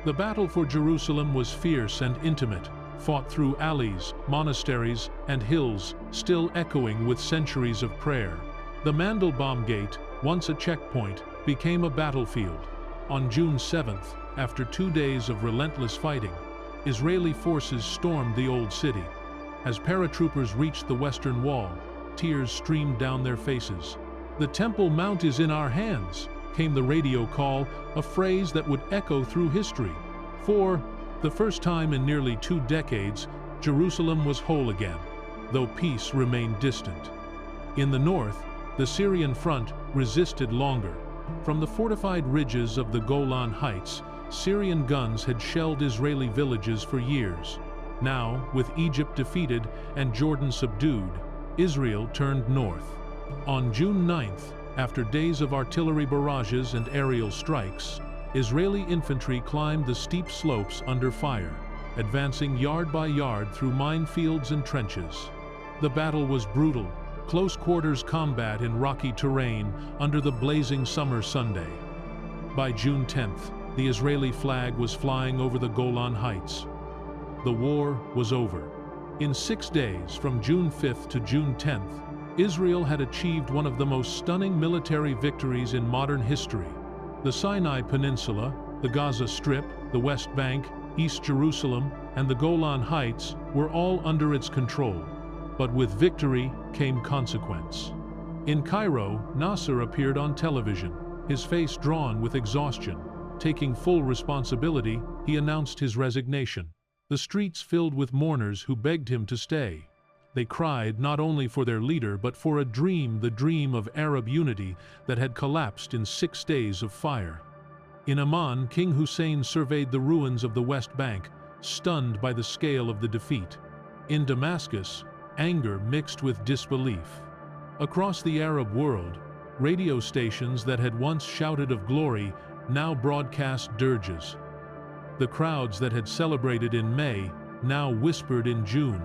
The battle for Jerusalem was fierce and intimate, fought through alleys, monasteries, and hills, still echoing with centuries of prayer. The Mandelbaum Gate, once a checkpoint, became a battlefield. On June 7th, after 2 days of relentless fighting, Israeli forces stormed the old city. As paratroopers reached the western wall, tears streamed down their faces. "The Temple Mount is in our hands," came the radio call, a phrase that would echo through history. For the first time in nearly 2 decades, Jerusalem was whole again, though peace remained distant. In the north, the Syrian front resisted longer. From the fortified ridges of the Golan Heights, Syrian guns had shelled Israeli villages for years. Now, with Egypt defeated and Jordan subdued, Israel turned north. On June 9th, after days of artillery barrages and aerial strikes, Israeli infantry climbed the steep slopes under fire, advancing yard by yard through minefields and trenches. The battle was brutal, close-quarters combat in rocky terrain under the blazing summer Sunday. By June 10th, the Israeli flag was flying over the Golan Heights. The war was over. In 6 days, from June 5th to June 10th, Israel had achieved one of the most stunning military victories in modern history. The Sinai Peninsula, the Gaza Strip, the West Bank, East Jerusalem, and the Golan Heights were all under its control. But with victory came consequence. In Cairo, Nasser appeared on television, his face drawn with exhaustion. Taking full responsibility, he announced his resignation. The streets filled with mourners who begged him to stay. They cried not only for their leader but for a dream, the dream of Arab unity that had collapsed in 6 days of fire. In Amman, King Hussein surveyed the ruins of the West Bank, stunned by the scale of the defeat. In Damascus, anger mixed with disbelief. Across the Arab world, radio stations that had once shouted of glory now broadcast dirges. The crowds that had celebrated in May now whispered in June.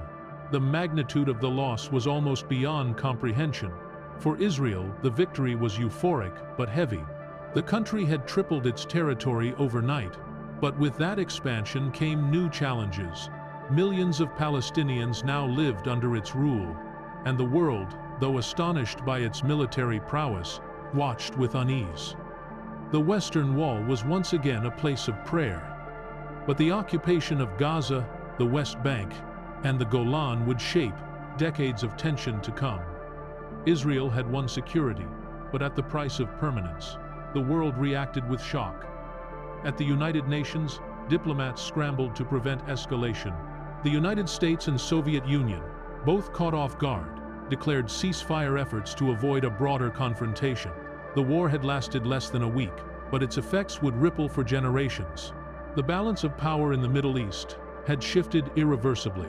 The magnitude of the loss was almost beyond comprehension. For Israel, the victory was euphoric but heavy. The country had tripled its territory overnight, but with that expansion came new challenges. Millions of Palestinians now lived under its rule, and the world, though astonished by its military prowess, watched with unease. The Western Wall was once again a place of prayer. But the occupation of Gaza, the West Bank, and the Golan would shape decades of tension to come. Israel had won security, but at the price of permanence. The world reacted with shock. At the United Nations, diplomats scrambled to prevent escalation. The United States and Soviet Union, both caught off guard, declared ceasefire efforts to avoid a broader confrontation. The war had lasted less than a week, but its effects would ripple for generations. The balance of power in the Middle East had shifted irreversibly.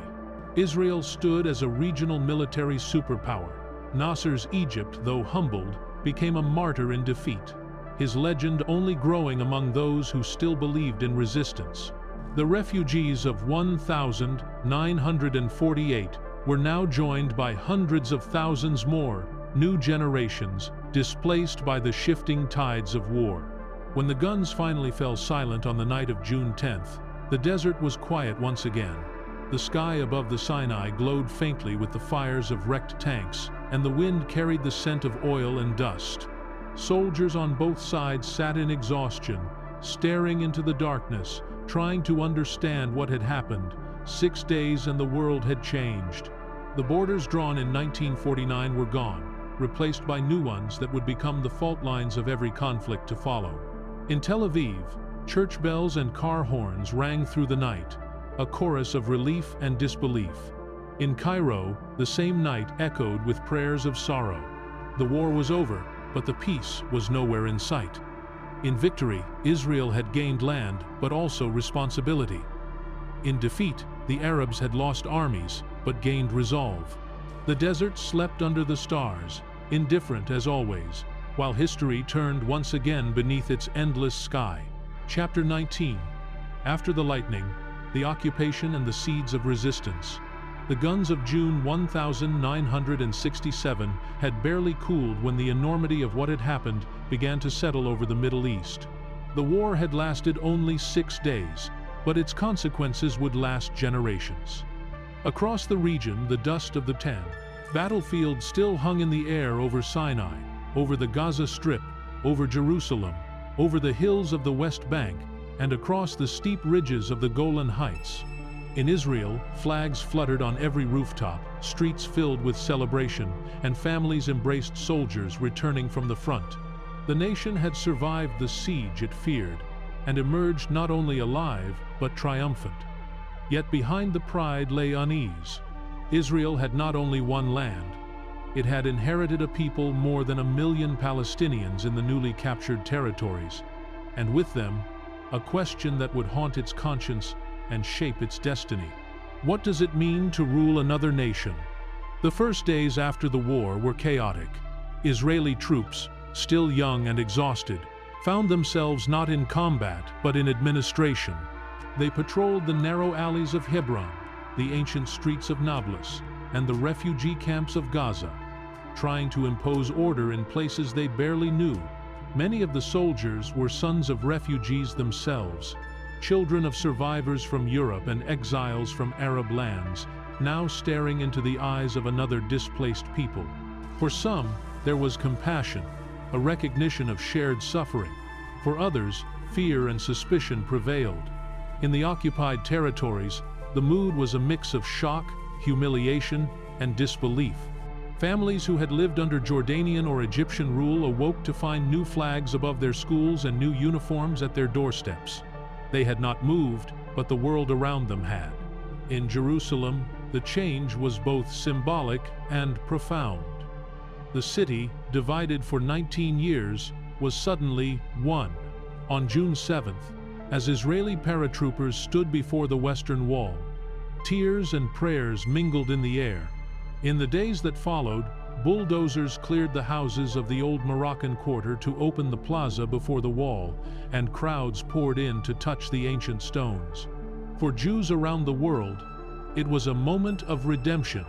Israel stood as a regional military superpower. Nasser's Egypt, though humbled, became a martyr in defeat, his legend only growing among those who still believed in resistance. The refugees of 1,948 were now joined by hundreds of thousands more, new generations, displaced by the shifting tides of war. When the guns finally fell silent on the night of June 10th, the desert was quiet once again. The sky above the Sinai glowed faintly with the fires of wrecked tanks, and the wind carried the scent of oil and dust. Soldiers on both sides sat in exhaustion, staring into the darkness, trying to understand what had happened. 6 days and the world had changed. The borders drawn in 1949 were gone, replaced by new ones that would become the fault lines of every conflict to follow. In Tel Aviv, church bells and car horns rang through the night, a chorus of relief and disbelief. In Cairo, the same night echoed with prayers of sorrow. The war was over, but the peace was nowhere in sight. In victory, Israel had gained land, but also responsibility. In defeat, the Arabs had lost armies, but gained resolve. The desert slept under the stars, indifferent as always, while history turned once again beneath its endless sky. Chapter 19. After the lightning, the occupation and the seeds of resistance. The guns of June 1967 had barely cooled when the enormity of what had happened began to settle over the Middle East. The war had lasted only 6 days, but its consequences would last generations. Across the region, the dust of the battlefield still hung in the air over Sinai, over the Gaza Strip, over Jerusalem, over the hills of the West Bank, and across the steep ridges of the Golan Heights. In Israel, flags fluttered on every rooftop, streets filled with celebration, and families embraced soldiers returning from the front. The nation had survived the siege it feared, and emerged not only alive, but triumphant. Yet behind the pride lay unease. Israel had not only won land, it had inherited a people, more than 1 million Palestinians in the newly captured territories, and with them, a question that would haunt its conscience and shape its destiny. What does it mean to rule another nation? The first days after the war were chaotic. Israeli troops, still young and exhausted, found themselves not in combat but in administration. They patrolled the narrow alleys of Hebron, the ancient streets of Nablus, and the refugee camps of Gaza, trying to impose order in places they barely knew. Many of the soldiers were sons of refugees themselves, children of survivors from Europe and exiles from Arab lands, now staring into the eyes of another displaced people. For some, there was compassion, a recognition of shared suffering. For others, fear and suspicion prevailed. In the occupied territories, the mood was a mix of shock, humiliation, and disbelief. Families who had lived under Jordanian or Egyptian rule awoke to find new flags above their schools and new uniforms at their doorsteps. They had not moved, but the world around them had. In Jerusalem, the change was both symbolic and profound. The city, divided for 19 years, was suddenly one. On June 7th, as Israeli paratroopers stood before the Western Wall, tears and prayers mingled in the air. In the days that followed, bulldozers cleared the houses of the old Moroccan quarter to open the plaza before the wall, and crowds poured in to touch the ancient stones. For Jews around the world, it was a moment of redemption,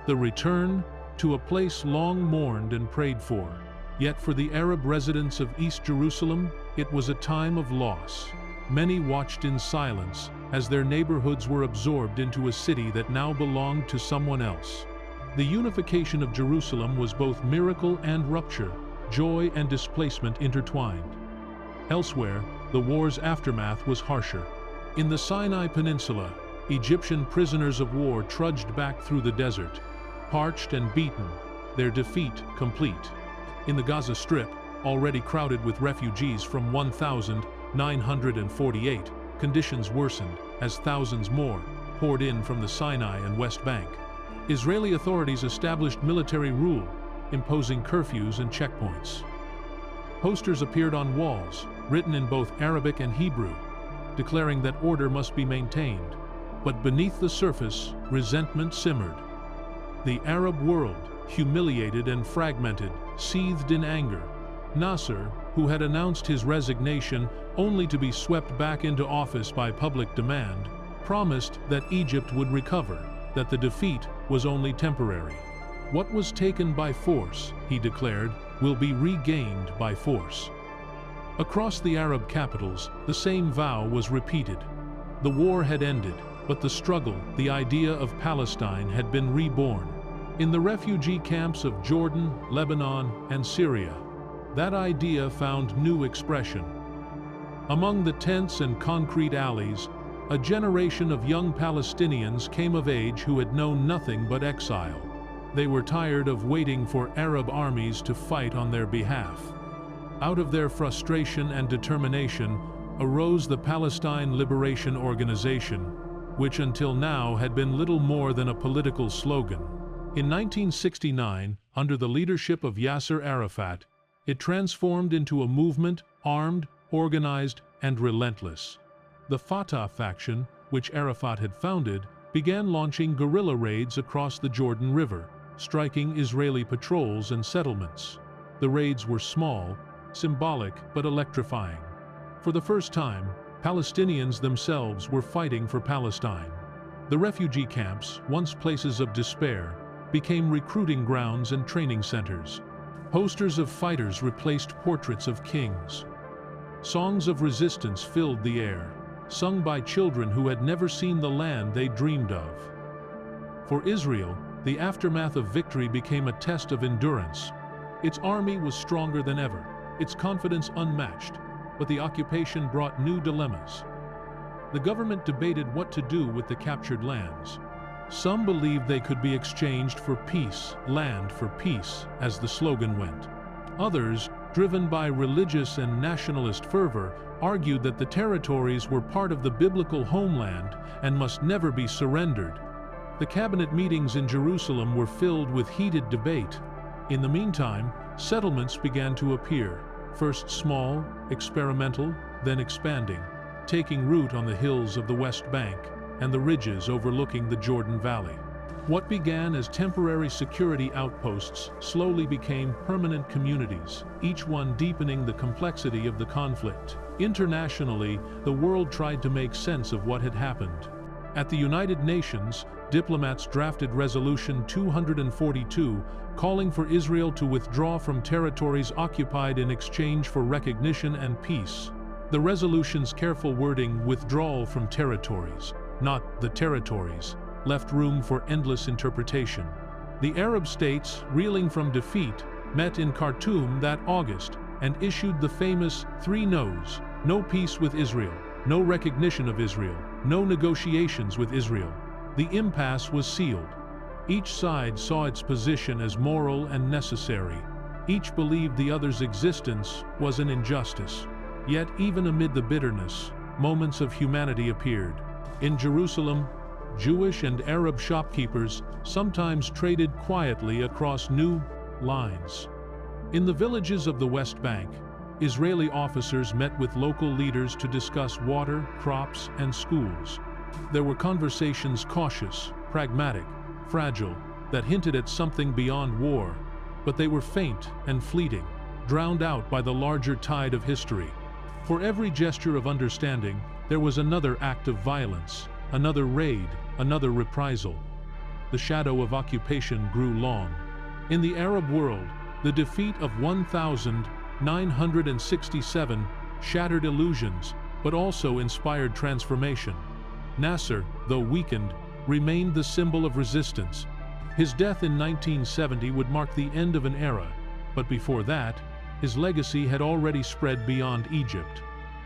the return to a place long mourned and prayed for. Yet for the Arab residents of East Jerusalem, it was a time of loss. Many watched in silence as their neighborhoods were absorbed into a city that now belonged to someone else. The unification of Jerusalem was both miracle and rupture, joy and displacement intertwined. Elsewhere, the war's aftermath was harsher. In the Sinai Peninsula, Egyptian prisoners of war trudged back through the desert, parched and beaten, their defeat complete. In the Gaza Strip, already crowded with refugees from 1948, conditions worsened as thousands more poured in from the Sinai and West Bank. Israeli authorities established military rule, imposing curfews and checkpoints. Posters appeared on walls, written in both Arabic and Hebrew, declaring that order must be maintained. But beneath the surface, resentment simmered. The Arab world, humiliated and fragmented, seethed in anger. Nasser, who had announced his resignation only to be swept back into office by public demand, promised that Egypt would recover, that the defeat was only temporary. What was taken by force, he declared, will be regained by force. Across the Arab capitals, the same vow was repeated. The war had ended, but the struggle, the idea of Palestine, had been reborn. In the refugee camps of Jordan, Lebanon, and Syria, that idea found new expression. Among the tents and concrete alleys, a generation of young Palestinians came of age who had known nothing but exile. They were tired of waiting for Arab armies to fight on their behalf. Out of their frustration and determination arose the Palestine Liberation Organization, which until now had been little more than a political slogan. In 1969, under the leadership of Yasser Arafat, it transformed into a movement, armed, organized, and relentless. The Fatah faction, which Arafat had founded, began launching guerrilla raids across the Jordan River, striking Israeli patrols and settlements. The raids were small, symbolic, but electrifying. For the first time, Palestinians themselves were fighting for Palestine. The refugee camps, once places of despair, became recruiting grounds and training centers. Posters of fighters replaced portraits of kings. Songs of resistance filled the air, sung by children who had never seen the land they dreamed of. For Israel, the aftermath of victory became a test of endurance. Its army was stronger than ever, its confidence unmatched, but the occupation brought new dilemmas. The government debated what to do with the captured lands. Some believed they could be exchanged for peace, land for peace, as the slogan went. Others, driven by religious and nationalist fervor, argued that the territories were part of the biblical homeland and must never be surrendered. The cabinet meetings in Jerusalem were filled with heated debate. In the meantime, settlements began to appear, first small, experimental, then expanding, taking root on the hills of the West Bank and the ridges overlooking the Jordan Valley. What began as temporary security outposts slowly became permanent communities, each one deepening the complexity of the conflict. Internationally, the world tried to make sense of what had happened. At the United Nations, diplomats drafted Resolution 242, calling for Israel to withdraw from territories occupied in exchange for recognition and peace. The resolution's careful wording, withdrawal from territories, not the territories, left room for endless interpretation. The Arab states, reeling from defeat, met in Khartoum that August and issued the famous 3 no's: no peace with Israel, no recognition of Israel, no negotiations with Israel. The impasse was sealed. Each side saw its position as moral and necessary. Each believed the other's existence was an injustice. Yet even amid the bitterness, moments of humanity appeared. In Jerusalem, Jewish and Arab shopkeepers sometimes traded quietly across new lines. In the villages of the West Bank, Israeli officers met with local leaders to discuss water, crops, and schools. There were conversations cautious, pragmatic, fragile, that hinted at something beyond war, but they were faint and fleeting, drowned out by the larger tide of history. For every gesture of understanding, there was another act of violence, another raid, another reprisal. The shadow of occupation grew long. In the Arab world, the defeat of 1967 shattered illusions, but also inspired transformation. Nasser, though weakened, remained the symbol of resistance. His death in 1970 would mark the end of an era, but before that, his legacy had already spread beyond Egypt.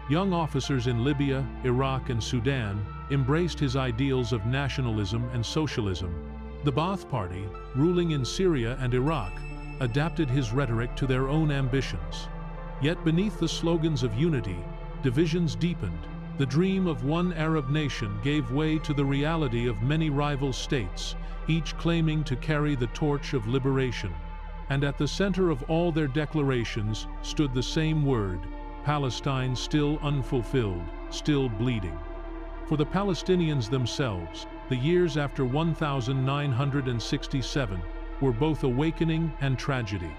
Young officers in Libya, Iraq, and Sudan embraced his ideals of nationalism and socialism. The Ba'ath Party, ruling in Syria and Iraq, adapted his rhetoric to their own ambitions. Yet beneath the slogans of unity, divisions deepened. The dream of one Arab nation gave way to the reality of many rival states, each claiming to carry the torch of liberation. And at the center of all their declarations stood the same word: Palestine still unfulfilled, still bleeding. For the Palestinians themselves, the years after 1967 were both awakening and tragedy.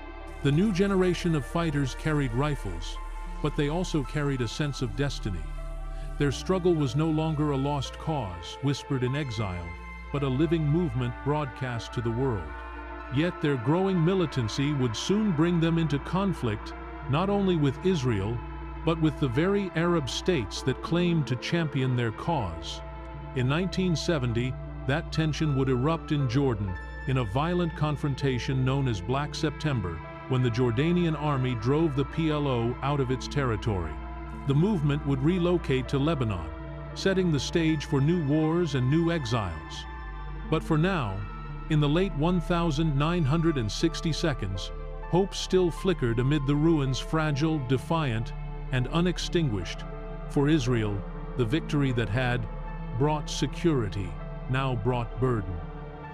The new generation of fighters carried rifles, but they also carried a sense of destiny. Their struggle was no longer a lost cause, whispered in exile, but a living movement broadcast to the world. Yet their growing militancy would soon bring them into conflict, not only with Israel, but with the very Arab states that claimed to champion their cause. In 1970, that tension would erupt in Jordan in a violent confrontation known as Black September, when the Jordanian army drove the PLO out of its territory. The movement would relocate to Lebanon, setting the stage for new wars and new exiles. But for now, in the late 1960s, hope still flickered amid the ruins, fragile, defiant, and unextinguished. For Israel, the victory that had brought security now brought burden.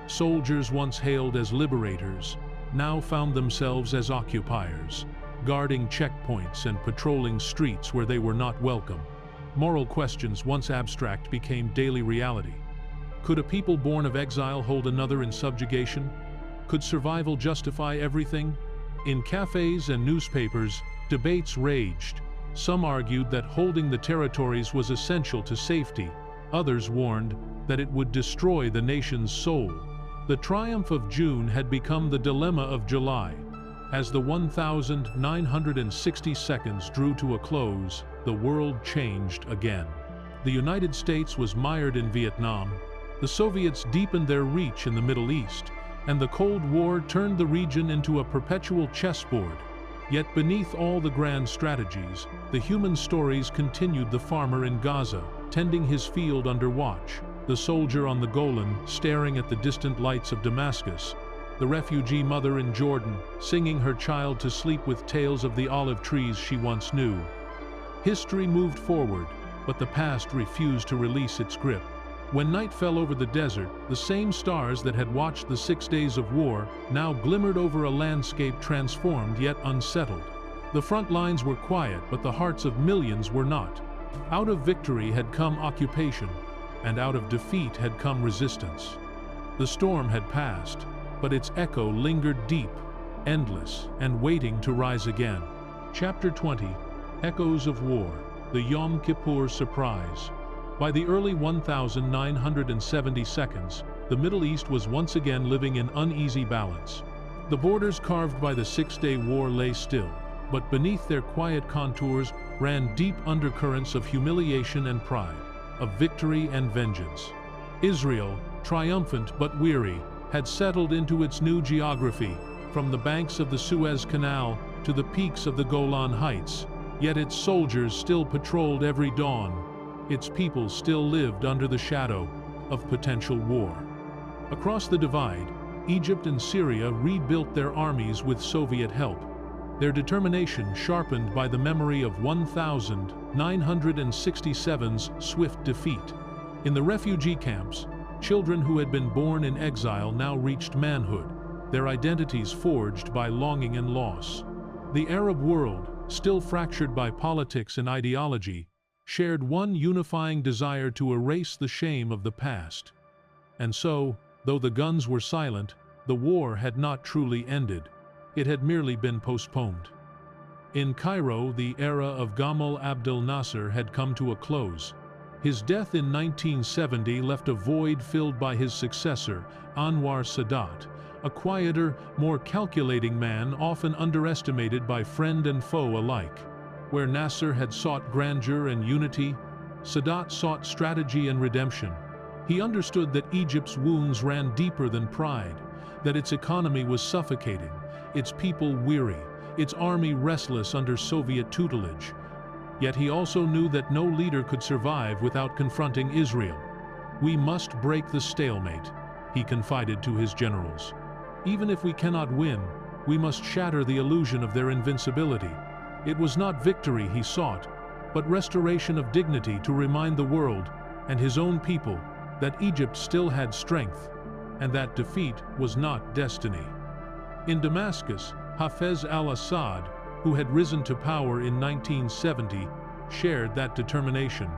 Soldiers once hailed as liberators now found themselves as occupiers, guarding checkpoints and patrolling streets where they were not welcome. Moral questions once abstract became daily reality. Could a people born of exile hold another in subjugation? Could survival justify everything? In cafes and newspapers, debates raged. Some argued that holding the territories was essential to safety. Others warned that it would destroy the nation's soul. The triumph of June had become the dilemma of July. As the 1,960 seconds drew to a close, the world changed again. The United States was mired in Vietnam, the Soviets deepened their reach in the Middle East, and the Cold War turned the region into a perpetual chessboard. Yet beneath all the grand strategies, the human stories continued. The farmer in Gaza, tending his field under watch, the soldier on the Golan, staring at the distant lights of Damascus, the refugee mother in Jordan, singing her child to sleep with tales of the olive trees she once knew. History moved forward, but the past refused to release its grip. When night fell over the desert, the same stars that had watched the 6 days of war now glimmered over a landscape transformed yet unsettled. The front lines were quiet, but the hearts of millions were not. Out of victory had come occupation, and out of defeat had come resistance. The storm had passed, but its echo lingered deep, endless, and waiting to rise again. Chapter 20: Echoes of War, the Yom Kippur Surprise. By the early 1970 seconds, the Middle East was once again living in uneasy balance. The borders carved by the Six-Day War lay still, but beneath their quiet contours ran deep undercurrents of humiliation and pride, of victory and vengeance. Israel, triumphant but weary, had settled into its new geography, from the banks of the Suez Canal to the peaks of the Golan Heights, yet its soldiers still patrolled every dawn. Its people still lived under the shadow of potential war. Across the divide, Egypt and Syria rebuilt their armies with Soviet help, their determination sharpened by the memory of 1967's swift defeat. In the refugee camps, children who had been born in exile now reached manhood, their identities forged by longing and loss. The Arab world, still fractured by politics and ideology, shared one unifying desire to erase the shame of the past. And so, though the guns were silent, the war had not truly ended. It had merely been postponed. In Cairo, the era of Gamal Abdel Nasser had come to a close. His death in 1970 left a void filled by his successor, Anwar Sadat, a quieter, more calculating man often underestimated by friend and foe alike. Where Nasser had sought grandeur and unity, Sadat sought strategy and redemption. He understood that Egypt's wounds ran deeper than pride, that its economy was suffocating, its people weary, its army restless under Soviet tutelage. Yet he also knew that no leader could survive without confronting Israel. "We must break the stalemate," he confided to his generals. "Even if we cannot win, we must shatter the illusion of their invincibility." It was not victory he sought, but restoration of dignity to remind the world, and his own people, that Egypt still had strength, and that defeat was not destiny. In Damascus, Hafez al-Assad, who had risen to power in 1970, shared that determination.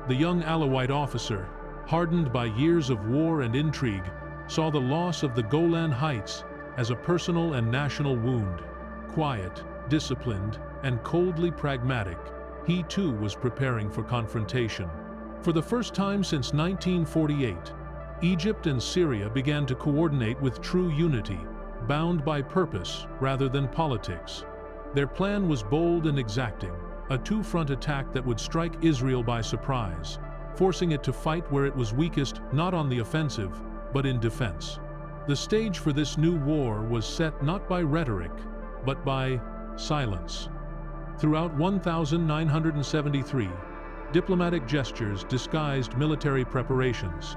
The young Alawite officer, hardened by years of war and intrigue, saw the loss of the Golan Heights as a personal and national wound. Quiet, disciplined, and coldly pragmatic, he too was preparing for confrontation. For the first time since 1948, Egypt and Syria began to coordinate with true unity, bound by purpose rather than politics. Their plan was bold and exacting, a two-front attack that would strike Israel by surprise, forcing it to fight where it was weakest, not on the offensive, but in defense. The stage for this new war was set not by rhetoric, but by silence. Throughout 1973, diplomatic gestures disguised military preparations.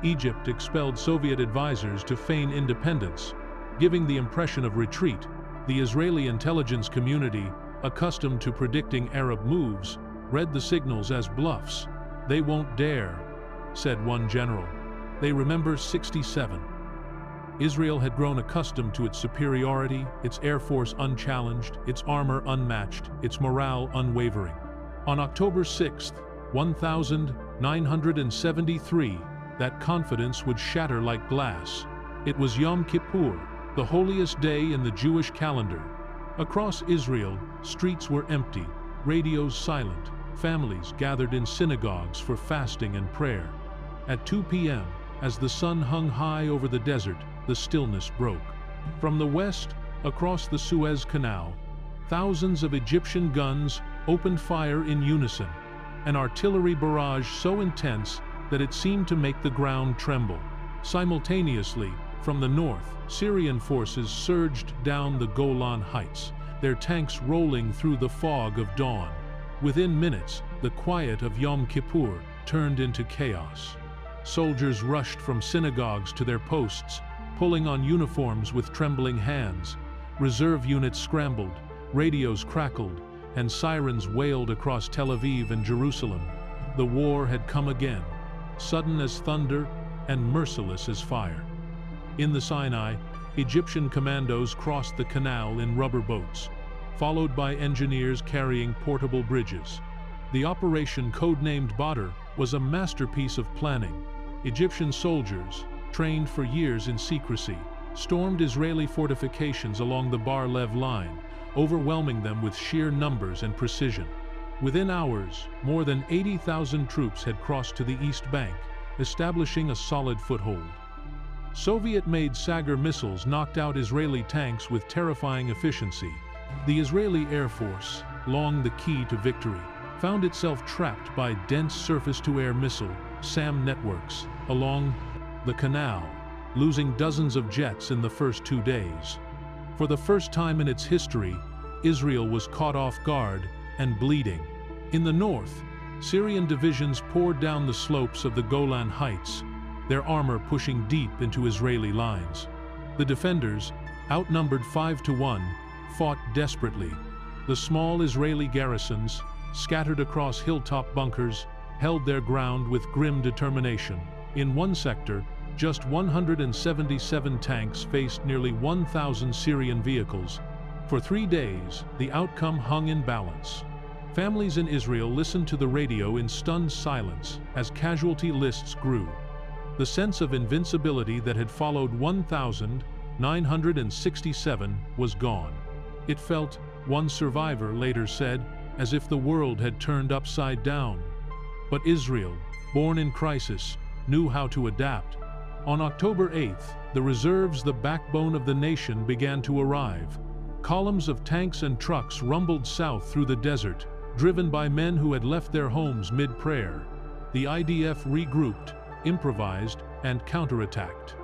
Egypt expelled Soviet advisors to feign independence, giving the impression of retreat. The Israeli intelligence community, accustomed to predicting Arab moves, read the signals as bluffs. "They won't dare," said one general. "They remember '67. Israel had grown accustomed to its superiority, its air force unchallenged, its armor unmatched, its morale unwavering. On October 6, 1973, that confidence would shatter like glass. It was Yom Kippur, the holiest day in the Jewish calendar. Across Israel, streets were empty, radios silent, families gathered in synagogues for fasting and prayer. At 2 p.m., as the sun hung high over the desert, the stillness broke. From the west, across the Suez Canal, thousands of Egyptian guns opened fire in unison, an artillery barrage so intense that it seemed to make the ground tremble. Simultaneously, from the north, Syrian forces surged down the Golan Heights, their tanks rolling through the fog of dawn. Within minutes, the quiet of Yom Kippur turned into chaos. Soldiers rushed from synagogues to their posts, pulling on uniforms with trembling hands. Reserve units scrambled, radios crackled, and sirens wailed across Tel Aviv and Jerusalem. The war had come again, sudden as thunder and merciless as fire. In the Sinai, Egyptian commandos crossed the canal in rubber boats, followed by engineers carrying portable bridges. The operation, codenamed Badr, was a masterpiece of planning. Egyptian soldiers, trained for years in secrecy, stormed Israeli fortifications along the Bar-Lev line, overwhelming them with sheer numbers and precision. Within hours, more than 80,000 troops had crossed to the East Bank, establishing a solid foothold. Soviet-made Sagar missiles knocked out Israeli tanks with terrifying efficiency. The Israeli Air Force, long the key to victory, found itself trapped by dense surface-to-air missile SAM networks along the canal, losing dozens of jets in the first 2 days. For the first time in its history, Israel was caught off guard and bleeding. In the north, Syrian divisions poured down the slopes of the Golan Heights, their armor pushing deep into Israeli lines. The defenders, outnumbered 5-1, fought desperately. The small Israeli garrisons, scattered across hilltop bunkers, held their ground with grim determination. In one sector, just 177 tanks faced nearly 1,000 Syrian vehicles. For 3 days, the outcome hung in balance. Families in Israel listened to the radio in stunned silence as casualty lists grew. The sense of invincibility that had followed 1,967 was gone. It felt, one survivor later said, as if the world had turned upside down. But Israel, born in crisis, knew how to adapt. On October 8th, the reserves, the backbone of the nation, began to arrive. Columns of tanks and trucks rumbled south through the desert, driven by men who had left their homes mid-prayer. The IDF regrouped, improvised, and counterattacked.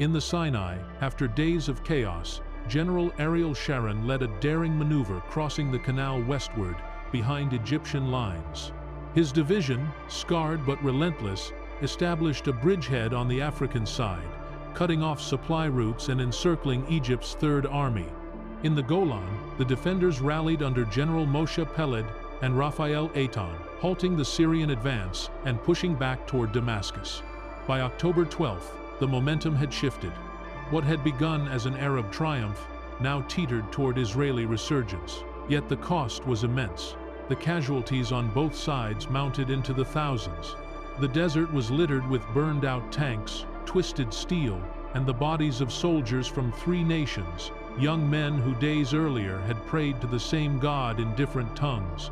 In the Sinai, after days of chaos, General Ariel Sharon led a daring maneuver crossing the canal westward, behind Egyptian lines. His division, scarred but relentless, established a bridgehead on the African side, cutting off supply routes and encircling Egypt's Third Army. In the Golan, the defenders rallied under General Moshe Peled and Raphael Eitan, halting the Syrian advance and pushing back toward Damascus. By October 12th, the momentum had shifted. What had begun as an Arab triumph now teetered toward Israeli resurgence. Yet the cost was immense. The casualties on both sides mounted into the thousands. The desert was littered with burned-out tanks, twisted steel, and the bodies of soldiers from 3 nations, young men who days earlier had prayed to the same God in different tongues.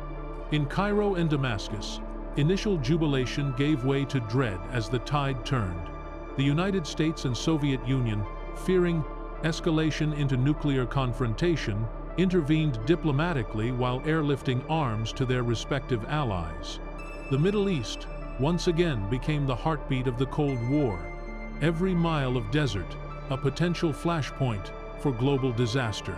In Cairo and Damascus, initial jubilation gave way to dread as the tide turned. The United States and Soviet Union, fearing escalation into nuclear confrontation, intervened diplomatically while airlifting arms to their respective allies. The Middle East once again became the heartbeat of the Cold War. Every mile of desert, a potential flashpoint for global disaster.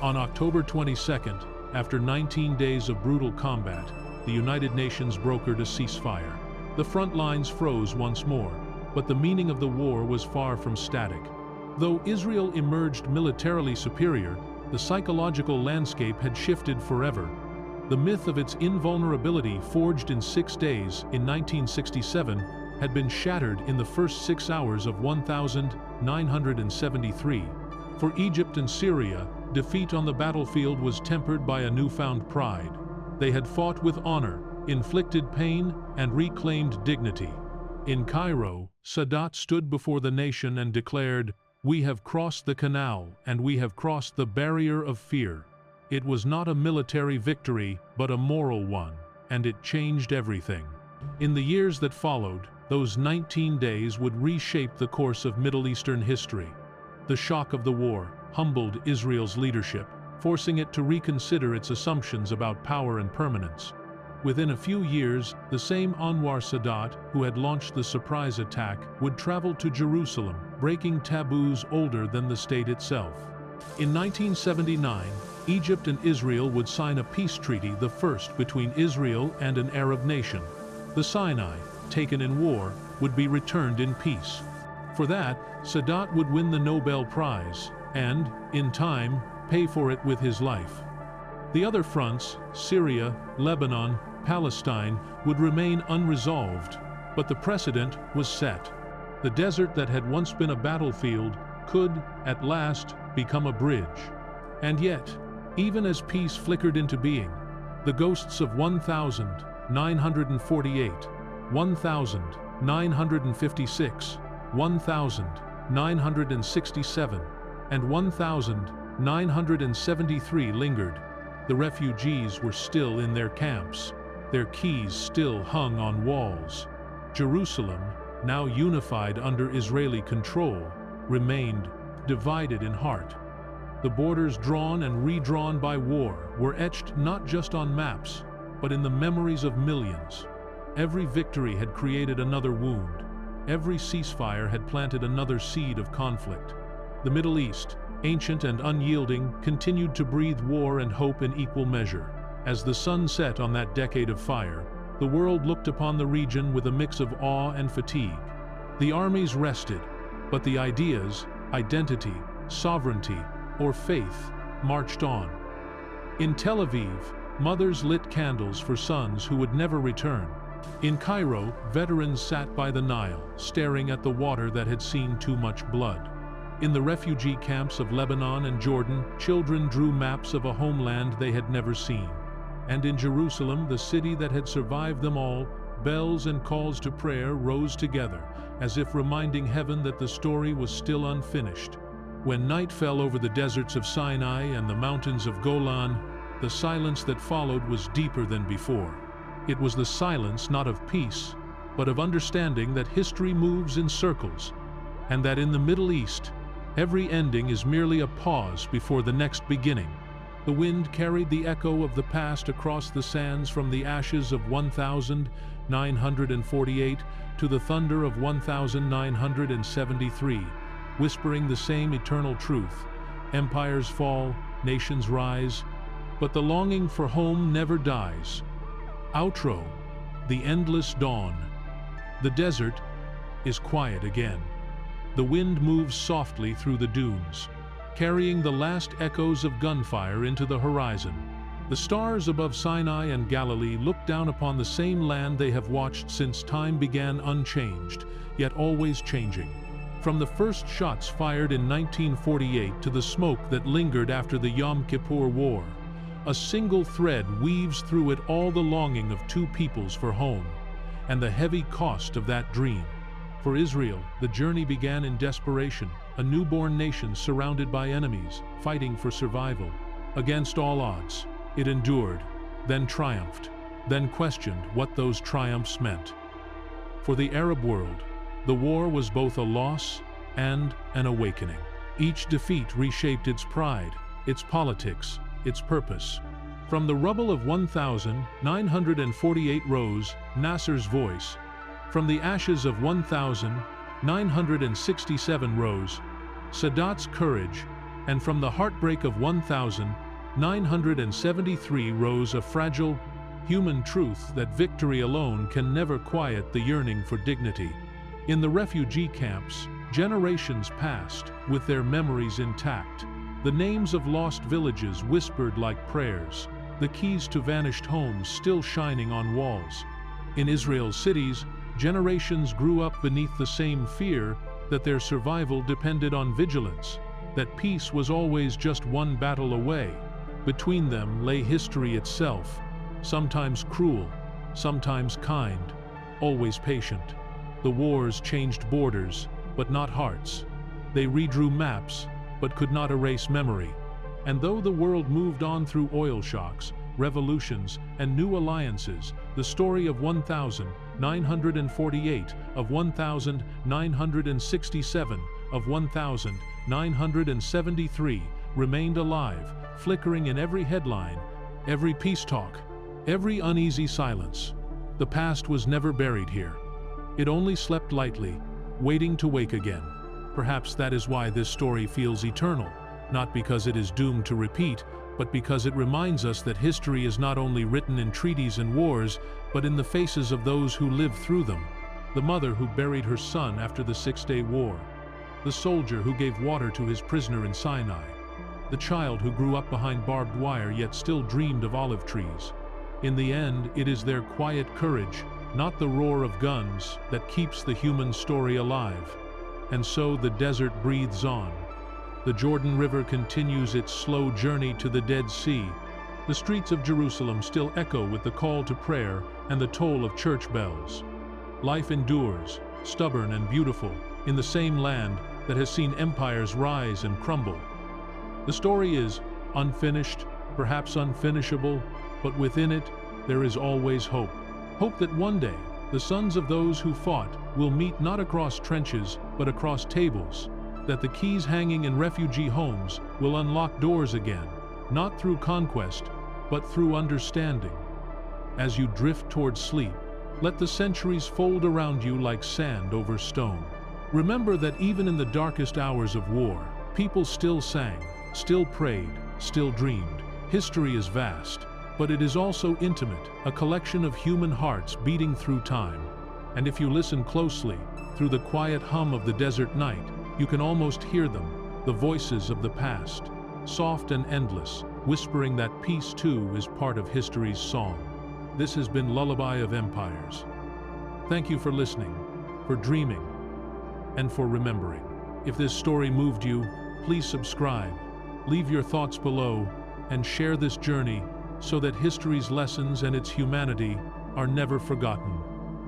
On October 22nd, after 19 days of brutal combat, the United Nations brokered a ceasefire. The front lines froze once more, but the meaning of the war was far from static. Though Israel emerged militarily superior, the psychological landscape had shifted forever. The myth of its invulnerability, forged in 6 days in 1967, had been shattered in the first 6 hours of 1973. For Egypt and Syria, defeat on the battlefield was tempered by a newfound pride. They had fought with honor, inflicted pain, and reclaimed dignity. In Cairo, Sadat stood before the nation and declared, "We have crossed the canal, and we have crossed the barrier of fear." It was not a military victory, but a moral one, and it changed everything. In the years that followed, those 19 days would reshape the course of Middle Eastern history. The shock of the war humbled Israel's leadership, forcing it to reconsider its assumptions about power and permanence. Within a few years, the same Anwar Sadat, who had launched the surprise attack, would travel to Jerusalem, breaking taboos older than the state itself. In 1979, Egypt and Israel would sign a peace treaty, the first between Israel and an Arab nation. The Sinai, taken in war, would be returned in peace. For that, Sadat would win the Nobel Prize, and, in time, pay for it with his life. The other fronts, Syria, Lebanon, Palestine, would remain unresolved, but the precedent was set. The desert that had once been a battlefield could, at last, become a bridge. And yet, even as peace flickered into being, the ghosts of 1,948, 1,956, 1,967, and 1,973 lingered. The refugees were still in their camps. Their keys still hung on walls. Jerusalem, now unified under Israeli control, remained divided in heart. The borders drawn and redrawn by war were etched not just on maps, but in the memories of millions. Every victory had created another wound. Every ceasefire had planted another seed of conflict. The Middle East, ancient and unyielding, continued to breathe war and hope in equal measure. As the sun set on that decade of fire, the world looked upon the region with a mix of awe and fatigue. The armies rested, but the ideas, identity, sovereignty, or faith, marched on. In Tel Aviv, mothers lit candles for sons who would never return. In Cairo, veterans sat by the Nile, staring at the water that had seen too much blood. In the refugee camps of Lebanon and Jordan, children drew maps of a homeland they had never seen. And in Jerusalem, the city that had survived them all, bells and calls to prayer rose together, as if reminding heaven that the story was still unfinished. When night fell over the deserts of Sinai and the mountains of Golan, the silence that followed was deeper than before. It was the silence not of peace, but of understanding that history moves in circles, and that in the Middle East, every ending is merely a pause before the next beginning. The wind carried the echo of the past across the sands, from the ashes of 1,948 to the thunder of 1,973, whispering the same eternal truth. Empires fall, nations rise, but the longing for home never dies. Outro: the endless dawn. The desert is quiet again. The wind moves softly through the dunes, carrying the last echoes of gunfire into the horizon. The stars above Sinai and Galilee look down upon the same land they have watched since time began, unchanged, yet always changing. From the first shots fired in 1948 to the smoke that lingered after the Yom Kippur War, a single thread weaves through it all: the longing of two peoples for home, and the heavy cost of that dream. For Israel, the journey began in desperation, a newborn nation surrounded by enemies, fighting for survival. Against all odds, it endured, then triumphed, then questioned what those triumphs meant. For the Arab world, the war was both a loss and an awakening. Each defeat reshaped its pride, its politics, its purpose. From the rubble of 1,948 rose Nasser's voice. From the ashes of 1,967 rose Sadat's courage, and from the heartbreak of 1,973 rose a fragile, human truth that victory alone can never quiet the yearning for dignity. In the refugee camps, generations passed, with their memories intact. The names of lost villages whispered like prayers, the keys to vanished homes still shining on walls. In Israel's cities, generations grew up beneath the same fear that their survival depended on vigilance, that peace was always just one battle away. Between them lay history itself, sometimes cruel, sometimes kind, always patient. The wars changed borders, but not hearts. They redrew maps, but could not erase memory. And though the world moved on through oil shocks, revolutions, and new alliances, the story of 1948, of 1967, of 1973 remained alive, flickering in every headline, every peace talk, every uneasy silence. The past was never buried here. It only slept lightly, waiting to wake again. Perhaps that is why this story feels eternal, not because it is doomed to repeat, but because it reminds us that history is not only written in treaties and wars, but in the faces of those who lived through them. The mother who buried her son after the Six-Day War. The soldier who gave water to his prisoner in Sinai. The child who grew up behind barbed wire yet still dreamed of olive trees. In the end, it is their quiet courage, not the roar of guns, that keeps the human story alive. And so the desert breathes on. The Jordan River continues its slow journey to the Dead Sea. The streets of Jerusalem still echo with the call to prayer and the toll of church bells. Life endures, stubborn and beautiful, in the same land that has seen empires rise and crumble. The story is unfinished, perhaps unfinishable, but within it, there is always hope. Hope that one day, the sons of those who fought will meet not across trenches, but across tables. That the keys hanging in refugee homes will unlock doors again, not through conquest, but through understanding. As you drift towards sleep, let the centuries fold around you like sand over stone. Remember that even in the darkest hours of war, people still sang, still prayed, still dreamed. History is vast, but it is also intimate, a collection of human hearts beating through time. And if you listen closely, through the quiet hum of the desert night, you can almost hear them, the voices of the past, soft and endless, whispering that peace too is part of history's song. This has been Lullaby of Empires. Thank you for listening, for dreaming, and for remembering. If this story moved you, please subscribe, leave your thoughts below, and share this journey so that history's lessons and its humanity are never forgotten.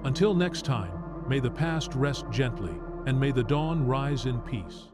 Until next time, may the past rest gently, and may the dawn rise in peace.